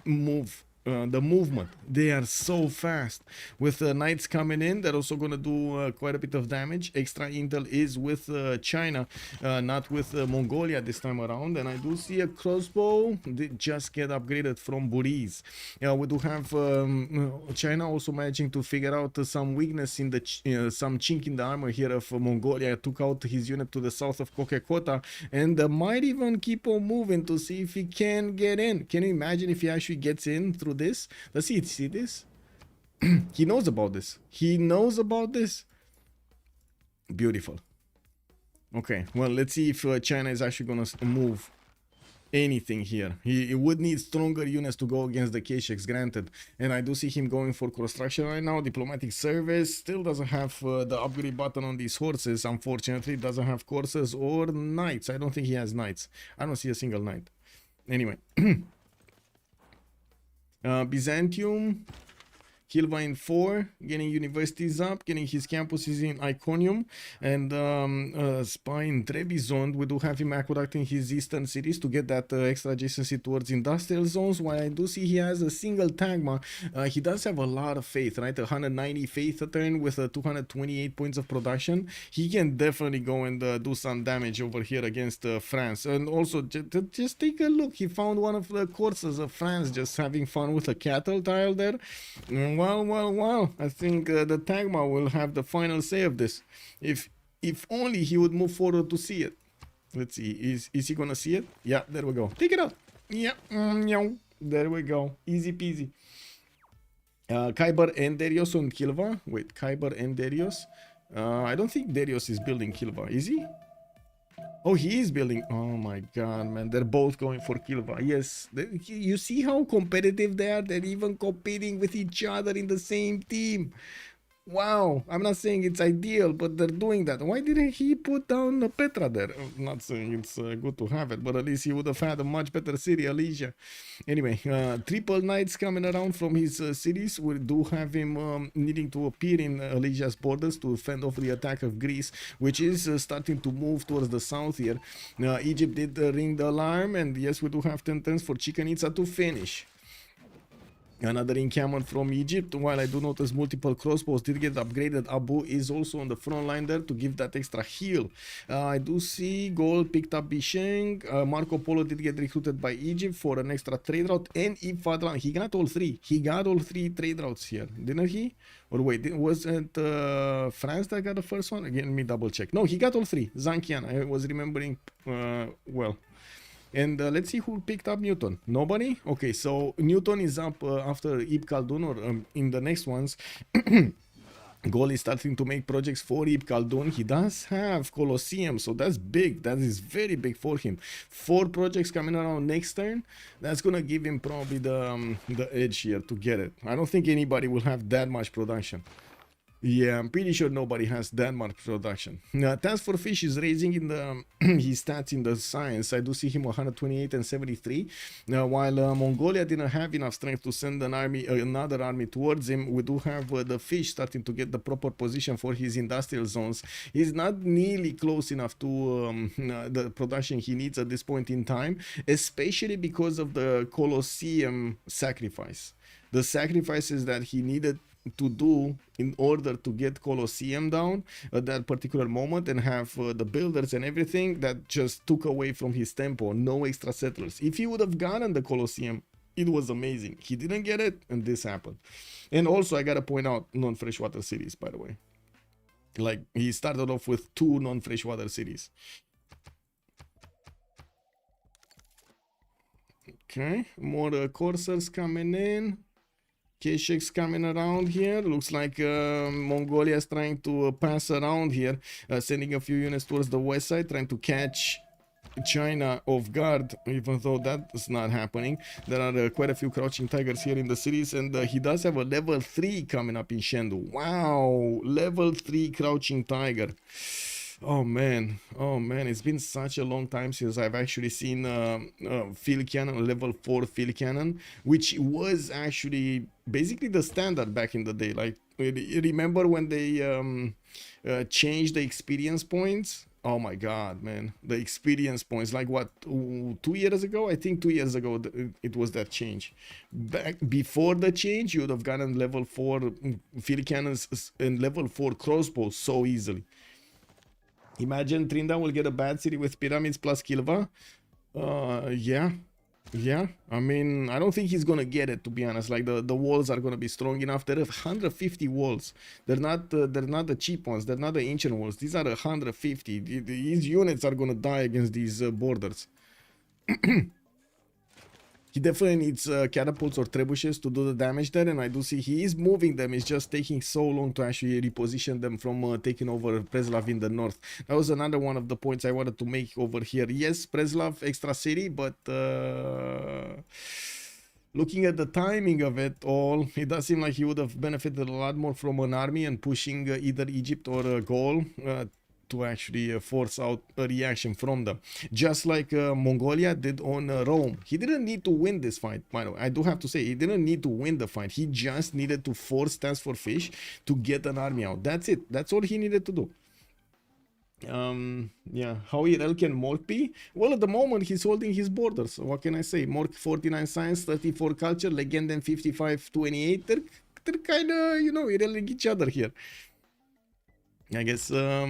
movement, they are so fast. With knights coming in, they're also gonna do quite a bit of damage. Extra intel is with China, not with Mongolia this time around. And I do see a crossbow. They just get upgraded from Burrize. We do have China also managing to figure out some weakness in the some chink in the armor here of Mongolia. Took out his unit to the south of Cupcake, and might even keep on moving to see if he can get in. Can you imagine if he actually gets in through this? Does he see this? He knows about this. He knows about this. Beautiful. Okay, well, let's see if China is actually gonna move anything here. He would need stronger units to go against the Kesheks, granted. And I do see him going for construction right now. Diplomatic service still doesn't have the upgrade button on these horses. Unfortunately, doesn't have courses or knights. I don't think he has knights. I don't see a single knight. Anyway. Byzantium, Kilva in 4, getting universities up, getting his campuses in Iconium, and spy in Trebizond. We do have him aqueducting his eastern cities to get that extra adjacency towards industrial zones. While I do see he has a single Tagma, he does have a lot of faith, right? 190 faith a turn with 228 points of production. He can definitely go and do some damage over here against France. And also, just take a look. He found one of the courses of France just having fun with a cattle tile there. Well, I think the Tagma will have the final say of this. If only he would move forward to see it. Let's see, is he gonna see it? Yeah, there we go. Take it out. Yeah, there we go. Easy peasy. Kiber and Darius on Kilva. Wait, Kiber and Darius. I don't think Darius is building Kilva, is he? Oh, he is building. Oh my god, man. They're both going for Kilva. Yes. You see how competitive they are? They're even competing with each other in the same team. Wow. I'm not saying it's ideal, but they're doing that. Why didn't he put down Petra there? I'm not saying it's good to have it, but at least he would have had a much better city, Alicia. Anyway, triple knights coming around from his cities. We do have him needing to appear in Alicia's borders to fend off the attack of Greece, which is starting to move towards the south here. Egypt did ring the alarm, and yes, we do have 10 turns for Chichen Itza to finish. Another encampment from Egypt. While I do notice multiple crossbows did get upgraded, Abu is also on the front line there to give that extra heal. I do see Gaul picked up Bisheng. Marco Polo did get recruited by Egypt for an extra trade route, and Ifadlan. He got all three. He got all three trade routes here, didn't he? Or wait, wasn't France that got the first one? Again, let me double check. No, he got all three. Zankian, I was remembering well. And let's see who picked up Newton. Nobody? Okay, so Newton is up after Ibn Khaldun, or in the next ones. Gaul is starting to make projects for Ibn Khaldun. He does have Colosseum, so that's big. That is very big for him. 4 projects coming around next turn. That's gonna give him probably the edge here to get it. I don't think anybody will have that much production. Yeah, I'm pretty sure nobody has that much production. Now, TaskForceFish is raising in the his stats in the science. I do see him 128 and 73. Now, while Mongolia didn't have enough strength to send another army towards him, we do have the fish starting to get the proper position for his industrial zones. He's not nearly close enough to the production he needs at this point in time, especially because of the Colosseum sacrifice. The sacrifices that he needed to do in order to get Colosseum down at that particular moment and have the builders and everything, that just took away from his tempo. No extra settlers. If he would have gotten the Colosseum, it was amazing. He didn't get it, and this happened. And also, I gotta point out non-freshwater cities, by the way. Like, he started off with 2 non-freshwater cities. Okay, more coursers coming in. K-Shakes coming around here. Looks like Mongolia is trying to pass around here, sending a few units towards the west side, trying to catch China off guard, even though that is not happening. There are quite a few crouching tigers here in the cities, and he does have a level 3 coming up in Shendu. Wow, level 3 crouching tiger. Oh man, it's been such a long time since I've actually seen field cannon, level 4 field cannon, which was actually basically the standard back in the day. Like, remember when they changed the experience points? Oh my god, man, the experience points, like what, 2 years ago? I think 2 years ago it was that change. Back before the change, you would have gotten level 4 field cannons and level 4 crossbows so easily. Imagine Tryndaehre will get a bad city with pyramids plus Kilva. Yeah. I mean, I don't think he's gonna get it, to be honest. Like, the walls are gonna be strong enough. There are 150 walls. They're not the cheap ones. They're not the ancient walls. These are 150. These units are gonna die against these borders. He definitely needs catapults or trebuchets to do the damage there, and I do see he is moving them. It's just taking so long to actually reposition them from taking over Preslav in the north. That was another one of the points I wanted to make over here. Yes, Preslav, extra city, but looking at the timing of it all, it does seem like he would have benefited a lot more from an army and pushing either Egypt or Gaul to actually force out a reaction from them, just like Mongolia did on Rome. He didn't need to win this fight, by the way. I do have to say, he didn't need to win the fight. He just needed to force TaskForceFish to get an army out. That's it. That's all he needed to do. Yeah, how irrel can Mork be? Well, at the moment he's holding his borders. So what can I say? Mork 49 science, 34 culture, Legenden 55 28. They're kind of, you know, irreling each other here. I guess there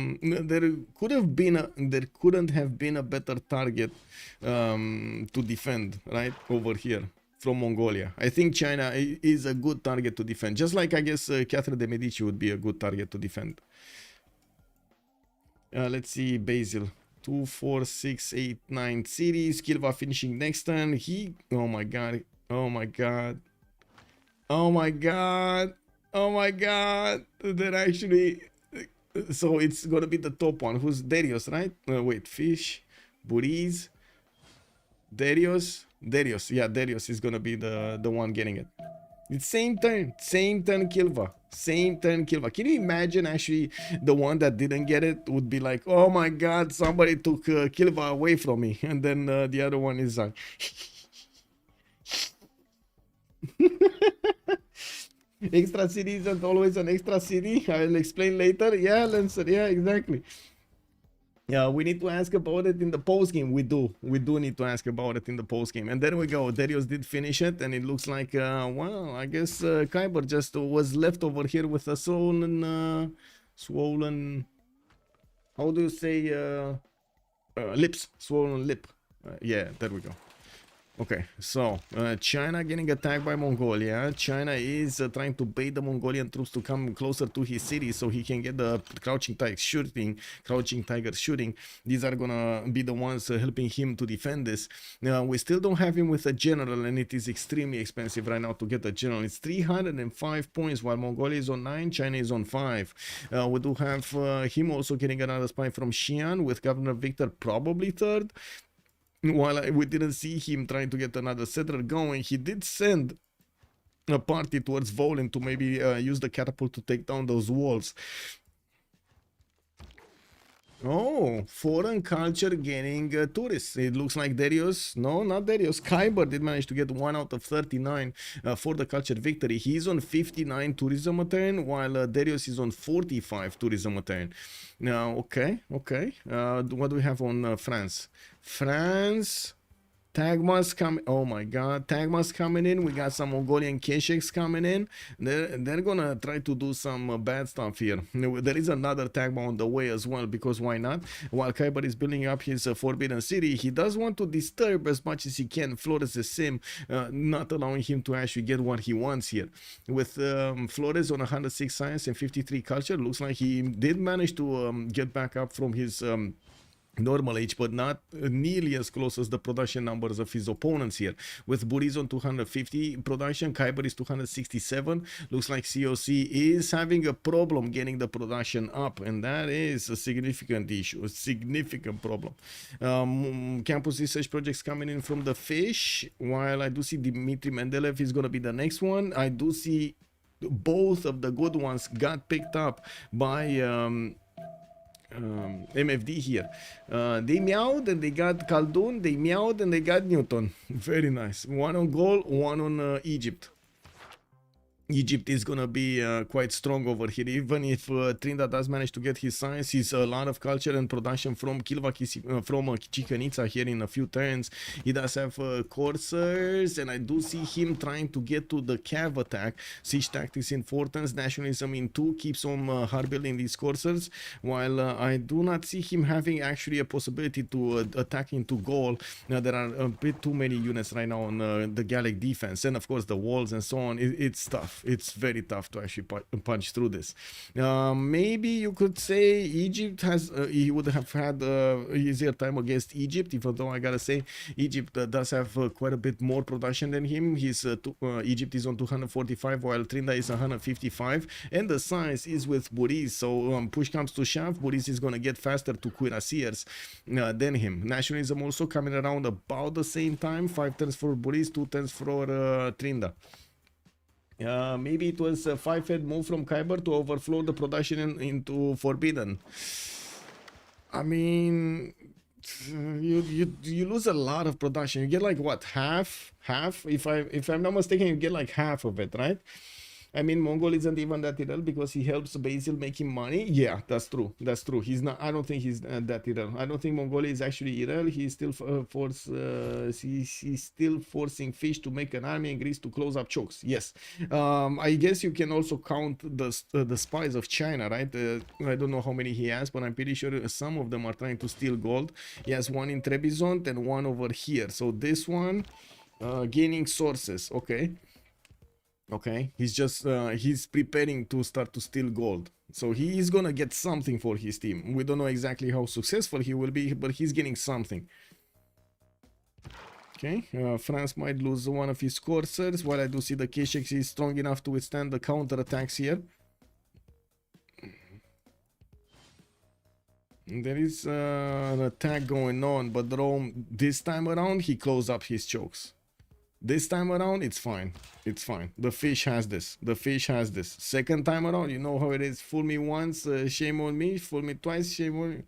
couldn't have been a better target to defend right over here from Mongolia. I think China is a good target to defend, just like I guess Catherine de Medici would be a good target to defend. Let's see, Basil. 2, 4, 6, 8, 9 cities. Kilva finishing next turn. Oh my god. They're actually... So it's gonna be the top one. Who's Darius, right? Wait, Fish, Burrize, Darius. Yeah, Darius is gonna be the one getting it. It's same turn Kilva. Can you imagine actually the one that didn't get it would be like, oh my god, somebody took Kilva away from me, and then the other one is like extra city isn't always an extra city. I'll explain later. Yeah, Lancer. Yeah, exactly. Yeah, we need to ask about it in the post game. We do need to ask about it in the post game. And there we go. Darius did finish it, and it looks like well, I guess Kiber just was left over here with a swollen. How do you say lips? Swollen lip. Yeah, there we go. Okay, so China getting attacked by Mongolia. China is trying to bait the Mongolian troops to come closer to his city so he can get the crouching tiger shooting. These are gonna be the ones helping him to defend this. We still don't have him with a general, and it is extremely expensive right now to get a general. It's 305 points, while Mongolia is on 9, China is on 5. We do have him also getting another spy from Xi'an with Governor Victor probably 3rd. While we didn't see him trying to get another settler going, he did send a party towards Volin to maybe use the catapult to take down those walls. Oh, foreign culture getting tourists. It looks like Darius, no, not Darius, Kiber did manage to get 1 out of 39 for the culture victory. He's on 59 tourism a turn, while Darius is on 45 tourism a turn. Now, okay. What do we have on France? France, Tagmas coming. Oh my god, Tagmas coming in. We got some Mongolian Kesheks coming in. They're gonna try to do some bad stuff here. There is another Tagma on the way as well, because why not? While Kiber is building up his forbidden city, he does want to disturb as much as he can Flores the Sim, not allowing him to actually get what he wants here. With Flores on 106 science and 53 culture, looks like he did manage to get back up from his normal age, but not nearly as close as the production numbers of his opponents here. With Burrize on 250 production, Kiber is 267. Looks like COC is having a problem getting the production up, and that is a significant issue, a significant problem. Campus research projects coming in from the fish, while I do see Dmitry Mendeleev is going to be the next one. I do see both of the good ones got picked up by MFD here. They meowed and they got Khaldun, they meowed and they got Newton. Very nice. One on Gaul, one on Egypt. Egypt is gonna be quite strong over here, even if Tryndaehre does manage to get his science. He's a lot of culture and production from Kilva, from Chicanitsa here in a few turns. He does have coursers, and I do see him trying to get to the cav attack. Siege tactics in 4 turns, nationalism in 2, keeps on hard building these coursers, while I do not see him having actually a possibility to attack into Gaul. There are a bit too many units right now on the Gallic defense, and of course the walls and so on. It's tough. It's very tough to actually punch through this. Maybe you could say Egypt has, he would have had easier time against Egypt, even though I gotta say Egypt does have quite a bit more production than him. Egypt is on 245, while Tryndaehre is 155, and the size is with Burrize. So push comes to shove, Burrize is gonna get faster to cuirassiers than him. Nationalism also coming around about the same time. 5 turns for Burrize, 2 turns for Tryndaehre. Maybe it was a 5-head move from Kiber to overflow the production into Forbidden. I mean, you lose a lot of production. You get like what, half? If I'm not mistaken, you get like half of it, right? I mean, Mongolia isn't even that irrelevant because he helps Basil making money. Yeah, that's true. That's true. He's not. I don't think he's that irrelevant. I don't think Mongolia is actually irrelevant. He's still he's still forcing fish to make an army and Greece to close up chokes. Yes. I guess you can also count the spies of China, right? I don't know how many he has, but I'm pretty sure some of them are trying to steal gold. He has one in Trebizond and one over here. So this one, gaining sources. Okay, he's just he's preparing to start to steal gold, so he is gonna get something for his team. We don't know exactly how successful he will be, but he's getting something. Okay, France might lose one of his coursers, while I do see the K6 is strong enough to withstand the counter attacks here. There is an attack going on, but Rome this time around he closed up his chokes. This time around, it's fine. It's fine. The fish has this. The fish has this. Second time around, you know how it is. Fool me once, shame on me. Fool me twice, shame on you.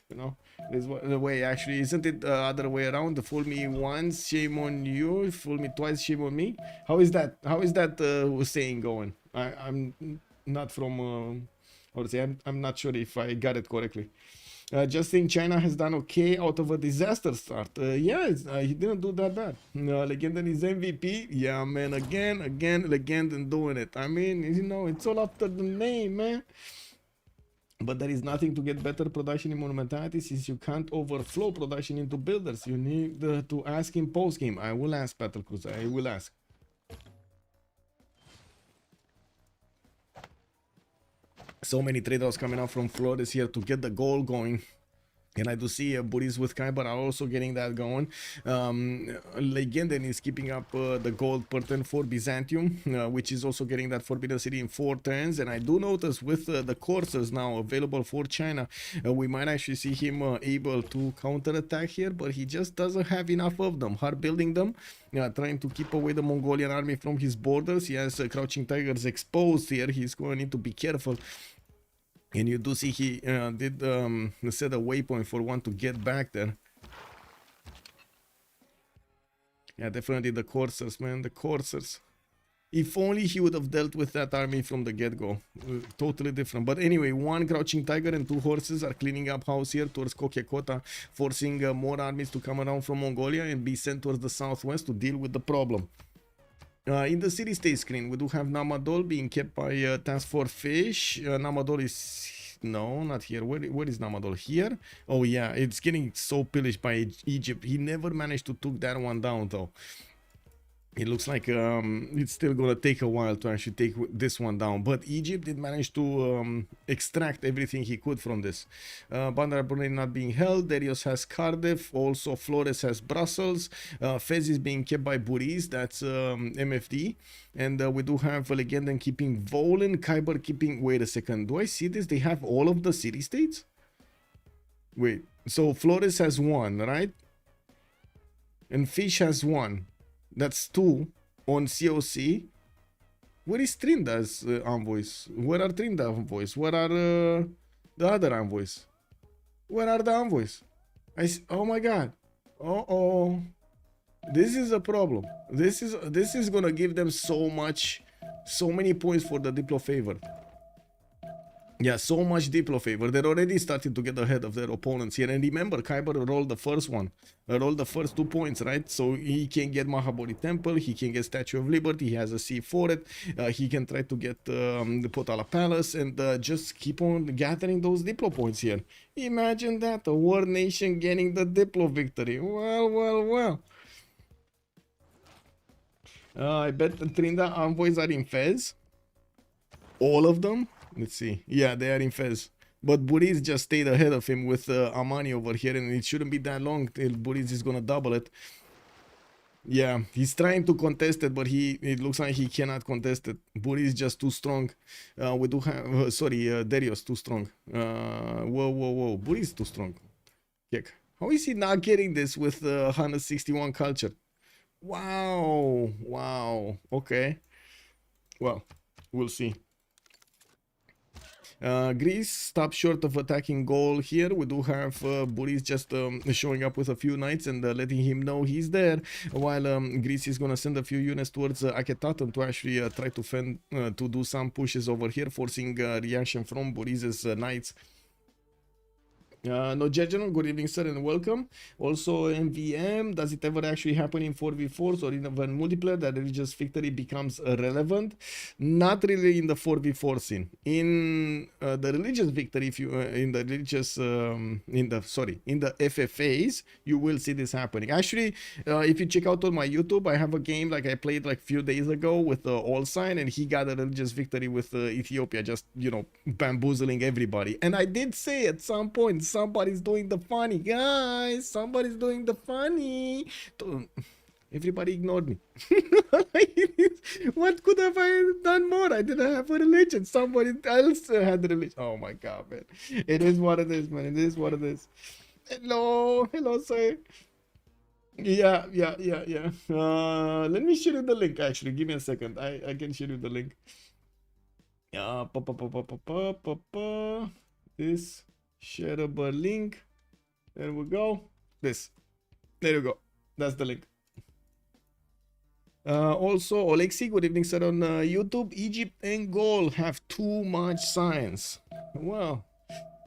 You know, this is the way actually. Isn't it the other way around? Fool me once, shame on you. Fool me twice, shame on me. How is that? How is that saying going? I'm not from. How to say? I'm not sure if I got it correctly. Just think China has done okay out of a disaster start. Yes, he didn't do that bad. Legenden is MVP. Yeah, man, again, Legenden doing it. I mean, you know, it's all after the name, man. But there is nothing to get better production in Monumentality, since you can't overflow production into builders. You need to ask in post-game. I will ask, Battlecruiser. I will ask. So many trade-offs coming out from Flores here to get the goal going. And I do see Burrize with Kiber are also getting that going. Legenden is keeping up the gold per turn for Byzantium, which is also getting that Forbidden City in 4 turns. And I do notice with the coursers now available for China, we might actually see him able to counterattack here, but he just doesn't have enough of them. Hard building them, trying to keep away the Mongolian army from his borders. He has crouching tigers exposed here. He's going to need to be careful. And you do see he did set a waypoint for one to get back there. Yeah, definitely the coursers, man, the coursers. If only he would have dealt with that army from the get-go. Totally different. But anyway, one crouching tiger and 2 horses are cleaning up house here towards Cupcake, forcing more armies to come around from Mongolia and be sent towards the southwest to deal with the problem. In the city state screen, we do have Namadol being kept by TaskForceFish. Namadol is... no, not here. Where is Namadol? Here? Oh yeah, it's getting so pillaged by Egypt. He never managed to took that one down though. it looks like it's still gonna take a while to actually take this one down, but Egypt did manage to extract everything he could from this. Bandar Brunei not being held. Darius has Cardiff. Also Flores has Brussels. Fez is being kept by Burrize. That's MFD. And we do have Legenden keeping Volen. Kiber keeping... Wait a second. Do I see this? They have all of the city-states? Wait. So Flores has one, right? And Fish has one. That's 2 on COC. Where is Tryndaehre's envoys? Where are Tryndaehre's envoys? Where are the other envoys? Where are the envoys? Oh my god. Uh-oh. This is a problem. This is gonna give them so many points for the Diplo favor. Yeah, so much Diplo favor. They're already starting to get ahead of their opponents here. And remember, Kiber rolled the first one. Rolled the first 2 points, right? So he can get Mahabodhi Temple. He can get Statue of Liberty. He has a sea for it. He can try to get the Potala Palace and just keep on gathering those Diplo points here. Imagine that. A war nation getting the Diplo victory. Well. I bet the Tryndaehre envoys are in Fez. All of them. Let's see. Yeah, they are in Fez. But Burrize just stayed ahead of him with Amani over here, and it shouldn't be that long till Burrize is gonna double it. Yeah, he's trying to contest it, but it looks like he cannot contest it. Burrize is just too strong. We do have... Darius too strong. Whoa. Burrize too strong. Kick. How is he not getting this with 161 culture? Wow. Okay. Well, we'll see. Greece stopped short of attacking Gaul here. We do have Burrize just showing up with a few knights and letting him know he's there, while Greece is gonna send a few units towards Akhetaten to actually try to do some pushes over here, forcing reaction from Burrize's knights. No, General, good evening, sir, and welcome. Also, MVM, does it ever actually happen in 4v4s or even multiplayer that religious victory becomes relevant? Not really in the 4v4 scene. In the religious victory, if you in the religious in the FFAs, you will see this happening. Actually, if you check out on my YouTube, I have a game like I played like a few days ago with All Sign, and he got a religious victory with Ethiopia, just bamboozling everybody. And I did say at some point, somebody's doing the funny, guys. Somebody's doing the funny. Everybody ignored me. What could have I done more? I didn't have a religion. Somebody else had a religion. Oh my god, man. It is what it is, man. It is what it is. Hello, sir. Yeah. Let me share you the link. Actually, give me a second. I can share you the link. Yeah. This. Shareable link. There we go. There you go. That's the link. Also, Alexi, good evening, sir, on YouTube. Egypt and Gaul have too much science. Well,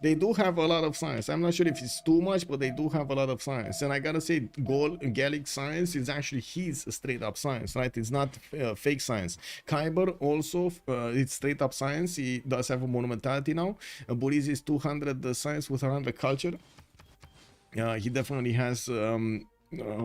they do have a lot of science. I'm not sure if it's too much, but they do have a lot of science. And I gotta say, Gallic science is actually his straight up science, right? It's not fake science. Kiber also, it's straight up science. He does have a monumentality now. Burrize is 200 science with 100 culture. He definitely has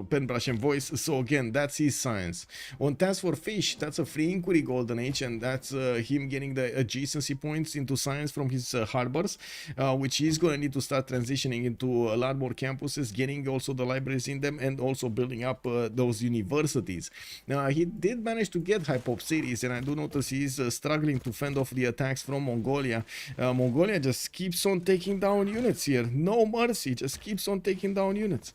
pen, brush, and voice. So again, that's his science. On TaskForceFish, that's a free inquiry golden age, and that's him getting the adjacency points into science from his harbors, which he's going to need to start transitioning into a lot more campuses, getting also the libraries in them, and also building up those universities. Now, he did manage to get high pop cities, and I do notice he's struggling to fend off the attacks from Mongolia. Mongolia just keeps on taking down units here. No mercy, just keeps on taking down units.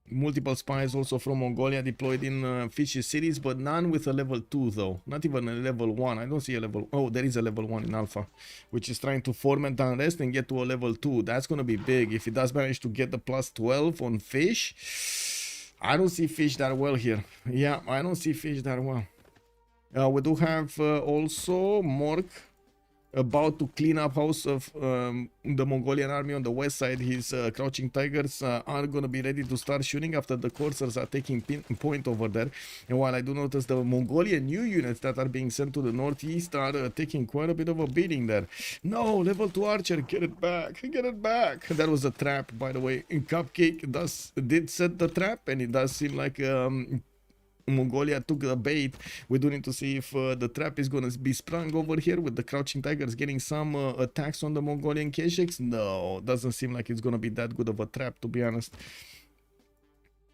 Multiple spies also from Mongolia deployed in Fish's cities, but none with a level 2 though. Not even a level 1. I don't see a level... Oh, there is a level 1 in Alpha, which is trying to foment unrest and get to a level 2. That's going to be big. If he does manage to get the plus 12 on Fish, I don't see Fish that well here. Yeah, I don't see Fish that well. We do have also Mork about to clean up house of the Mongolian army on the west side. His crouching tigers are gonna be ready to start shooting after the coursers are taking point over there. And while I do notice the Mongolian new units that are being sent to the northeast are taking quite a bit of a beating there. No, level 2 archer, get it back, get it back. That was a trap, by the way. Cupcake did set the trap, and it does seem like Mongolia took the bait. We do need to see if the trap is gonna be sprung over here with the crouching tigers getting some attacks on the Mongolian Keshiks. No, doesn't seem like it's gonna be that good of a trap, to be honest.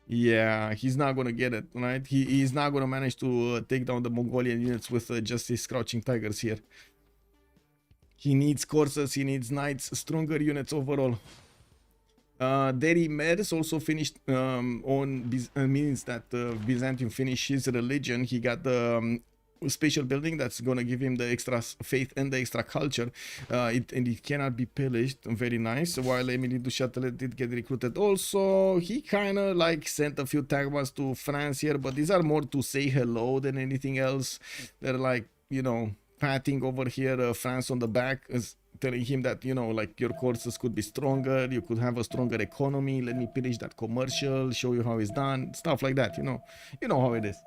Yeah, he's not gonna get it, right? He's not gonna manage to take down the Mongolian units with just his crouching tigers here. He needs coursers, he needs knights, stronger units overall. Delegation also finished means that Byzantium finished his religion. He got the special building that's gonna give him the extra faith and the extra culture, and it cannot be pillaged. Very nice. While Emily du Châtelet did get recruited also, he kind of like sent a few tagmas to France here, but these are more to say hello than anything else. They're like, you know, patting over here France on the back, telling him that, you know, like, your courses could be stronger, you could have a stronger economy, let me finish that commercial, show you how it's done, stuff like that, you know how it is.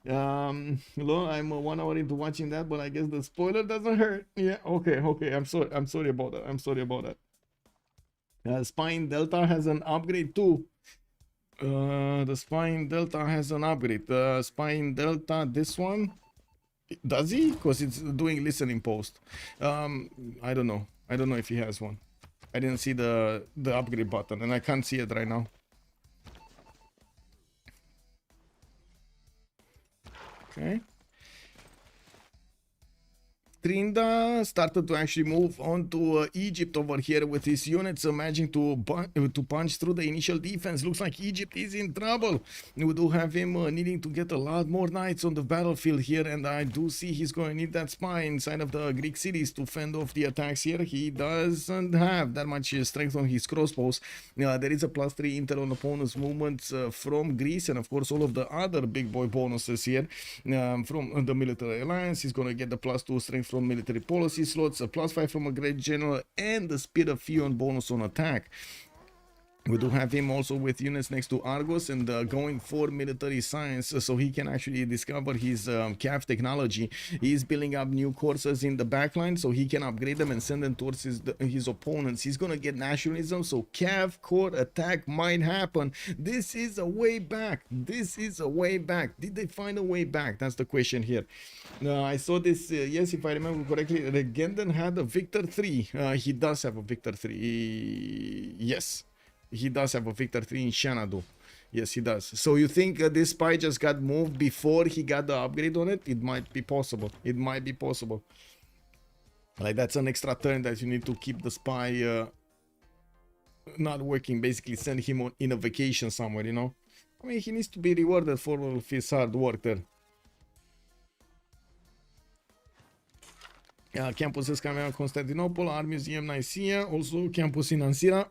Hello, I'm 1 hour into watching that, but I guess the spoiler doesn't hurt. Yeah, okay, I'm sorry about that. Spine Delta has an upgrade too. The Spine Delta has an upgrade. Spine Delta, this one, does he? Because it's doing listening post. I don't know if he has one. I didn't see the upgrade button, and I can't see it right now. Okay. Tryndaehre started to actually move on to Egypt over here with his units managing to punch through the initial defense. Looks like Egypt is in trouble. We do have him needing to get a lot more knights on the battlefield here, and I do see he's going to need that spine inside of the Greek cities to fend off the attacks here. He doesn't have that much strength on his crossbows. There is a +3 intel on opponent's movements from Greece, and of course all of the other big boy bonuses here from the military alliance. He's going to get the +2 strength from military policy slots, a +5 from a great general, and the speed of Fion bonus on attack. We do have him also with units next to Argos and going for military science, so he can actually discover his CAV technology. He's building up new courses in the backline, so he can upgrade them and send them towards his opponents. He's gonna get nationalism, so CAV core attack might happen. This is a way back. Did they find a way back? That's the question here. I saw this, yes, if I remember correctly, Legenden had a Victor 3. He does have a Victor 3. Yes. He does have a Victor 3 in Xanadu. Yes, he does. So you think this spy just got moved before he got the upgrade on it? It might be possible. Like, that's an extra turn that you need to keep the spy not working. Basically, send him on in a vacation somewhere, you know? I mean, he needs to be rewarded for all of his hard work there. Campuses coming out Constantinople, Art Museum Nicaea, also campus in Ansira.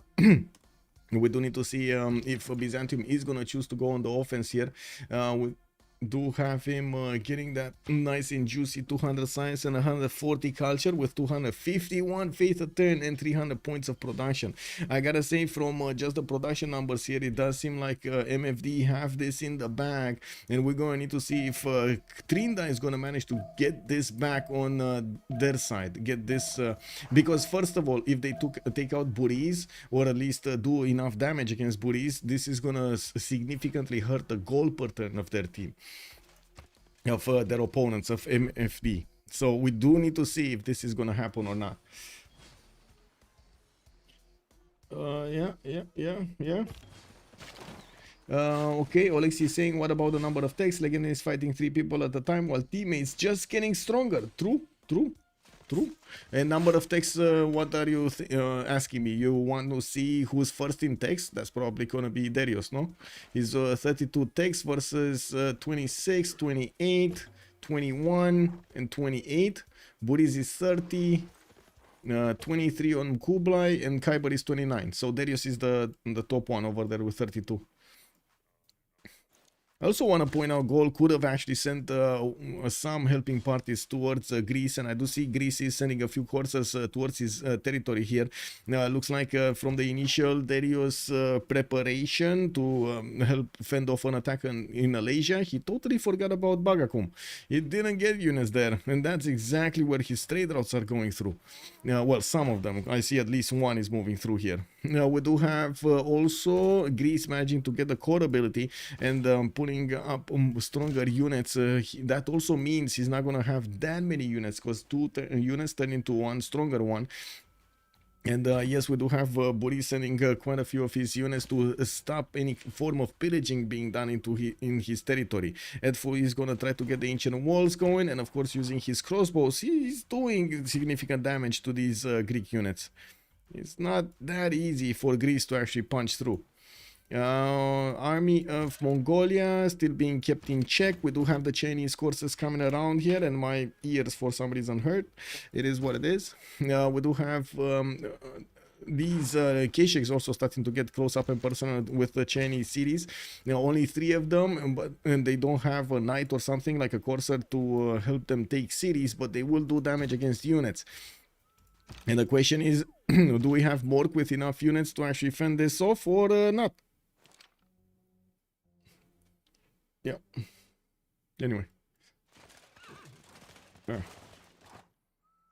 We do need to see if Byzantium is going to choose to go on the offense here. We do have him getting that nice and juicy 200 science and 140 culture with 251 faith a turn and 300 points of production. I gotta say, from just the production numbers here, it does seem like MFD have this in the bag, and we're going to need to see if Tryndaehre is going to manage to get this back on their side. Get this because first of all, if they take out Burrize, or at least do enough damage against Burrize, this is going to significantly hurt the goal per turn of their team, of their opponents, of MFD. So we do need to see if this is gonna happen or not. Okay, Olex is saying, what about the number of techs? Legenden is fighting 3 people at a time while teammates just getting stronger. True. And number of techs, what are you asking me? You want to see who's first in techs? That's probably gonna be Darius, no? He's 32 techs versus 26, 28, 21, and 28. Burrize is 30, 23 on Kublai, and Kiber is 29. So Darius is the top one over there with 32. I also want to point out Gaul could have actually sent some helping parties towards Greece, and I do see Greece is sending a few coursers towards his territory here. Looks like from the initial Darius preparation to help fend off an attack in Malaysia, he totally forgot about Bagakum. He didn't get units there, and that's exactly where his trade routes are going through. Well, some of them. I see at least one is moving through here. We do have also Greece managing to get the core ability and pulling up stronger units. That also means he's not going to have that many units, because two units turn into one stronger one. And yes, we do have Burrize sending quite a few of his units to stop any form of pillaging being done in his territory. Edfu is going to try to get the ancient walls going, and of course using his crossbows, he's doing significant damage to these Greek units. It's not that easy for Greece to actually punch through. Army of Mongolia still being kept in check. We do have the Chinese courses coming around here, and my ears for some reason hurt. It is what it is. We do have these Kesheks also starting to get close up and personal with the Chinese cities. Only 3 of them, and they don't have a knight or something like a courser to help them take cities, but they will do damage against units. And the question is, do we have Mork with enough units to actually fend this off or not? Yeah. Anyway.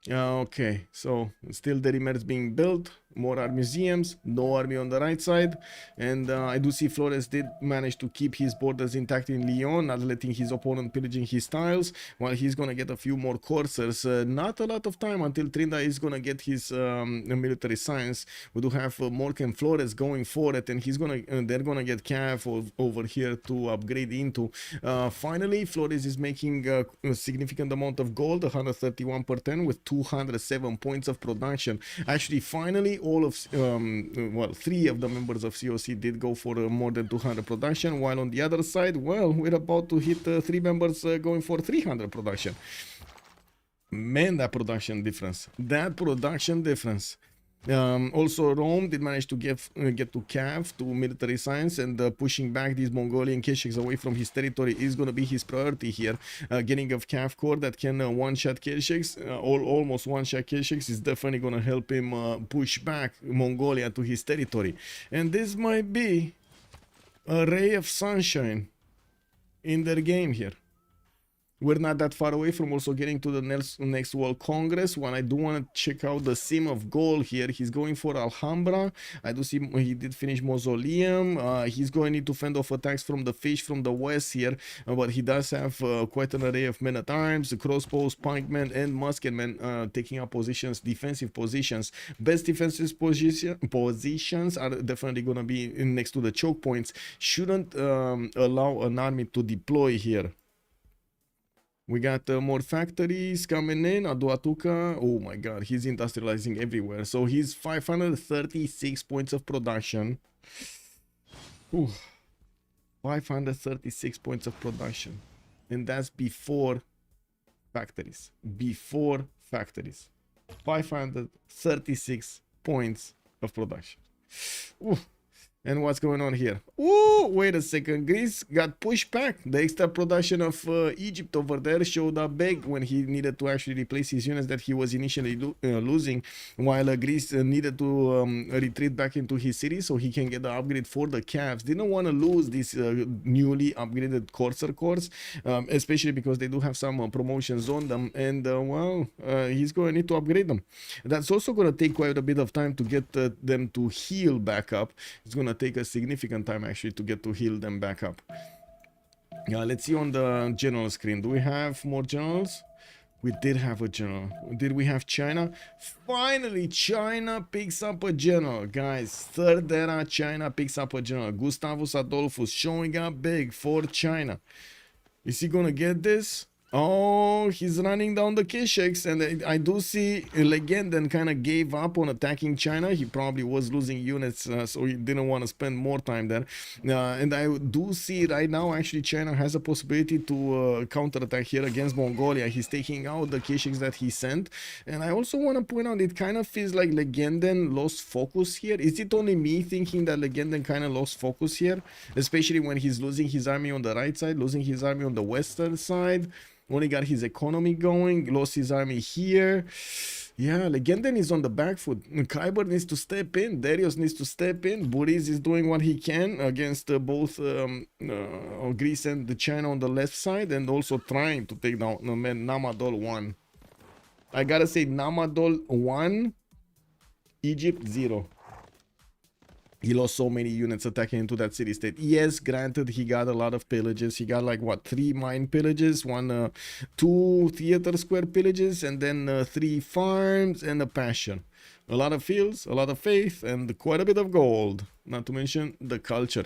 Okay, so still the Rimer's being built. More art museums, no army on the right side, and I do see Flores did manage to keep his borders intact in Lyon, not letting his opponent pillaging his tiles, while he's gonna get a few more coursers. Not a lot of time until Tryndaehre is gonna get his military science. We do have Mork and Flores going for it, and they're gonna get Cav over here to upgrade into. Finally, Flores is making a significant amount of gold, 131 per 10 with 207 points of production. Actually, finally, all of well, 3 of the members of COC did go for more than 200 production, while on the other side, well, we're about to hit 3 members going for 300 production. Man, that production difference. Also, Rome did manage to get to Cav, to military science, and pushing back these Mongolian Kesheks away from his territory is going to be his priority here. Getting of Cav core that can one-shot Kesheks, almost one-shot Kesheks, is definitely going to help him push back Mongolia to his territory. And this might be a ray of sunshine in their game here. We're not that far away from also getting to the next World Congress. When I do want to check out the sim of Gaul here, he's going for Alhambra. I do see he did finish Mausoleum. He's going to need to fend off attacks from the fish from the west here, but he does have quite an array of men-at-arms, crossbows, pikemen, and musketmen taking up positions, defensive positions. Best defensive positions are definitely going to be next to the choke points. Shouldn't allow an army to deploy here. We got more factories coming in. Aduatuca, oh my god, he's industrializing everywhere. So he's 536 points of production. Ooh, 536 points of production. And that's before factories. Before factories. 536 points of production. Ooh. And what's going on here? Oh, wait a second. Greece got pushed back. The extra production of Egypt over there showed up big when he needed to actually replace his units that he was initially losing, while Greece needed to retreat back into his city so he can get the upgrade for the Cavs. Didn't want to lose this newly upgraded Corsair cores, especially because they do have some promotions on them, and well, he's going to need to upgrade them. That's also going to take quite a bit of time to get them to heal back up. It's going to take a significant time actually to get to heal them back up. Let's see on the general screen. Do we have more generals? We did have a general. Did we have China? Finally, China picks up a general. Guys, third era, China picks up a general. Gustavus Adolphus showing up big for China. Is he gonna get this? Oh, he's running down the Kishaks, and I do see Legenden kind of gave up on attacking China. He probably was losing units, so he didn't want to spend more time there. And I do see right now, actually, China has a possibility to counterattack here against Mongolia. He's taking out the Kishaks that he sent. And I also want to point out, it kind of feels like Legenden lost focus here. Is it only me thinking that Legenden kind of lost focus here? Especially when he's losing his army on the right side, losing his army on the western side. Only got his economy going, lost his army here. Yeah, Legenden is on the back foot. Kiber needs to step in. Darius needs to step in. Burrize is doing what he can against both Greece and the China on the left side, and also trying to take down Namadol 1. I gotta say, Namadol 1, Egypt 0. He lost so many units attacking into that city-state. Yes, granted, he got a lot of pillages. He got like, what, 3 mine pillages, 2 theater square pillages, and then 3 farms and a passion. A lot of fields, a lot of faith, and quite a bit of gold. Not to mention the culture.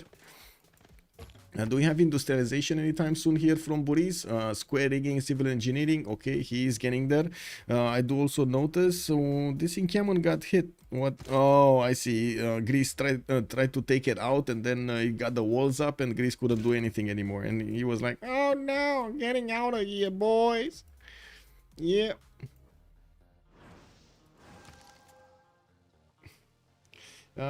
Do we have industrialization anytime soon here from Burrize? Square rigging, civil engineering. Okay, he is getting there. I do also notice this encampment got hit. What? Oh, I see. Greece tried to take it out, and then he got the walls up, and Greece couldn't do anything anymore. And he was like, "Oh no, getting out of here, boys." Yeah. You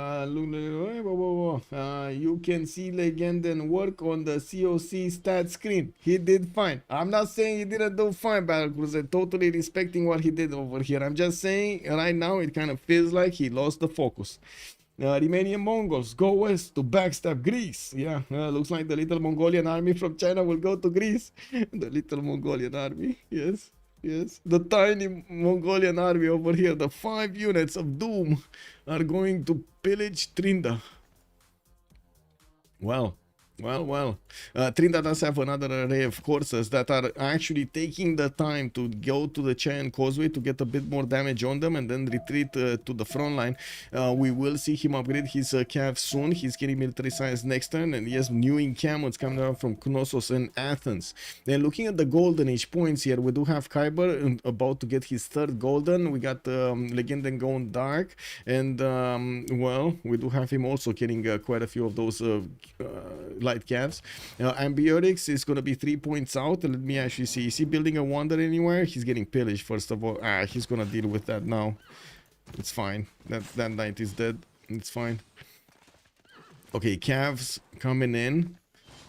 can see Legenden work on the COC stat screen. He did fine. I'm not saying he didn't do fine, Battlecruiser. Totally respecting what he did over here. I'm just saying right now it kind of feels like he lost the focus. Romanian Mongols go west to backstab Greece. Yeah, looks like the little Mongolian army from China will go to Greece. The little Mongolian army, yes. Yes, the tiny Mongolian army over here, the 5 units of doom, are going to pillage Tryndaehre. Well. Tryndaehre does have another array of courses that are actually taking the time to go to the Cheyenne Causeway to get a bit more damage on them and then retreat to the front line. We will see him upgrade his cav soon. He's getting military science next turn, and he has new encampments coming out from Knossos and Athens. Then looking at the Golden Age points here, we do have Kiber about to get his 3rd golden. We got Legenden going dark, and well, we do have him also getting quite a few of those light calves. Ambiotics is going to be 3 points out. Let me actually see. Is he building a wonder anywhere? He's getting pillaged, first of all. He's going to deal with that now. It's fine. That knight is dead. It's fine. Okay, calves coming in.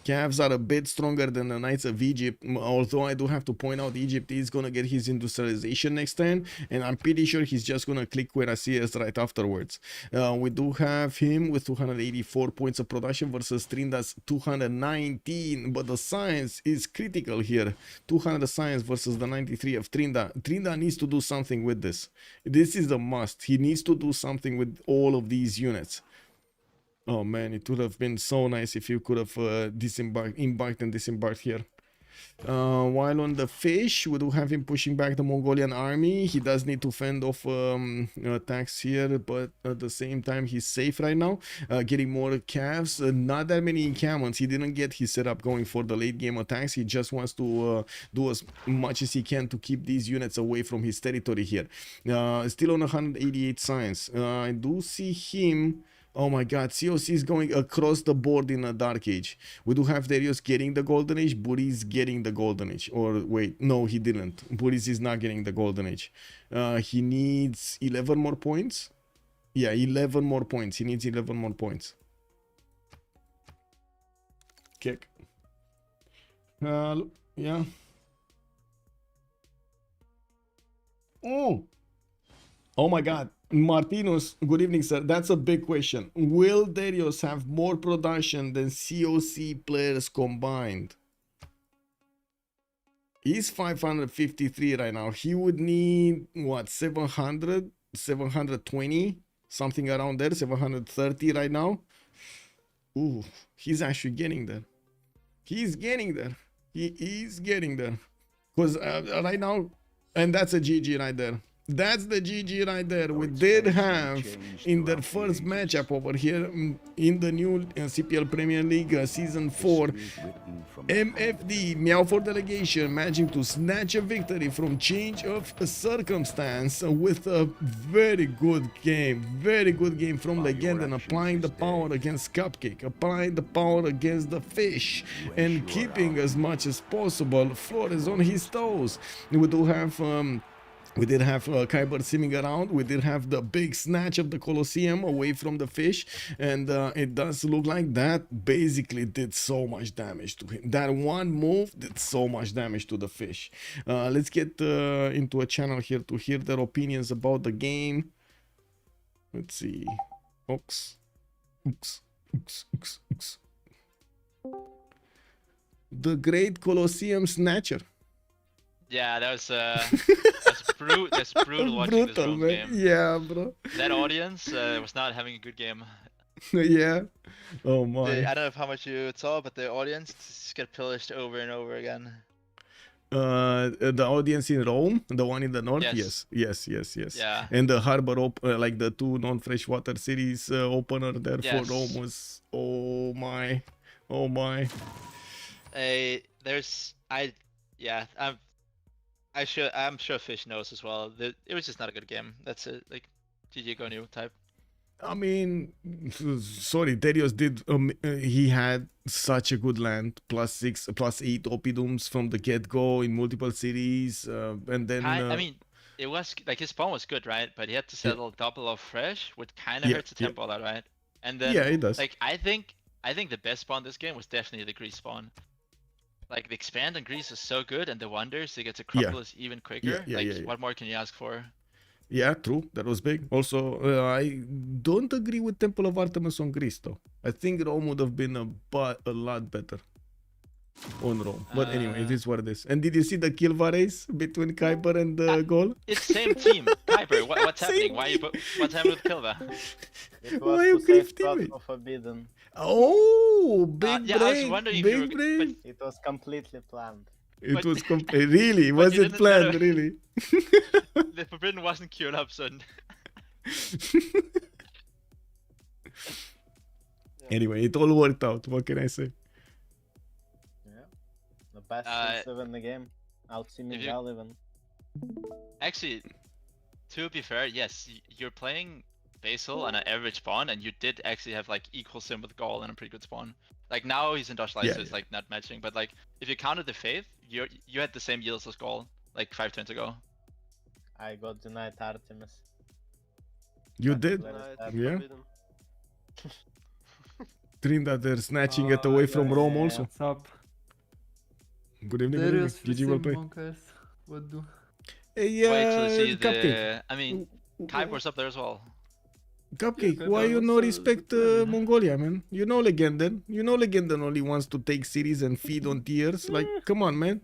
Calves are a bit stronger than the Knights of Egypt, although I do have to point out Egypt is going to get his industrialization next turn, and I'm pretty sure he's just going to click Cuirassiers right afterwards. We do have him with 284 points of production versus Tryndaehre's 219, but the science is critical here. 200 science versus the 93 of Tryndaehre. Tryndaehre needs to do something with this. This is a must. He needs to do something with all of these units. Oh man, it would have been so nice if you could have embarked and disembarked here. While on the fish, we do have him pushing back the Mongolian army. He does need to fend off attacks here, but at the same time, he's safe right now. Getting more calves, not that many encampments. He didn't get his setup going for the late game attacks. He just wants to do as much as he can to keep these units away from his territory here. Still on 188 science. I do see him. Oh my god, COC is going across the board in a Dark Age. We do have Darius getting the Golden Age, Burrize getting the Golden Age. Or wait, no, he didn't. Burrize is not getting the Golden Age. He needs 11 more points. Yeah, 11 more points. He needs 11 more points. Kick. Yeah. Oh my god. Martinus, good evening, sir. That's a big question. Will Darius have more production than COC players combined? He's 553 right now. He would need, what, 700? 720? Something around there. 730 right now. Ooh, he's actually getting there. He's getting there. He is getting there. Because right now, and that's a GG right there. That's the GG right there. We did have in their first matchup over here in the new CPL Premier League Season 4, MFD, Meow for Delegation, managing to snatch a victory from change of circumstance with a very good game from Legenden, applying the power against Cupcake, applying the power against the fish, and keeping as much as possible Flores on his toes. We did have Kiber simming around. We did have the big snatch of the Colosseum away from the fish, and it does look like that basically did so much damage to him. That one move did so much damage to the fish. Let's get into a channel here to hear their opinions about the game. Let's see. Ox. The Great Colosseum Snatcher.
Yeah, that's brutal watching this Rome game.
Yeah, bro.
That audience was not having a good game.
Yeah. Oh my.
I don't know how much you saw, but the audience just get pillaged over and over again.
The audience in Rome, the one in the north,
Yes.
yes.
Yeah.
And the harbor, like the two non-freshwater cities opener there
Yes.
for Rome was, oh my.
I'm sure Fish knows as well. It was just not a good game. That's it. Like, GG go new type.
I mean, sorry, Darius did. He had such a good land, +6, +8 Opidums from the get-go in multiple cities, and then.
I mean, it was like his spawn was good, right? But he had to settle double of fresh, which kind of hurts the tempo a lot, right? And then,
yeah, it does.
like I think the best spawn this game was definitely the Greece spawn. Like the expand on Greece is so good, and the wonders to get to Acropolis even quicker. What more can you ask for?
Yeah, true. That was big. Also, I don't agree with Temple of Artemis on Greece, though. I think Rome would have been a lot better on Rome. But anyway, it is what it is. And did you see the kill race between Kiber and Gaul?
It's same team. Kiber, what's happening? What's happening with Kilva?
It
Why you
was to save
teammate?
Cosmo Forbidden.
Oh, big
yeah, I was
brain,
wondering if
big
you were,
brain.
It was completely planned.
It was really? Was
you
it
didn't
planned?
know.
Really?
The Forbidden wasn't queued up, so
Anyway, it all worked out. What can I say?
Yeah. The best Civ in the game. Out-simming Gaul even.
actually, to be fair, yes, you're playing Basil on an average spawn, and you did actually have like equal sim with Gaul and a pretty good spawn. Like now he's in Dutch Light, so it's like not matching. But like if you counted the Faith, you had the same yields as Gaul like 5 turns ago.
I got denied Artemis.
You did? Yeah. Tryndaehre snatching it away from Rome also.
What's up?
Good evening.
Darius,
GG well played.
What do?
Hey,
Wait till you see
Cupcake.
I mean, Kiber's up there as well.
Cupcake,
Yeah,
why
Kiber
you
was
no
so
respect
good, man.
Mongolia, man? You know Legenden. You know Legenden only wants to take cities and feed on tiers. Like, come on, man.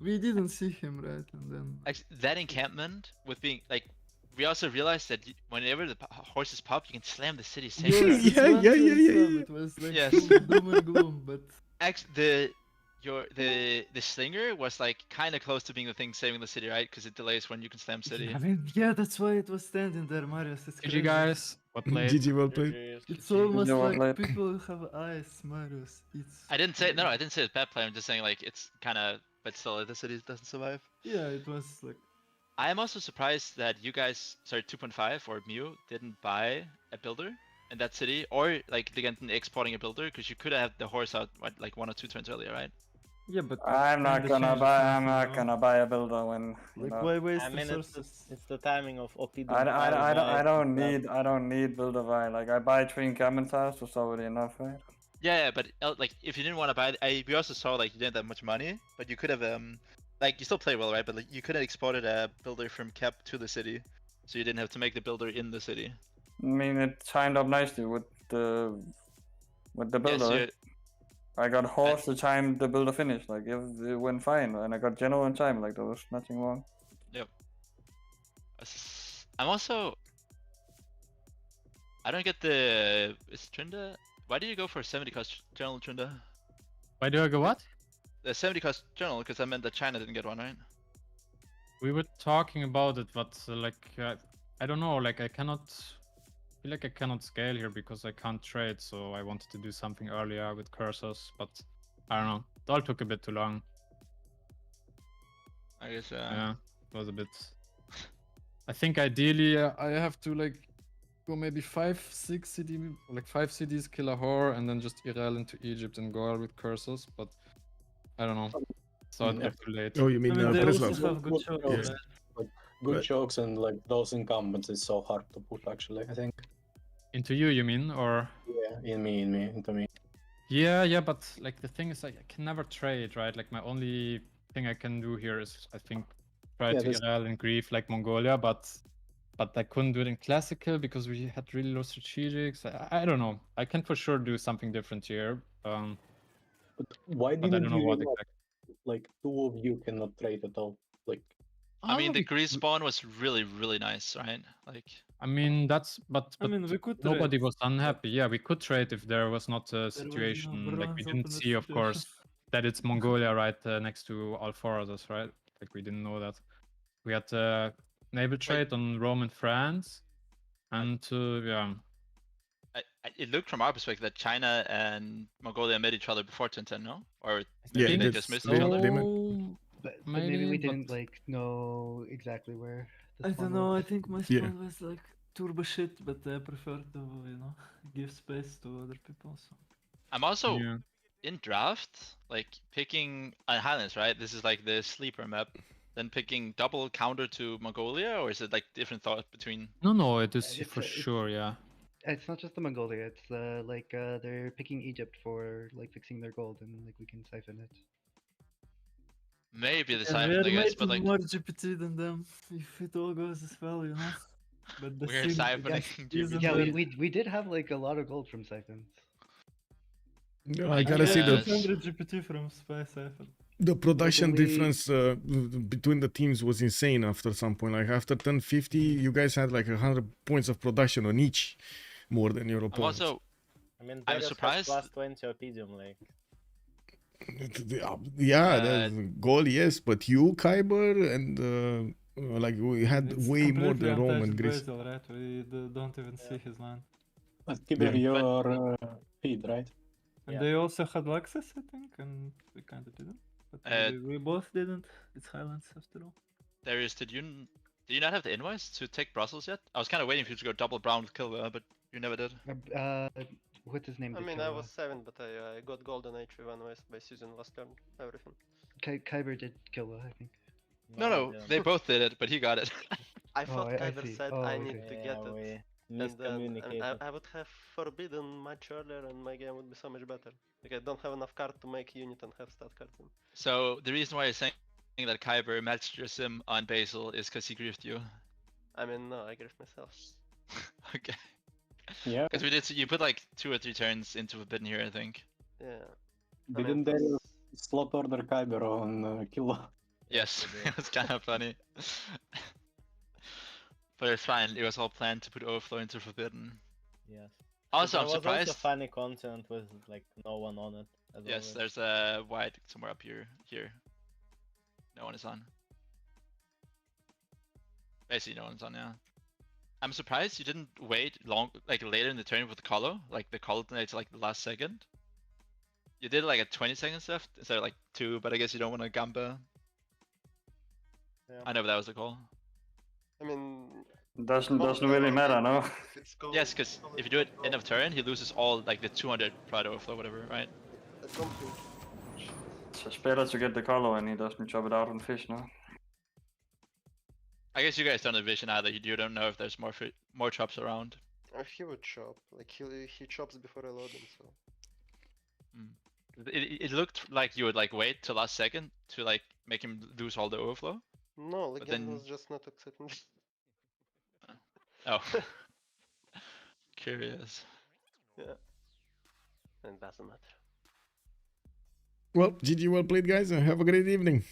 We didn't see him, right? And then
Actually, that encampment with being like, we also realized that whenever the horses pop, you can slam the city safe.
Yes,
Yeah,
it's one
yeah,
turn
yeah,
slam,
yeah.
It was like
Yes.
doom and gloom, but
Actually, the slinger was like kind of close to being the thing saving the city, right? Because it delays when you can slam city.
I mean, yeah, that's why it was standing there, Marius. It's
GG
crazy.
guys. Well played.
GG well played.
It's almost
well
like
played.
people have eyes, Marius. It's
I didn't say I didn't say it's bad play. I'm just saying like it's kind of, but still the city doesn't survive.
yeah, it was like
I am also surprised that you guys, sorry, 2.5 or Mew didn't buy a builder in that city, or like Legenden exporting a builder, because you could have the horse out what, like 1 or 2 turns earlier, right?
yeah, but
I'm not
kinda
gonna
changed
buy.
things,
I'm
you
not
know?
gonna buy a builder when. You
Like
know,
why waste
I mean,
resources?
it's the timing of Opidum.
I don't need builder buy. Like I buy 3 encampment tiles, so it's already enough, right?
Yeah, but like if you didn't want to buy, we also saw like you didn't have much money, but you could have like you still play well, right? But like you could have exported a builder from Cap to the city, so you didn't have to make the builder in the city.
I mean, it signed up nicely with the builder.
Yes,
right? I got horse the time the builder finished. Like it went fine, and I got general in time. Like there was nothing wrong.
I'm also. I don't get the. Is Tryndaehre? Why did you go for 70 cost journal, Tryndaehre?
Why do I go what?
The 70 cost journal, because I meant that China didn't get one, right?
We were talking about it, but I don't know. Like I cannot feel like I cannot scale here because I can't trade. So I wanted to do something earlier with cursors, but I don't know. It all took a bit too long.
I guess.
Yeah, it was a bit. I think ideally I have to like go maybe 5-6 CD, like 5 CDs, kill a whore, and then just Irel into Egypt and Gaul with cursors. But I don't know. So it got too late.
Oh, you mean
they
Preslav?
also have good shots.
Yeah.
Right?
Good
But-
chokes and like those incumbents is so hard to push actually, I think.
Into you mean, or?
Yeah, into me.
Yeah, but like the thing is, like, I can never trade, right? Like my only thing I can do here is, I think, try
Yeah,
to
this-
Irel and Grief like Mongolia, but I couldn't do it in classical because we had really low strategics. I don't know. I can for sure do something different here.
But why
But I
didn't
don't know
you
what
realize,
exactly.
like two of you cannot trade at all? Like
I mean, the Greece spawn was really, really nice, right? Like,
I mean, but
I mean, we could trade.
nobody was unhappy. Yeah, we could trade if there was not a
There was no
situation like we
bronze
didn't
open
see, of
situation.
course, that it's Mongolia right next to all four of us, right? Like we didn't know that. We had naval trade on Rome and France, and yeah.
it looked from our perspective that China and Mongolia met each other before 1010, no? Or
Yeah,
maybe they
that's-
just missed
they-
each other.
they met-
So,
But maybe we
maybe,
didn't
but-
like know exactly where. The
I
spawn
don't know. I
was.
think my
Yeah.
spawn was like turbo shit, but I prefer to give space to other people. So
I'm also
Yeah.
in draft, like picking Highlands, right? This is like the sleeper map. Then picking double counter to Mongolia, or is it like different thought between?
No, it is
It's
for
a- it's-
sure, yeah.
It's not just the Mongolia. It's they're picking Egypt for like fixing their gold, and like we can siphon it.
Maybe the
yeah,
siphon,
we're
I guess, but
making
like
more GPT than them if it all goes as well, But the
we're
sim
siphoning
isn't
Yeah,
there.
we did have like a lot of gold from siphons.
No, I gotta see the
Yes.
100 GPT from Spy Siphon.
the production
we-
difference between the teams was insane after some point. Like after 1050, you guys had like 100 points of production on each, more than your
I'm
opponents.
also
I mean,
I'm
Darius has
surprised-
plus 20 Opidium, like.
Yeah, that's goal, yes, but you, Kiber, and like we had
It's
way more
completely
than Rome and
untouched
Greece.
Basil, right? We don't even see his land.
but Kiber,
Yeah.
your feed, right?
And
Yeah.
they also had Lexus, I think, and we kind of didn't. But maybe we both didn't. It's Highlands after all.
Darius, did you not have the invoice to take Brussels yet? I was kind of waiting for you to go double brown with Kiber, but you never did.
What's his name?
I
did
mean,
kill,
I was 7, but I got golden H1 by Susan last turn. Everything.
Kyber did kill, I think.
No, they both did it, but he got it.
I thought
I
Kyber
see.
said
Oh,
I
okay.
need to get it.
We
And
miscommunicated.
I would have forbidden much earlier and my game would be so much better. Like I don't have enough card to make unit and have stat cards in.
So the reason why you're saying that Kyber matched your sim on Basil is because he griefed you.
I mean, no, I grief myself.
Okay.
Yeah.
Because you put like 2 or 3 turns into Forbidden here, I think.
Yeah.
Didn't Darius slot order Kyber on Kilo?
Yes, it was kind of funny. But it's fine. It was all planned to put Overflow into Forbidden.
Yes.
Also,
There
I'm
was
surprised.
Also funny content with like no one on it. As
Yes,
always.
there's a white somewhere up here. Here. No one is on. Basically, no one's on, yeah. I'm surprised you didn't wait long, like later in the turn with the color, like the color to like the last second. You did like a 20 seconds left instead of like 2, but I guess you don't want to Gamba.
Yeah.
I know that was the call.
I mean,
Doesn't really matter, no?
Yes, because if you do it end of turn, he loses all like the 200 Pride Overflow, whatever, right?
I don't think.
It's better to get the color and he doesn't chop it out on fish, no?
I guess you guys don't have vision either. You don't know if there's more chops around.
He would chop. Like he chops before I load him, so.
It looked like you would like wait till last second to like make him lose all the overflow.
No,
But
Legenden
then-
was just not accepting.
Oh. Curious.
Yeah. It doesn't matter.
Well, GG, well played, guys, and have a great evening.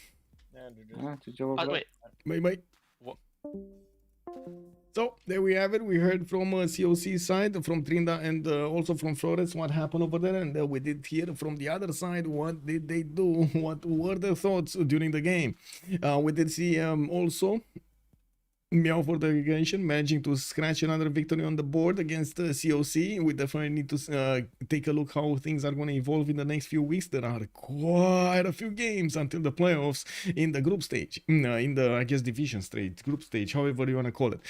Yeah,
Yeah, did you
Oh, wait.
Bye bye.
What?
So there we have it. We heard from COC side, from Tryndaehre, and also from Flores what happened over there, and we did hear from the other side what did they do, what were their thoughts during the game. We did see also Meow for Delegation managing to scratch another victory on the board against COC. We definitely need to take a look how things are going to evolve in the next few weeks. There are quite a few games until the playoffs in the group stage, in the, I guess, division stage, group stage, however you want to call it.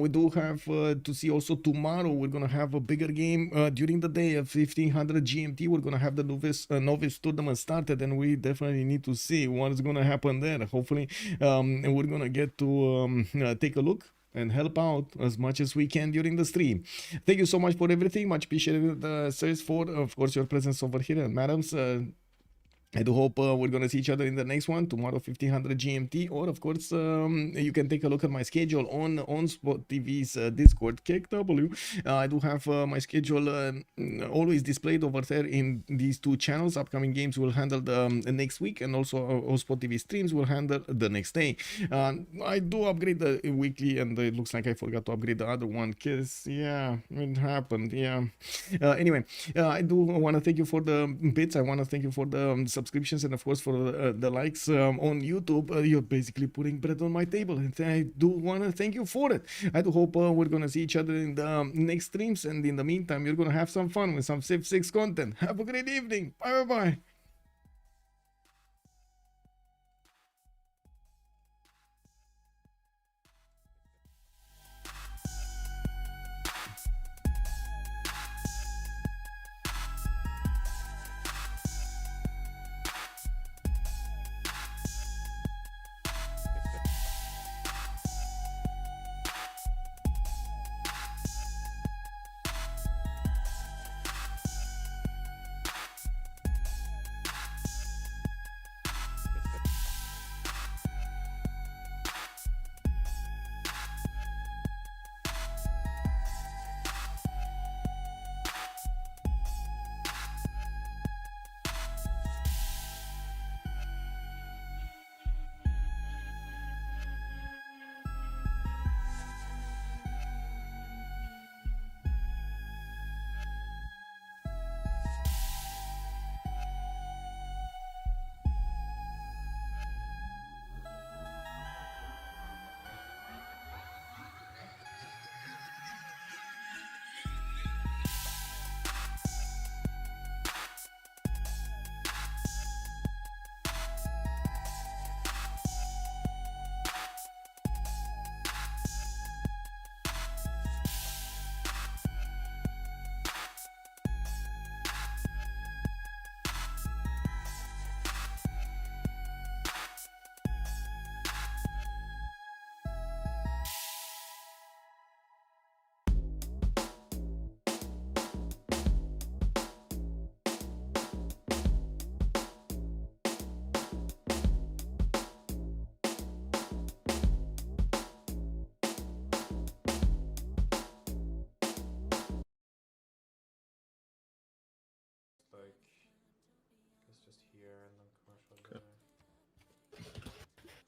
We do have to see also tomorrow, we're going to have a bigger game during the day at 1500 GMT. We're going to have the novice tournament started, and we definitely need to see what's going to happen there. Hopefully, we're going to get to take a look and help out as much as we can during the stream. Thank you so much for everything. Much appreciated, sirs, for of course your presence over here, and madams. I do hope we're going to see each other in the next one tomorrow, 1500 GMT. Or, of course, you can take a look at my schedule on OnSpotTV's Discord, KW. I do have my schedule always displayed over there in these two channels. Upcoming games will handle the next week, and also OnSpotTV streams will handle the next day. I do upgrade the weekly, and it looks like I forgot to upgrade the other one because, yeah, it happened. Yeah. Anyway, I do want to thank you for the bits. I want to thank you for the subscriptions, and of course for the likes on YouTube. You're basically putting bread on my table, and I do want to thank you for it. I do hope we're going to see each other in the next streams, and in the meantime, you're going to have some fun with some Civ6 content. Have a great evening. Bye bye.